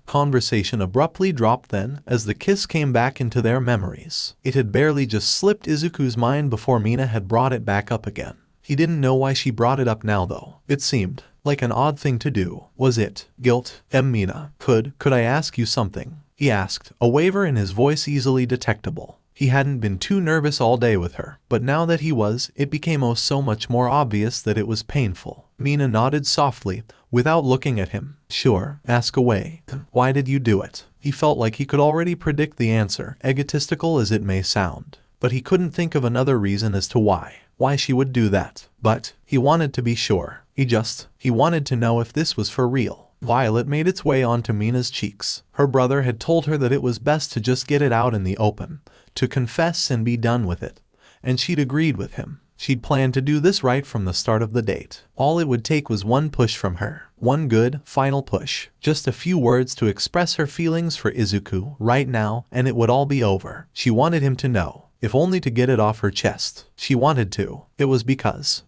Conversation abruptly dropped then, as the kiss came back into their memories. It had barely just slipped Izuku's mind before Mina had brought it back up again. He didn't know why she brought it up now though. It seemed like an odd thing to do. Was it guilt? Mina, could I ask you something?" he asked, a waver in his voice easily detectable. He hadn't been too nervous all day with her, but now that he was, it became so much more obvious that it was painful. Mina nodded softly, without looking at him. "Sure, ask away. Why did you do it?" He felt like he could already predict the answer, egotistical as it may sound. But he couldn't think of another reason as to why she would do that. But he wanted to be sure. He wanted to know if this was for real. Violet made its way onto Mina's cheeks. Her brother had told her that it was best to just get it out in the open, to confess and be done with it. And she'd agreed with him. She'd planned to do this right from the start of the date. All it would take was one push from her. One good, final push. Just a few words to express her feelings for Izuku right now, and it would all be over. She wanted him to know. If only to get it off her chest. She wanted to. It was because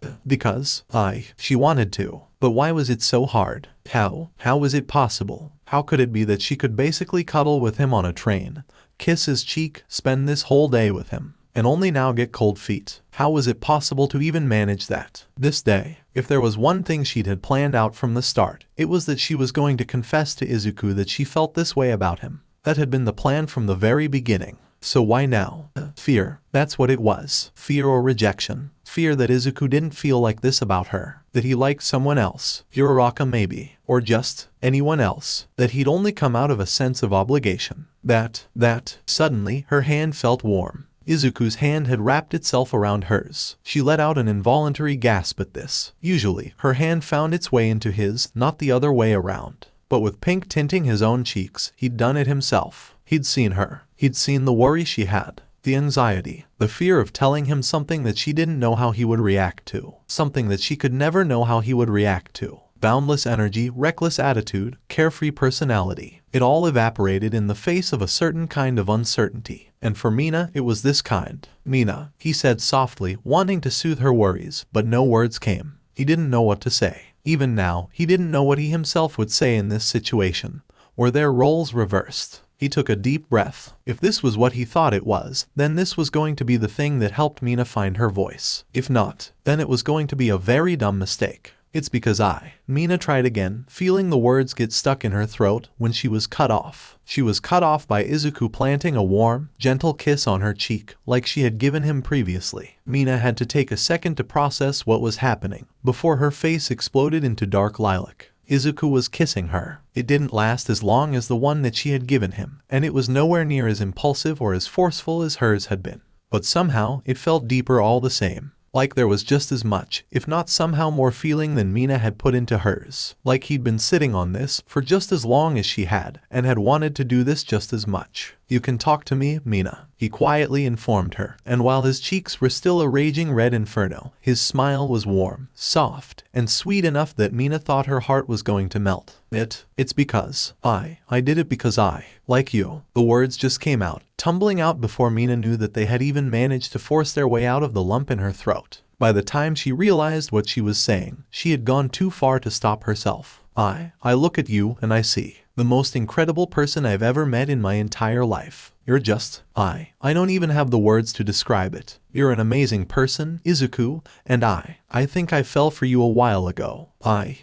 she wanted to. But why was it so hard? How was it possible? How could it be that she could basically cuddle with him on a train, kiss his cheek, spend this whole day with him, and only now get cold feet? How was it possible to even manage that? This day, if there was one thing she'd had planned out from the start, it was that she was going to confess to Izuku that she felt this way about him. That had been the plan from the very beginning. So why now? Fear. That's what it was. Fear or rejection. Fear that Izuku didn't feel like this about her. That he liked someone else. Uraraka maybe. Or just anyone else. That he'd only come out of a sense of obligation. That. Suddenly, her hand felt warm. Izuku's hand had wrapped itself around hers. She let out an involuntary gasp at this. Usually, her hand found its way into his, not the other way around. But with pink tinting his own cheeks, he'd done it himself. He'd seen her. He'd seen the worry she had, the anxiety, the fear of telling him something that she didn't know how he would react to, something that she could never know how he would react to. Boundless energy, reckless attitude, carefree personality. It all evaporated in the face of a certain kind of uncertainty. And for Mina, it was this kind. "Mina," he said softly, wanting to soothe her worries, but no words came. He didn't know what to say. Even now, he didn't know what he himself would say in this situation. Were their roles reversed? He took a deep breath. If this was what he thought it was, then this was going to be the thing that helped Mina find her voice. If not, then it was going to be a very dumb mistake. "It's because Mina tried again, feeling the words get stuck in her throat when she was cut off. She was cut off by Izuku planting a warm, gentle kiss on her cheek, like she had given him previously. Mina had to take a second to process what was happening, before her face exploded into dark lilac. Izuku was kissing her. It didn't last as long as the one that she had given him, and it was nowhere near as impulsive or as forceful as hers had been. But somehow, it felt deeper all the same. Like there was just as much, if not somehow more feeling than Mina had put into hers. Like he'd been sitting on this for just as long as she had, and had wanted to do this just as much. "You can talk to me, Mina," he quietly informed her, and while his cheeks were still a raging red inferno, his smile was warm, soft, and sweet enough that Mina thought her heart was going to melt. It's because I did it because I like you." The words just came out, tumbling out before Mina knew that they had even managed to force their way out of the lump in her throat. By the time she realized what she was saying, she had gone too far to stop herself. I look at you and I see The most incredible person I've ever met in my entire life. You're just, I don't even have the words to describe it. You're an amazing person, Izuku, and I think I fell for you a while ago.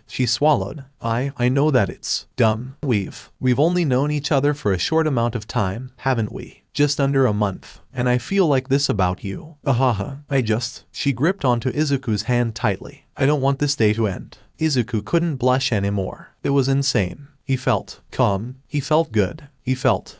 She swallowed. I know that it's dumb. We've only known each other for a short amount of time, haven't we? Just under a month. And I feel like this about you. She gripped onto Izuku's hand tightly. I don't want this day to end. Izuku couldn't blush anymore. It was insane. He felt calm. He felt good. He felt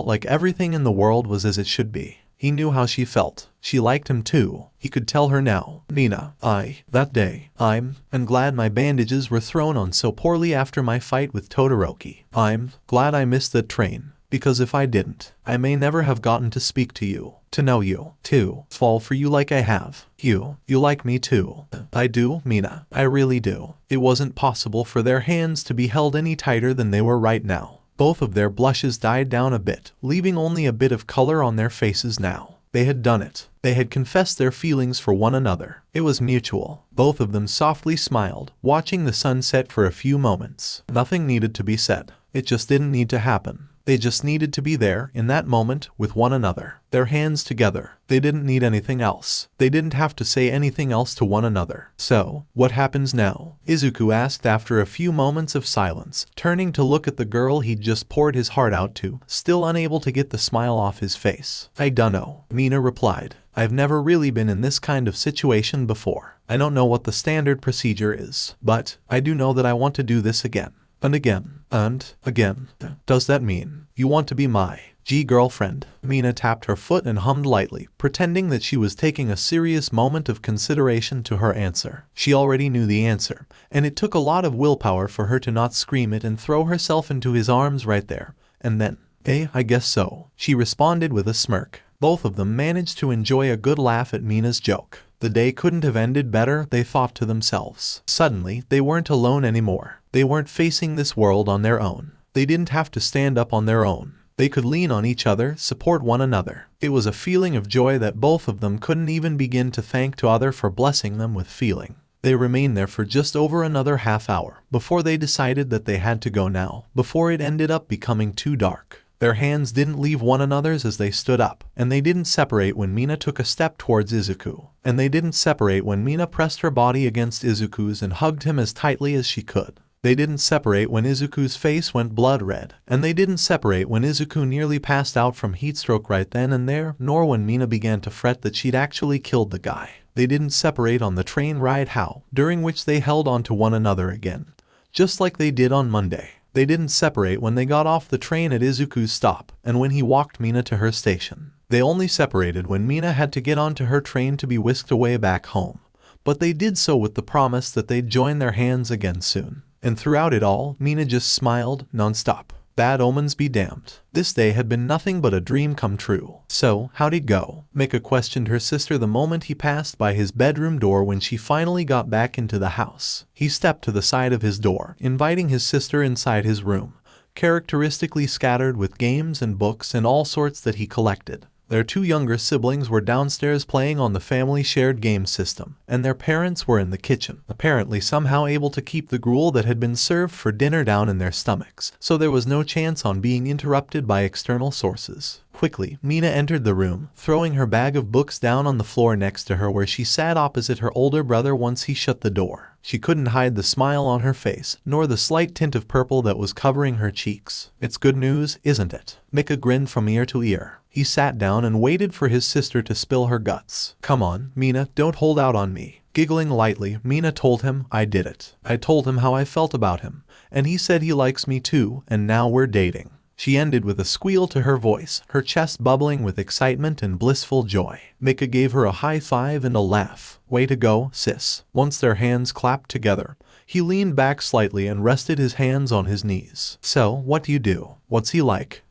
like everything in the world was as it should be. He knew how she felt. She liked him too. He could tell her now. Mina, that day, I'm glad my bandages were thrown on so poorly after my fight with Todoroki. I'm glad I missed that train. Because if I didn't, I may never have gotten to speak to you, to know you, to fall for you like I have. You like me too. I do, Mina. I really do. It wasn't possible for their hands to be held any tighter than they were right now. Both of their blushes died down a bit, leaving only a bit of color on their faces now. They had done it. They had confessed their feelings for one another. It was mutual. Both of them softly smiled, watching the sun set for a few moments. Nothing needed to be said. It just didn't need to happen. They just needed to be there in that moment with one another, their hands together. They didn't need anything else. They didn't have to say anything else to one another. So, what happens now? Izuku asked after a few moments of silence, turning to look at the girl he'd just poured his heart out to, still unable to get the smile off his face. I dunno, Mina replied. I've never really been in this kind of situation before. I don't know what the standard procedure is, but I do know that I want to do this again. And again. And again. Does that mean you want to be my girlfriend? Mina tapped her foot and hummed lightly, pretending that she was taking a serious moment of consideration to her answer. She already knew the answer, and it took a lot of willpower for her to not scream it and throw herself into his arms right there. And then, I guess so, she responded with a smirk. Both of them managed to enjoy a good laugh at Mina's joke. The day couldn't have ended better, they thought to themselves. Suddenly, they weren't alone anymore. They weren't facing this world on their own. They didn't have to stand up on their own. They could lean on each other, support one another. It was a feeling of joy that both of them couldn't even begin to thank to other for blessing them with feeling. They remained there for just over another half hour, before they decided that they had to go now, before it ended up becoming too dark. Their hands didn't leave one another's as they stood up, and they didn't separate when Mina took a step towards Izuku. And they didn't separate when Mina pressed her body against Izuku's and hugged him as tightly as she could. They didn't separate when Izuku's face went blood red, and they didn't separate when Izuku nearly passed out from heat stroke right then and there, nor when Mina began to fret that she'd actually killed the guy. They didn't separate on the train ride during which they held on to one another again, just like they did on Monday. They didn't separate when they got off the train at Izuku's stop, and when he walked Mina to her station. They only separated when Mina had to get onto her train to be whisked away back home. But they did so with the promise that they'd join their hands again soon. And throughout it all, Mina just smiled, non-stop. Bad omens be damned. This day had been nothing but a dream come true. So, how'd it go? Mika questioned her sister the moment he passed by his bedroom door when she finally got back into the house. He stepped to the side of his door, inviting his sister inside his room, characteristically scattered with games and books and all sorts that he collected. Their two younger siblings were downstairs playing on the family shared game system, and their parents were in the kitchen, apparently somehow able to keep the gruel that had been served for dinner down in their stomachs, so there was no chance on being interrupted by external sources. Quickly, Mina entered the room, throwing her bag of books down on the floor next to her where she sat opposite her older brother once he shut the door. She couldn't hide the smile on her face, nor the slight tint of purple that was covering her cheeks. It's good news, isn't it? Mika grinned from ear to ear. He sat down and waited for his sister to spill her guts. Come on, Mina, don't hold out on me. Giggling lightly, Mina told him, I did it. I told him how I felt about him, and he said he likes me too, and now we're dating. She ended with a squeal to her voice, her chest bubbling with excitement and blissful joy. Mika gave her a high five and a laugh. Way to go, sis. Once their hands clapped together, he leaned back slightly and rested his hands on his knees. So, what do you do? What's he like?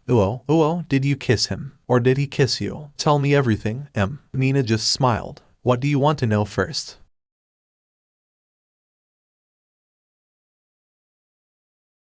Did you kiss him? Or did he kiss you? Tell me everything, Mina just smiled. What do you want to know first?